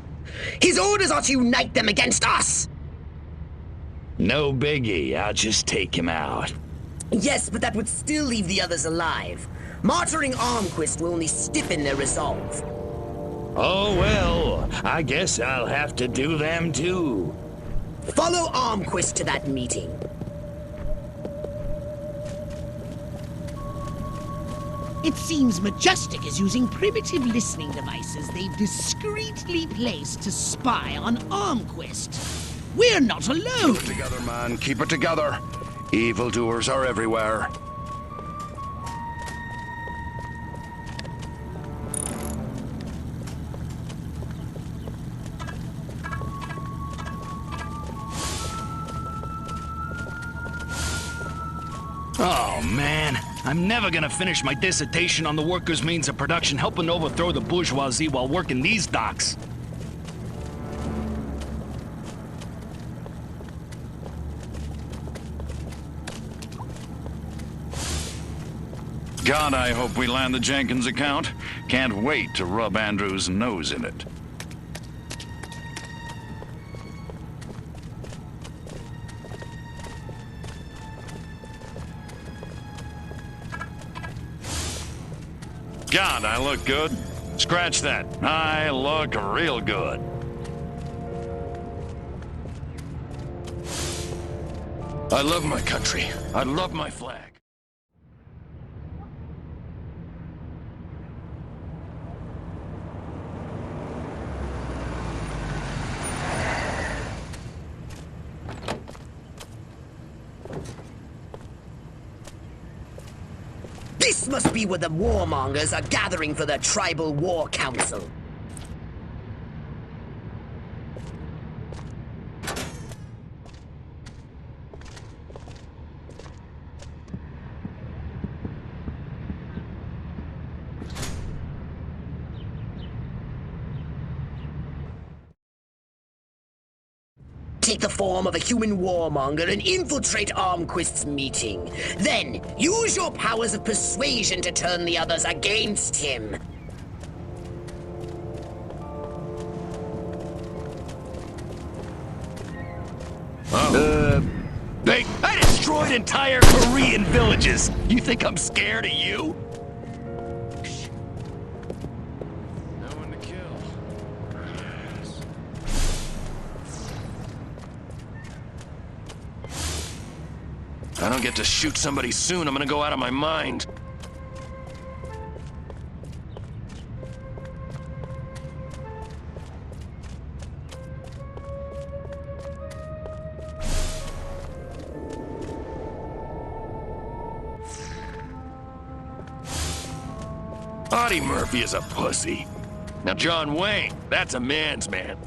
His orders are to unite them against us! No biggie, I'll just take him out. Yes, but that would still leave the others alive. Martyring Armquist will only stiffen their resolve. Oh well, I guess I'll have to do them too. Follow Armquist to that meeting. It seems Majestic is using primitive listening devices they've discreetly placed to spy on Armquist. We're not alone! Keep it together, man. Keep it together. Evildoers are everywhere. Oh, man. I'm never gonna finish my dissertation on the workers' means of production helping overthrow the bourgeoisie while working these docks. God, I hope we land the Jenkins account. Can't wait to rub Andrew's nose in it. God, I look good. Scratch that. I look real good. I love my country. I love my flag. This must be where the warmongers are gathering for their tribal war council. Take the form of a human warmonger and infiltrate Armquist's meeting. Then, use your powers of persuasion to turn the others against him. Hey, I destroyed entire Korean villages. You think I'm scared of you? If I don't get to shoot somebody soon, I'm gonna go out of my mind. Audie Murphy is a pussy. Now John Wayne, that's a man's man.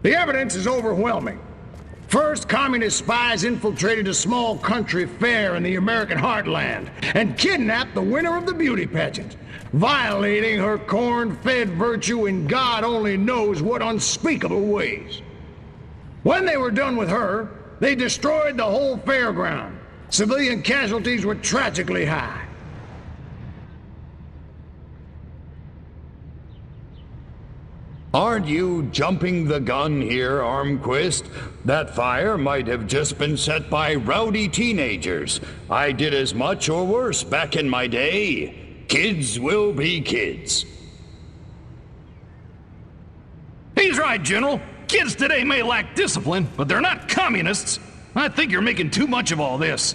The evidence is overwhelming. First, communist spies infiltrated a small country fair in the American heartland and kidnapped the winner of the beauty pageant, violating her corn-fed virtue in God only knows what unspeakable ways. When they were done with her, they destroyed the whole fairground. Civilian casualties were tragically high. Aren't you jumping the gun here, Armquist? That fire might have just been set by rowdy teenagers. I did as much or worse back in my day. Kids will be kids. He's right, General. Kids today may lack discipline, but they're not communists. I think you're making too much of all this.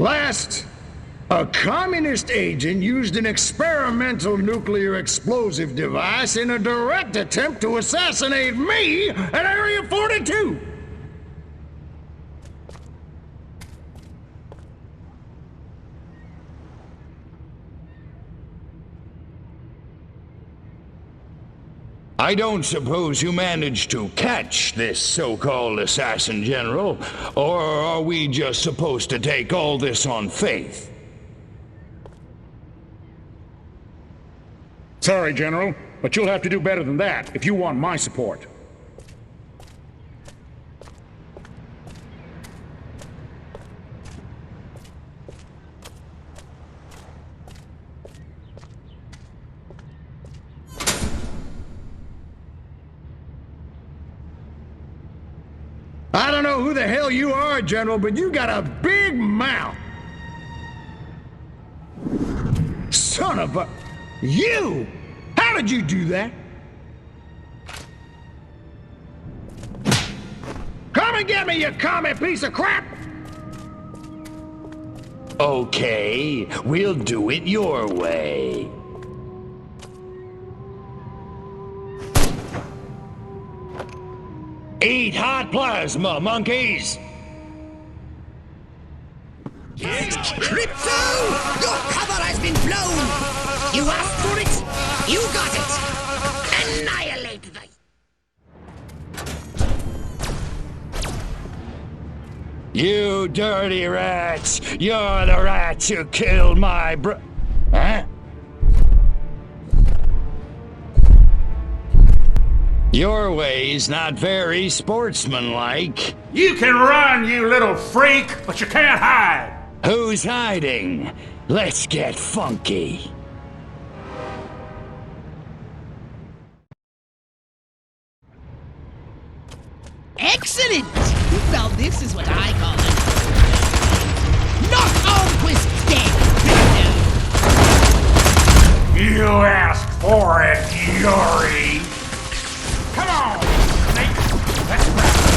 Last, a communist agent used an experimental nuclear explosive device in a direct attempt to assassinate me at Area 42. I don't suppose you managed to catch this so-called assassin, General, or are we just supposed to take all this on faith? Sorry, General, but you'll have to do better than that if you want my support. I don't know who the hell you are, General, but you got a big mouth. Son of a... You! How did you do that? Come and get me, you commie piece of crap! Okay, we'll do it your way. Eat hot plasma, monkeys! Crypto! Your cover has been blown! You asked for it, you got it! Annihilate the... You dirty rats! You're the rats who killed my Huh? Your way's not very sportsmanlike. You can run, you little freak, but you can't hide. Who's hiding? Let's get funky. Excellent! Well, this is what I call it. Knock Armquist dead! You asked for it, Yuri. Come on, Snake. Let's wrap it.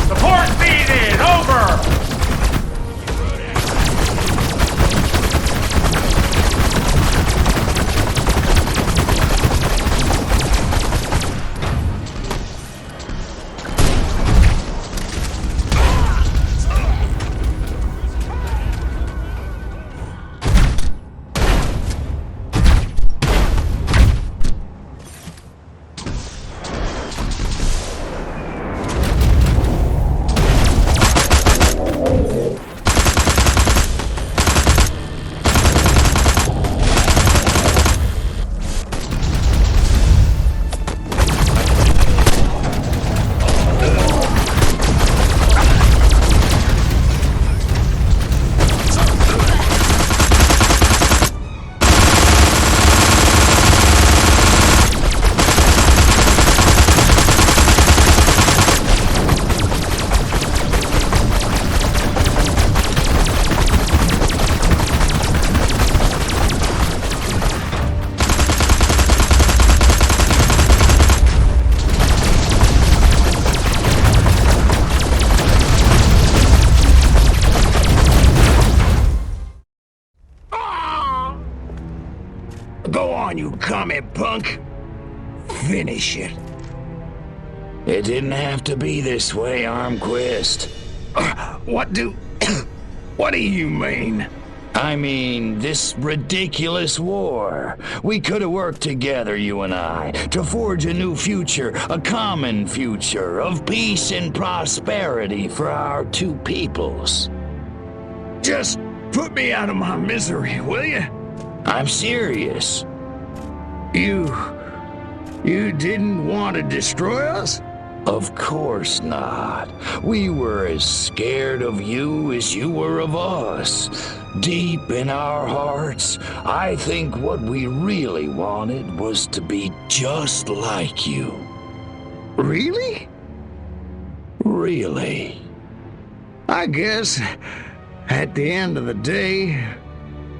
Support needed. Over. Go on, you commie punk. Finish it. It didn't have to be this way, Armquist. What do you mean? I mean, this ridiculous war. We could have worked together, you and I, to forge a new future, a common future of peace and prosperity for our two peoples. Just put me out of my misery, will you? I'm serious. You didn't want to destroy us? Of course not. We were as scared of you as you were of us. Deep in our hearts, I think what we really wanted was to be just like you. Really? Really. I guess, at the end of the day,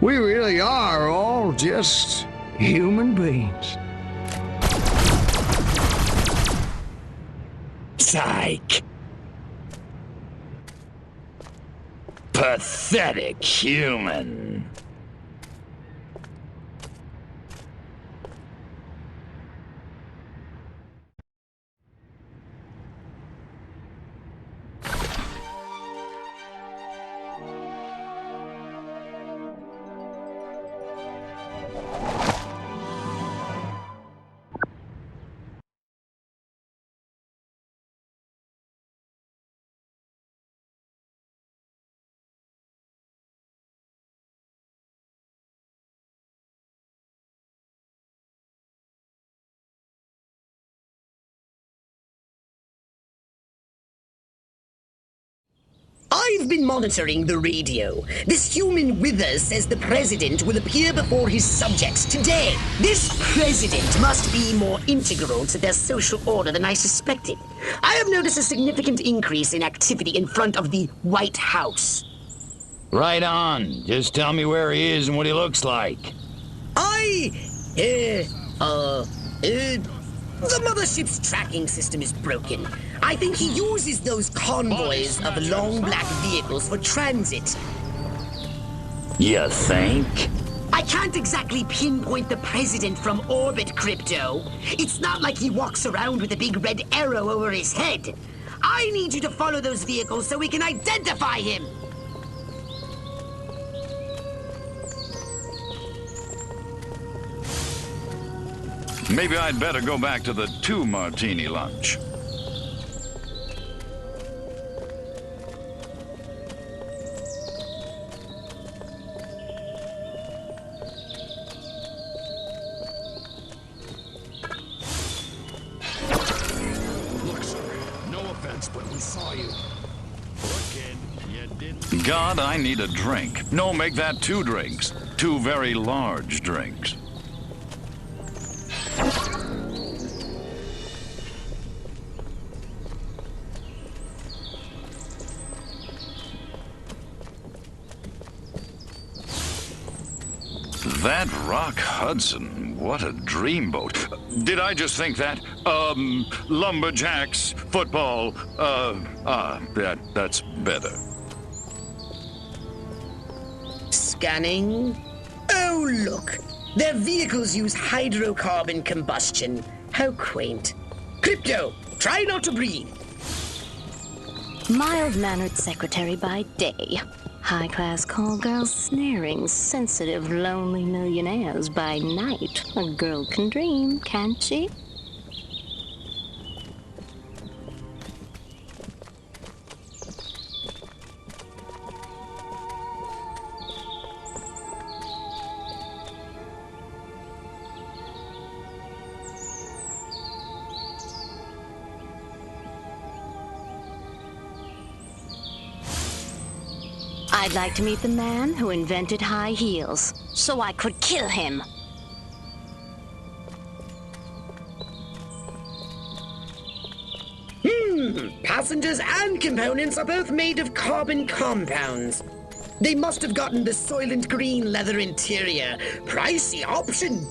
we really are all just human beings. Psych. Pathetic human. I've been monitoring the radio. This human Withers says the president will appear before his subjects today. This president must be more integral to their social order than I suspected. I have noticed a significant increase in activity in front of the White House. Right on. Just tell me where he is and what he looks like. The mothership's tracking system is broken. I think he uses those convoys of long black vehicles for transit. You think? I can't exactly pinpoint the president from orbit, Crypto. It's not like he walks around with a big red arrow over his head. I need you to follow those vehicles so we can identify him. Maybe I'd better go back to the 2-martini lunch. Look, sir, no offense, but we saw you. Look, kid, you didn't... God, I need a drink. No, make that 2 drinks. 2 very large drinks. That Rock Hudson, what a dreamboat. Did I just think that? Lumberjacks, football, that's better. Scanning. Oh, look. Their vehicles use hydrocarbon combustion. How quaint. Crypto, try not to breathe. Mild-mannered secretary by day. High-class call girls snaring sensitive, lonely millionaires by night. A girl can dream, can't she? I'd like to meet the man who invented high heels, so I could kill him. Passengers and components are both made of carbon compounds. They must have gotten the Soylent Green leather interior. Pricey option.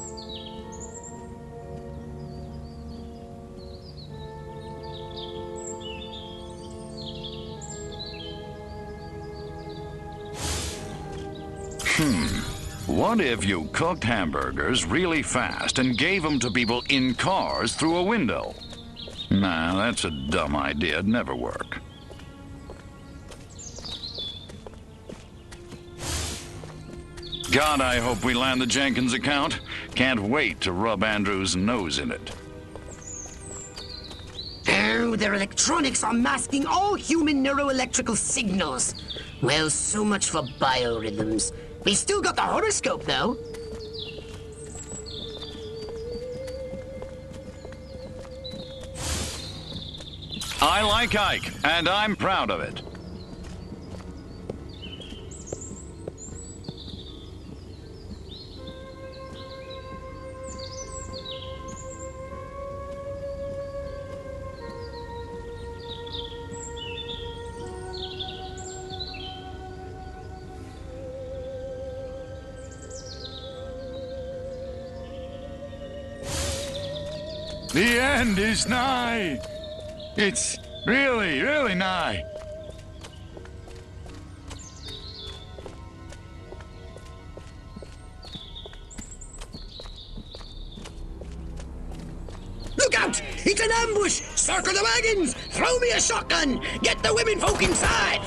What if you cooked hamburgers really fast and gave them to people in cars through a window? Nah, that's a dumb idea. It'd never work. God, I hope we land the Jenkins account. Can't wait to rub Andrew's nose in it. Oh, their electronics are masking all human neuroelectrical signals. Well, so much for biorhythms. We still got the horoscope, though. I like Ike, and I'm proud of it. The end is nigh. It's really, really nigh. Look out! It's an ambush! Circle the wagons! Throw me a shotgun! Get the women folk inside!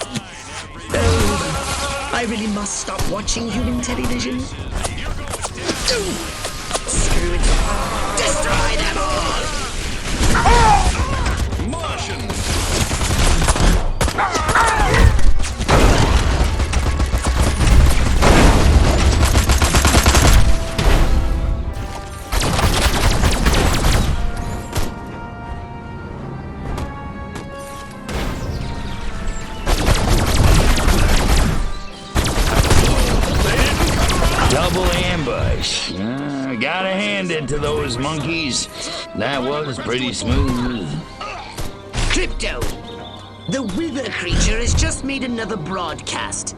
Oh, I really must stop watching human television. Screw it. Destroy them all! Martian! Double ambush. Gotta hand it to those monkeys. That was pretty smooth. Crypto! The Wither creature has just made another broadcast.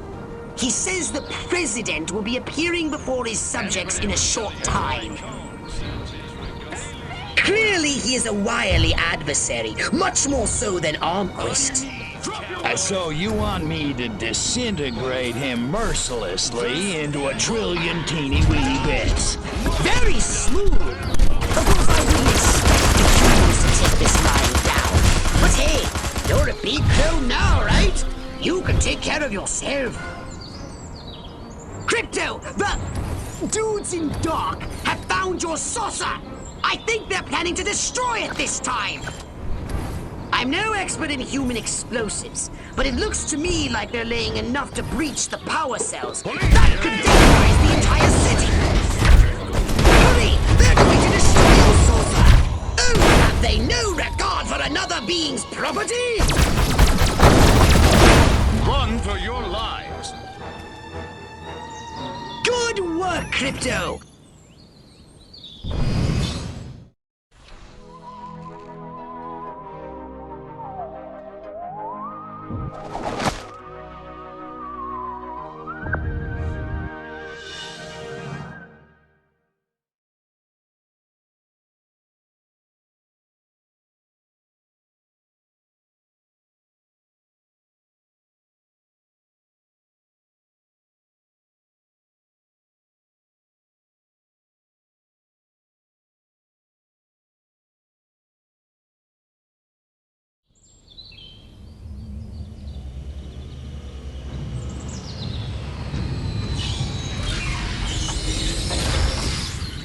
He says the president will be appearing before his subjects in a short time. Clearly he is a wily adversary, much more so than Armquist. So you want me to disintegrate him mercilessly into a trillion teeny-weeny bits? Very smooth! Of course, I wouldn't expect the humans to take this lying down. But hey, you're a big crow now, right? You can take care of yourself. Crypto, the dudes in dark have found your saucer. I think they're planning to destroy it this time. I'm no expert in human explosives, but it looks to me like they're laying enough to breach the power cells. That could vaporize the entire city! Hurry! They're going to destroy your saucer! Oh, have they no regard for another being's property? Run for your lives! Good work, Crypto!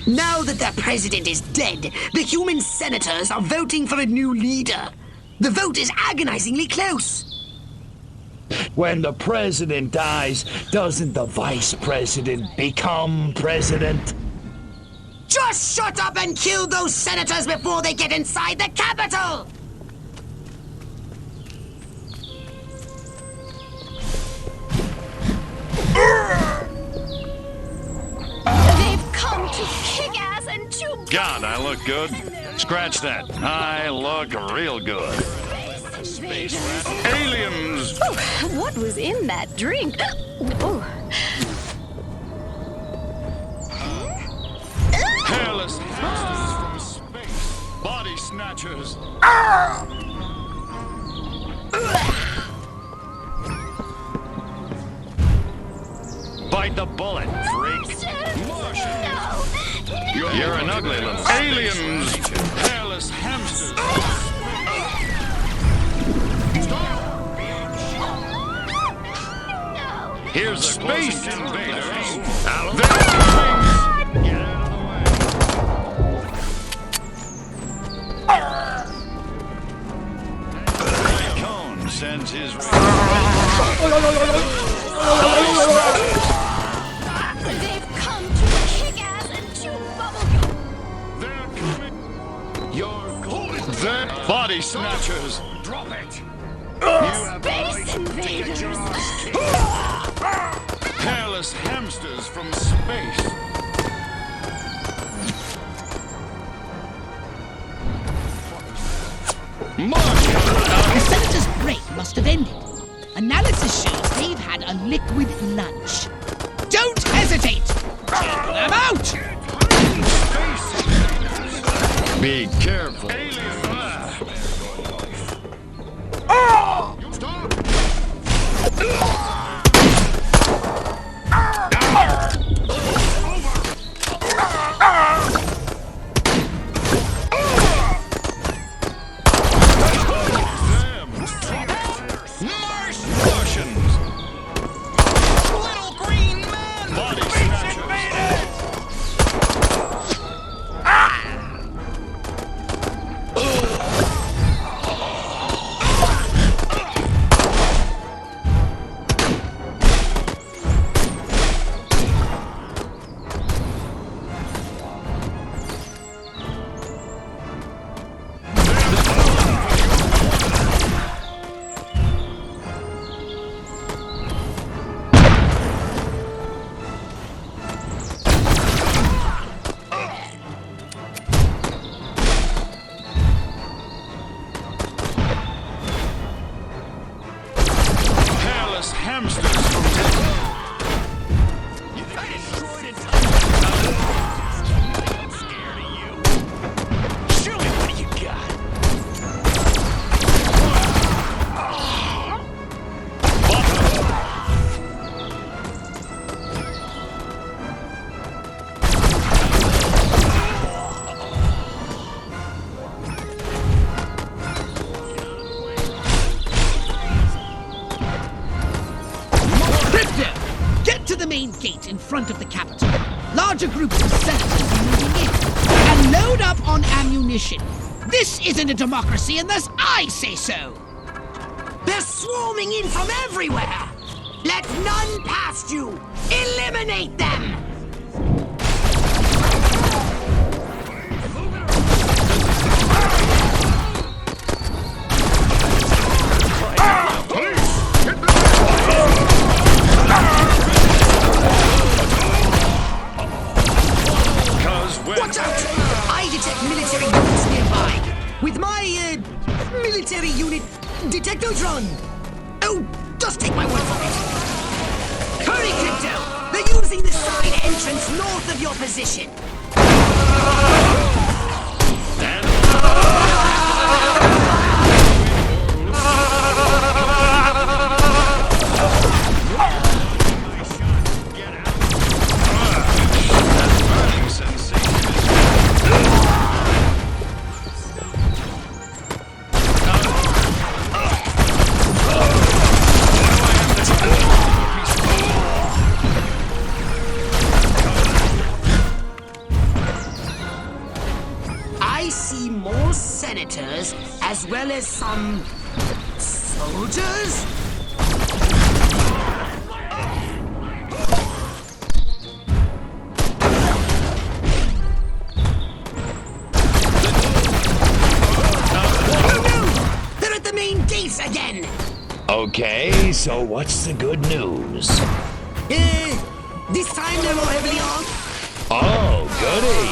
Now that their president is dead, the human senators are voting for a new leader. The vote is agonizingly close. When the president dies, doesn't the vice president become president? Just shut up and kill those senators before they get inside the Capitol! They've come to kick ass and chew. God, I look good. Scratch that. I look real good. Aliens! Oh, what was in that drink? Oh. Hairless hamsters from space. Body snatchers. Bite the bullet, freak. Martian. No. You're an ugly little aliens. Hairless hamsters. Here's the space invaders. Get out of the way. Cone sends his They've come to kick ass and chew bubblegum. They're coming. You're cold. They're body snatchers. Drop it. Space invaders. Hairless hamsters from space. The senator's break must have ended. Analysis shows they've had a liquid lunch. Don't hesitate! Check them out! Be careful. Gate in front of the capital. Larger groups of senators are moving in. And load up on ammunition. This isn't a democracy unless I say so. They're swarming in from everywhere. Let none past you. Eliminate them. Watch out! I detect military units nearby. With my, military unit detectotron. Oh, just take my word for it. Hurry, Crypto! They're using the side entrance north of your position. Senators, as well as some soldiers? Oh no! They're at the main gates again! Okay, so what's the good news? This time they're more heavily armed. Oh, goody!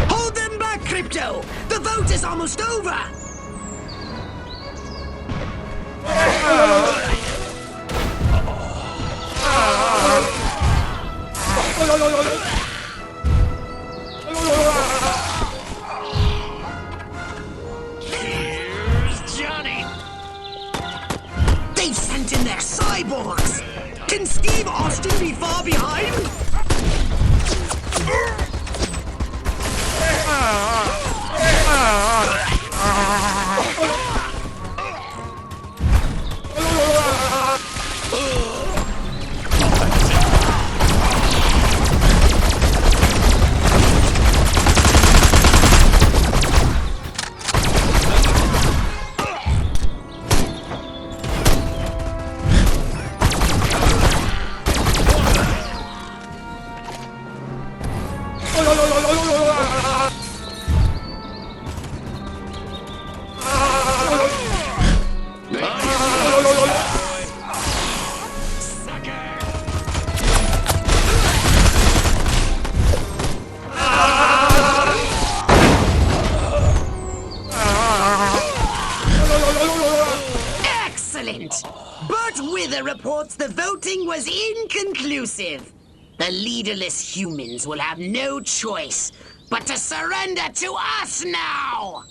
Hold them back, Crypto! The vote is almost over! Here's Johnny. They've sent in their cyborgs! Can Steve Austin be far behind? Agent! Bert Wither reports the voting was inconclusive. The leaderless humans will have no choice but to surrender to us now!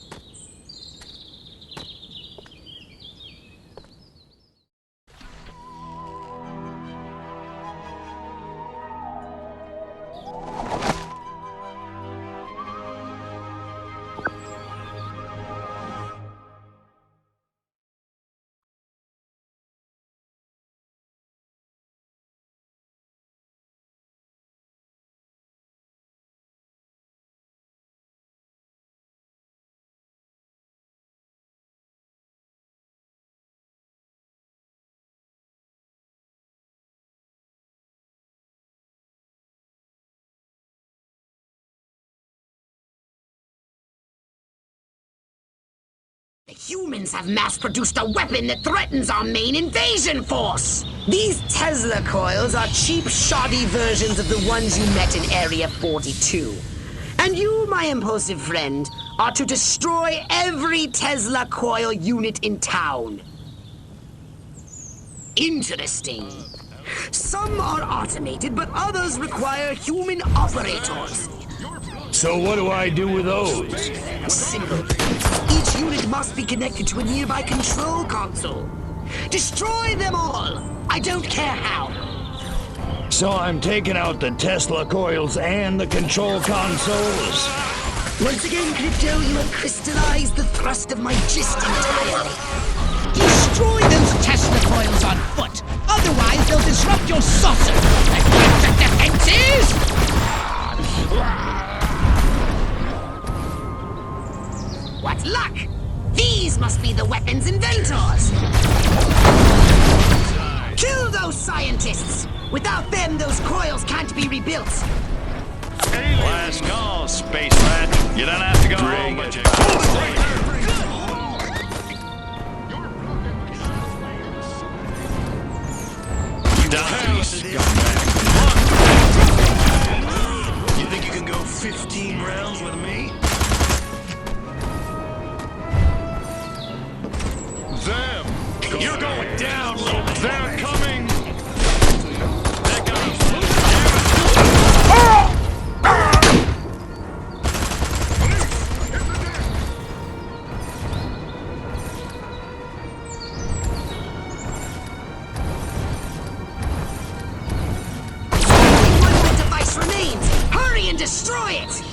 The humans have mass-produced a weapon that threatens our main invasion force! These Tesla coils are cheap, shoddy versions of the ones you met in Area 42. And you, my impulsive friend, are to destroy every Tesla coil unit in town. Interesting. Some are automated, but others require human operators. So what do I do with those? Simple. Each unit must be connected to a nearby control console. Destroy them all! I don't care how. So I'm taking out the Tesla coils and the control consoles. Once again, Crypto, you have crystallized the thrust of my gist entirely. Destroy those Tesla coils on foot. Otherwise, they'll disrupt your saucer. And defenses! What luck! These must be the weapons inventors! Kill those scientists! Without them, those coils can't be rebuilt. Last call, space rat. You don't have to go home, but you... You think you can go 15 rounds with me? Them! You're going down, little... They're coming! They're gonna... One more device remains! Hurry and destroy it!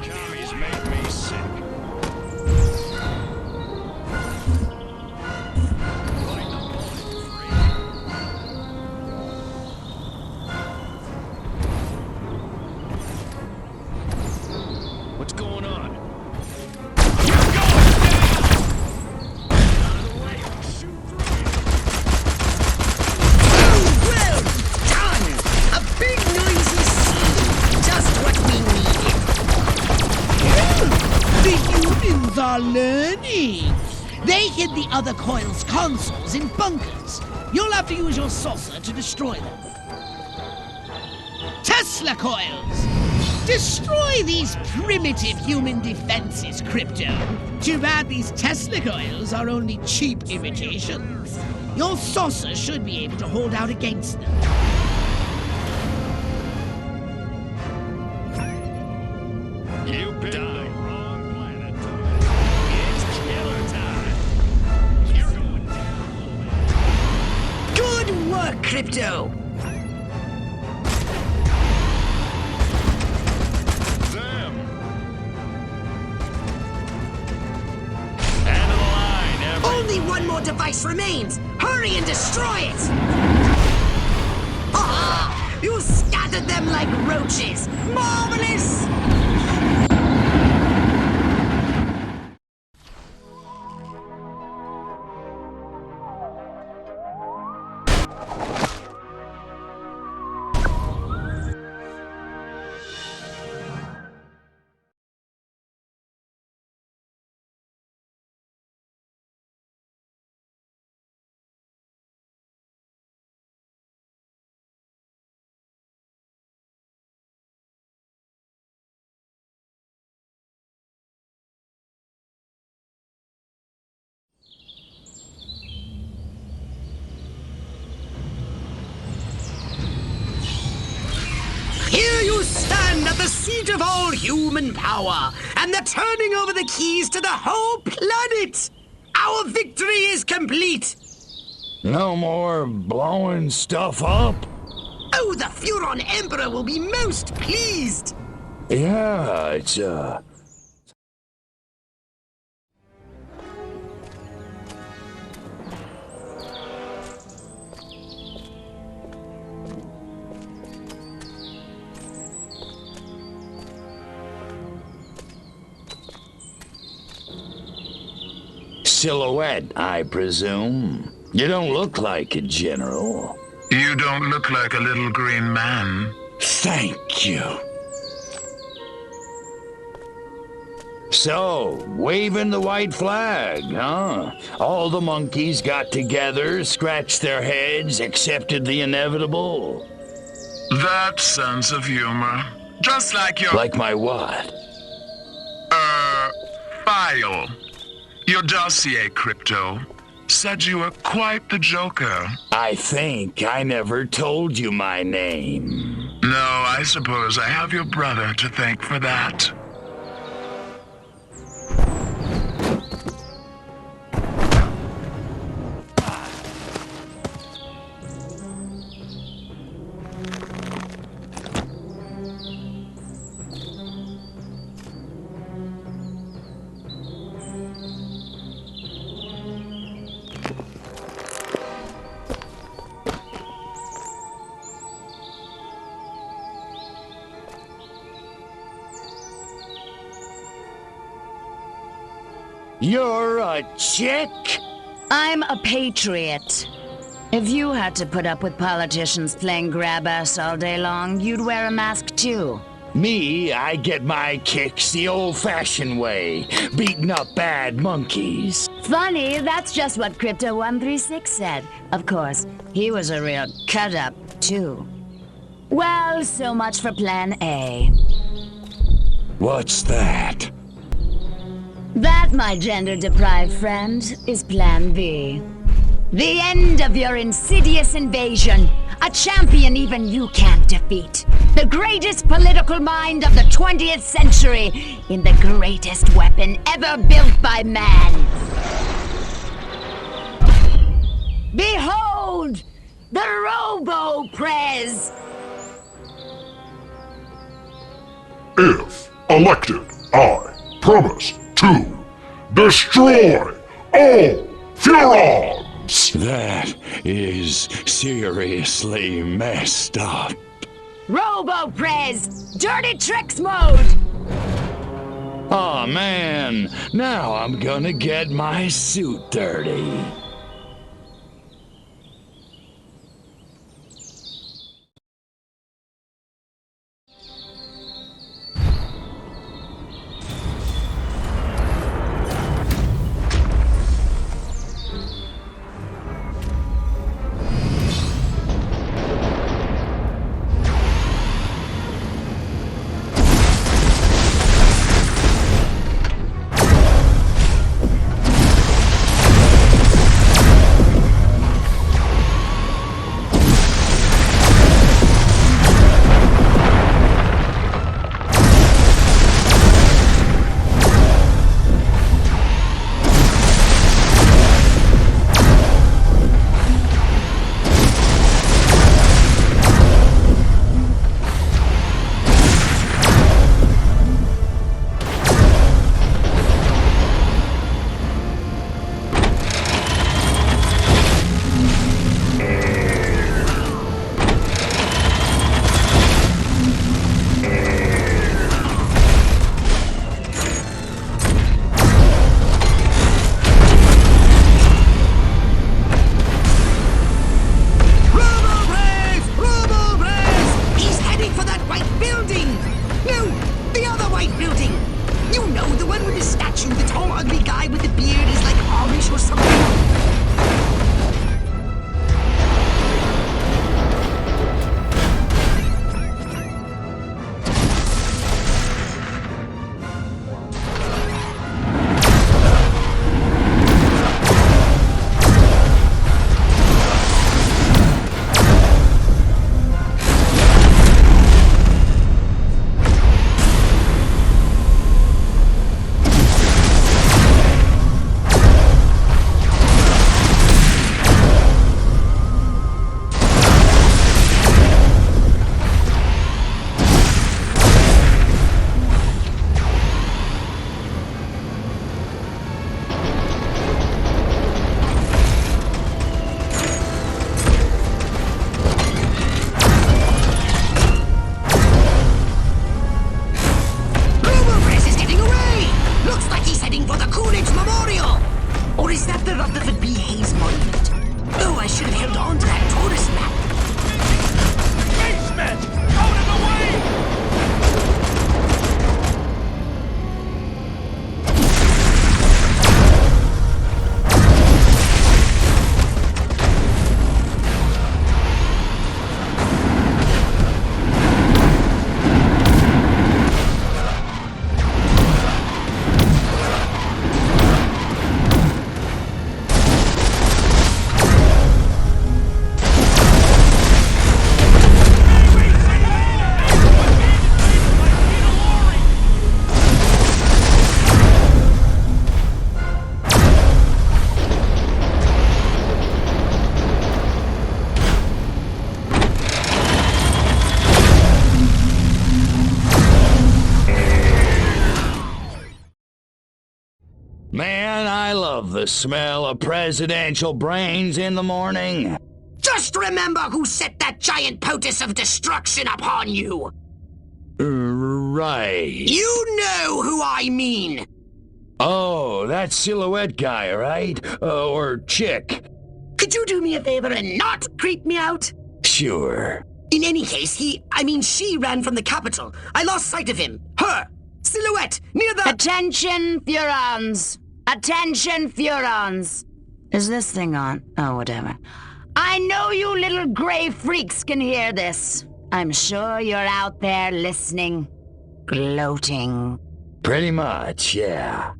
Commies make me sick. What's going on? Well done! A big noisy scene! Just what we needed. The humans are learning. They hid the other coil's consoles in bunkers. You'll have to use your saucer to destroy them. Tesla coils! Destroy these primitive human defenses, Crypto. Too bad these Tesla coils are only cheap imitations. Your saucer should be able to hold out against them. You picked the wrong planet. It's killer time. You're going down. Good work, Crypto! Them. End of the line, every... Only one more device remains! Hurry and destroy it! Ah! You scattered them like roaches! Marvelous! the seat of all human power, and the turning over the keys to the whole planet. Our victory is complete. No more blowing stuff up? Oh, the Furon Emperor will be most pleased. Yeah, it's, Silhouette, I presume. You don't look like a general. You don't look like a little green man. Thank you. So, waving the white flag, huh? All the monkeys got together, scratched their heads, accepted the inevitable. That sense of humor. Just like your... Like my what? File. Your dossier, Crypto, said you were quite the joker. I think I never told you my name. No, I suppose I have your brother to thank for that. You're a chick? I'm a patriot. If you had to put up with politicians playing grab-ass all day long, you'd wear a mask too. Me, I get my kicks the old-fashioned way, beating up bad monkeys. Funny, that's just what Crypto 136 said. Of course, he was a real cut-up, too. Well, so much for Plan A. What's that? That, my gender-deprived friend, is Plan B. The end of your insidious invasion. A champion even you can't defeat. The greatest political mind of the 20th century in the greatest weapon ever built by man. Behold, the Robo-Prez! If elected, I promise to destroy all Furons! That is seriously messed up. Robo-Prez! Dirty Tricks mode! Aw, man. Now I'm gonna get my suit dirty. Man, I love the smell of presidential brains in the morning. Just remember who set that giant potus of destruction upon you! Right. You know who I mean! Oh, that silhouette guy, right? Or chick. Could you do me a favor and not creep me out? Sure. In any case, she ran from the capital. I lost sight of him. Her! Silhouette! Near the— Attention, Furons! Attention, Furons! Is this thing on? Oh, whatever. I know you little gray freaks can hear this. I'm sure you're out there listening. Gloating. Pretty much, yeah.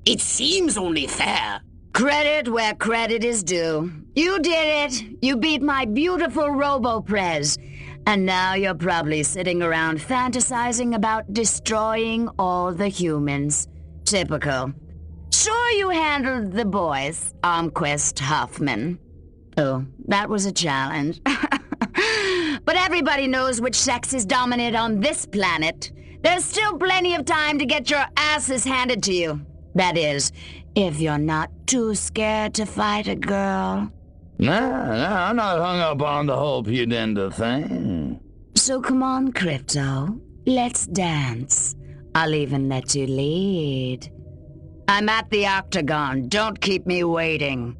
It seems only fair. Credit where credit is due. You did it. You beat my beautiful Robo-Prez. And now you're probably sitting around fantasizing about destroying all the humans. Typical. Sure, you handled the boys, Armquist, Huffman. Oh, that was a challenge. But everybody knows which sex is dominant on this planet. There's still plenty of time to get your asses handed to you. That is, if you're not too scared to fight a girl. No, I'm not hung up on the whole pudenda thing. So come on, Crypto. Let's dance. I'll even let you lead. I'm at the Octagon. Don't keep me waiting.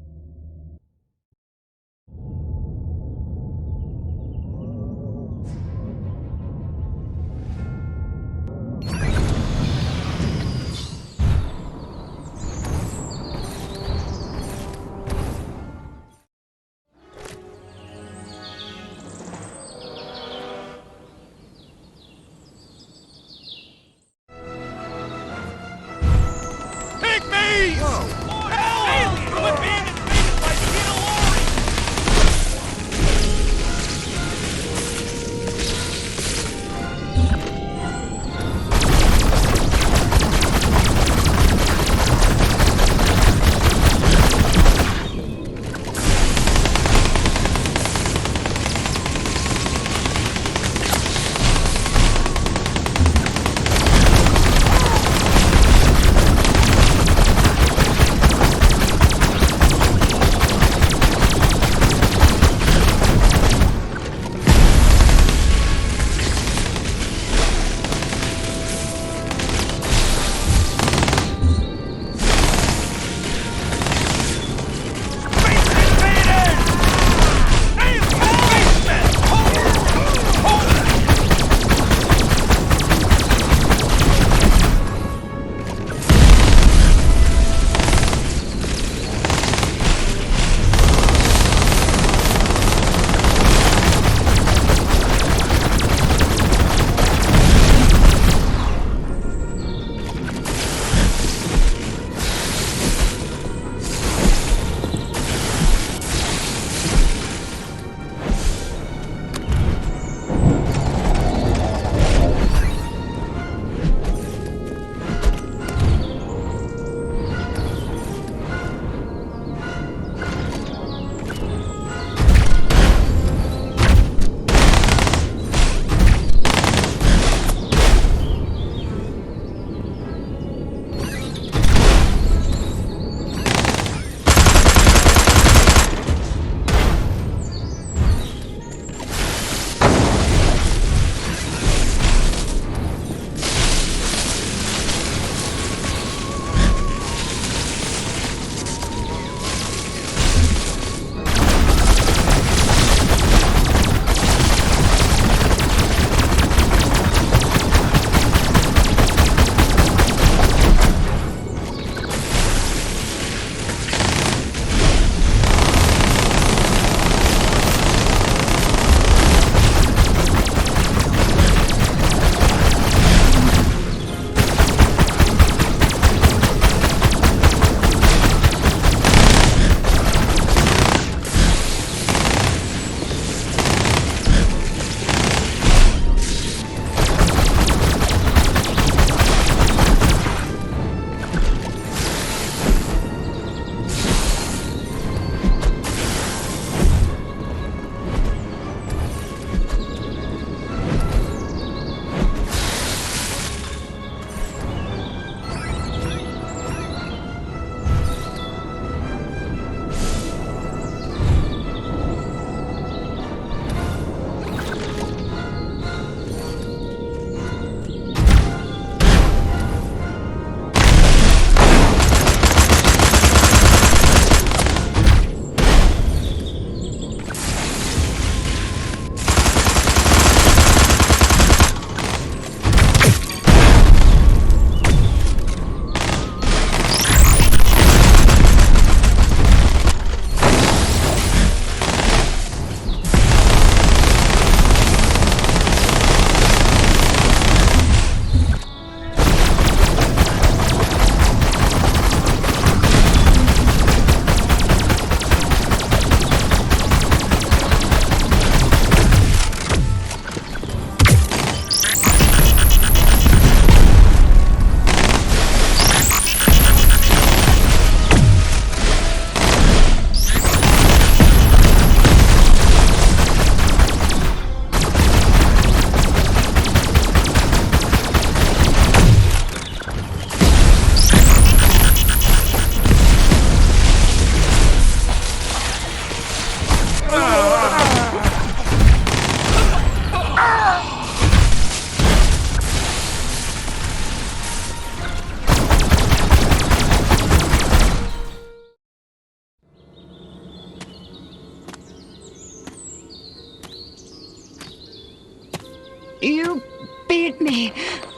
You beat me.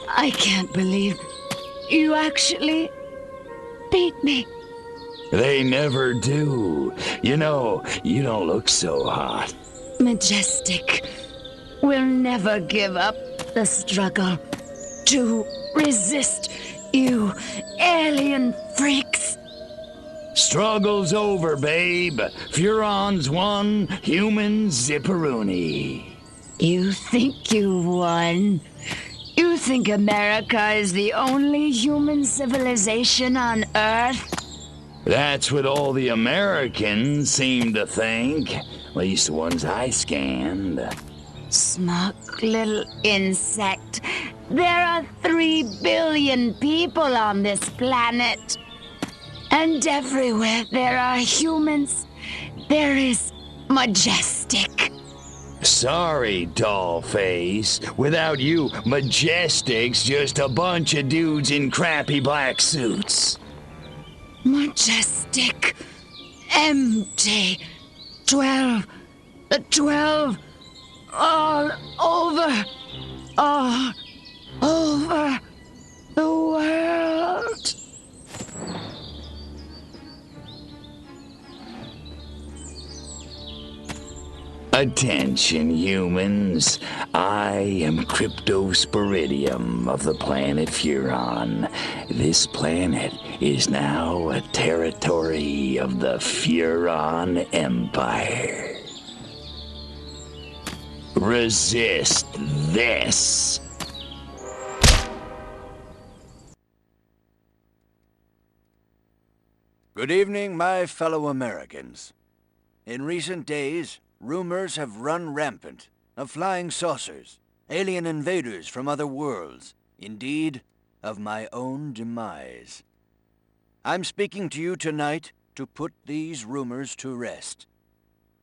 I can't believe you actually beat me. They never do. You know, you don't look so hot. Majestic will never give up the struggle to resist you alien freaks. Struggle's over, babe. Furons won, humans zipperoonie. You think you won? You think America is the only human civilization on Earth? That's what all the Americans seem to think. At least the ones I scanned. Smug little insect. There are 3 billion people on this planet. And everywhere there are humans, there is Majestic. Sorry, dollface. Without you, Majestic's just a bunch of dudes in crappy black suits. Majestic. Empty. 12. The 12. All over. All over the world. Attention, humans. I am Cryptosporidium of the planet Furon. This planet is now a territory of the Furon Empire. Resist this. Good evening, my fellow Americans. In recent days, rumors have run rampant of flying saucers, alien invaders from other worlds, indeed, of my own demise. I'm speaking to you tonight to put these rumors to rest.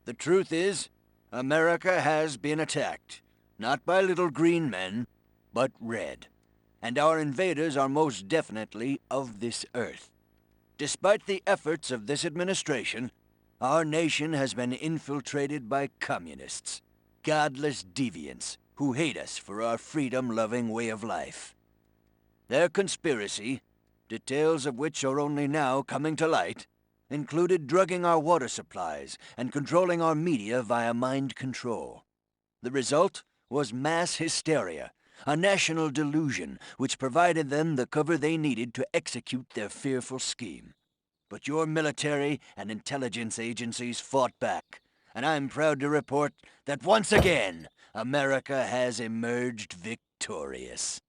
The truth is, America has been attacked, not by little green men, but red. And our invaders are most definitely of this earth. Despite the efforts of this administration, our nation has been infiltrated by communists, godless deviants who hate us for our freedom-loving way of life. Their conspiracy, details of which are only now coming to light, included drugging our water supplies and controlling our media via mind control. The result was mass hysteria, a national delusion which provided them the cover they needed to execute their fearful scheme. But your military and intelligence agencies fought back, and I'm proud to report that once again, America has emerged victorious.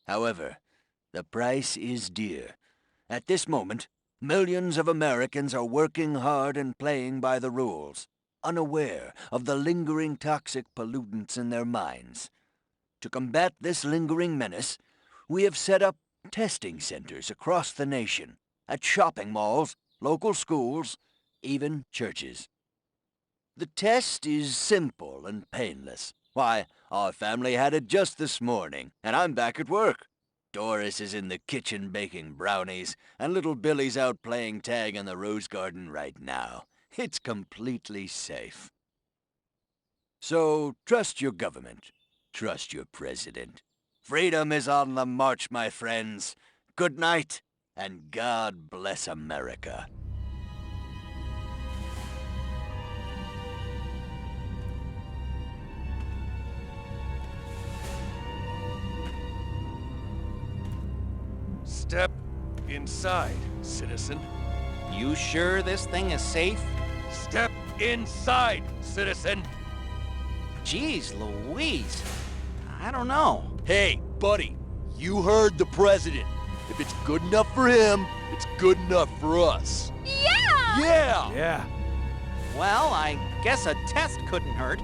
However, the price is dear. At this moment, millions of Americans are working hard and playing by the rules, unaware of the lingering toxic pollutants in their minds. To combat this lingering menace, we have set up testing centers across the nation, at shopping malls, local schools, even churches. The test is simple and painless. Why, our family had it just this morning, and I'm back at work. Doris is in the kitchen baking brownies, and little Billy's out playing tag in the rose garden right now. It's completely safe. So, trust your government. Trust your president. Freedom is on the march, my friends. Good night. And God bless America. Step inside, citizen. You sure this thing is safe? Step inside, citizen. Jeez Louise. I don't know. Hey, buddy, you heard the president. If it's good enough for him, it's good enough for us. Yeah! Yeah! Yeah. Well, I guess a test couldn't hurt.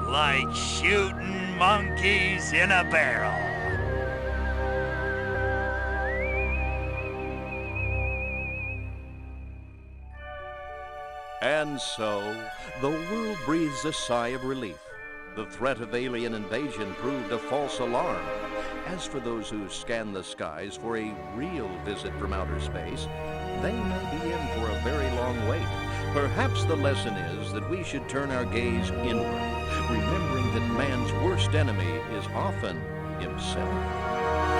Like shooting monkeys in a barrel. And so, the world breathes a sigh of relief. The threat of alien invasion proved a false alarm. As for those who scan the skies for a real visit from outer space, they may be in for a very long wait. Perhaps the lesson is that we should turn our gaze inward, remembering that man's worst enemy is often himself.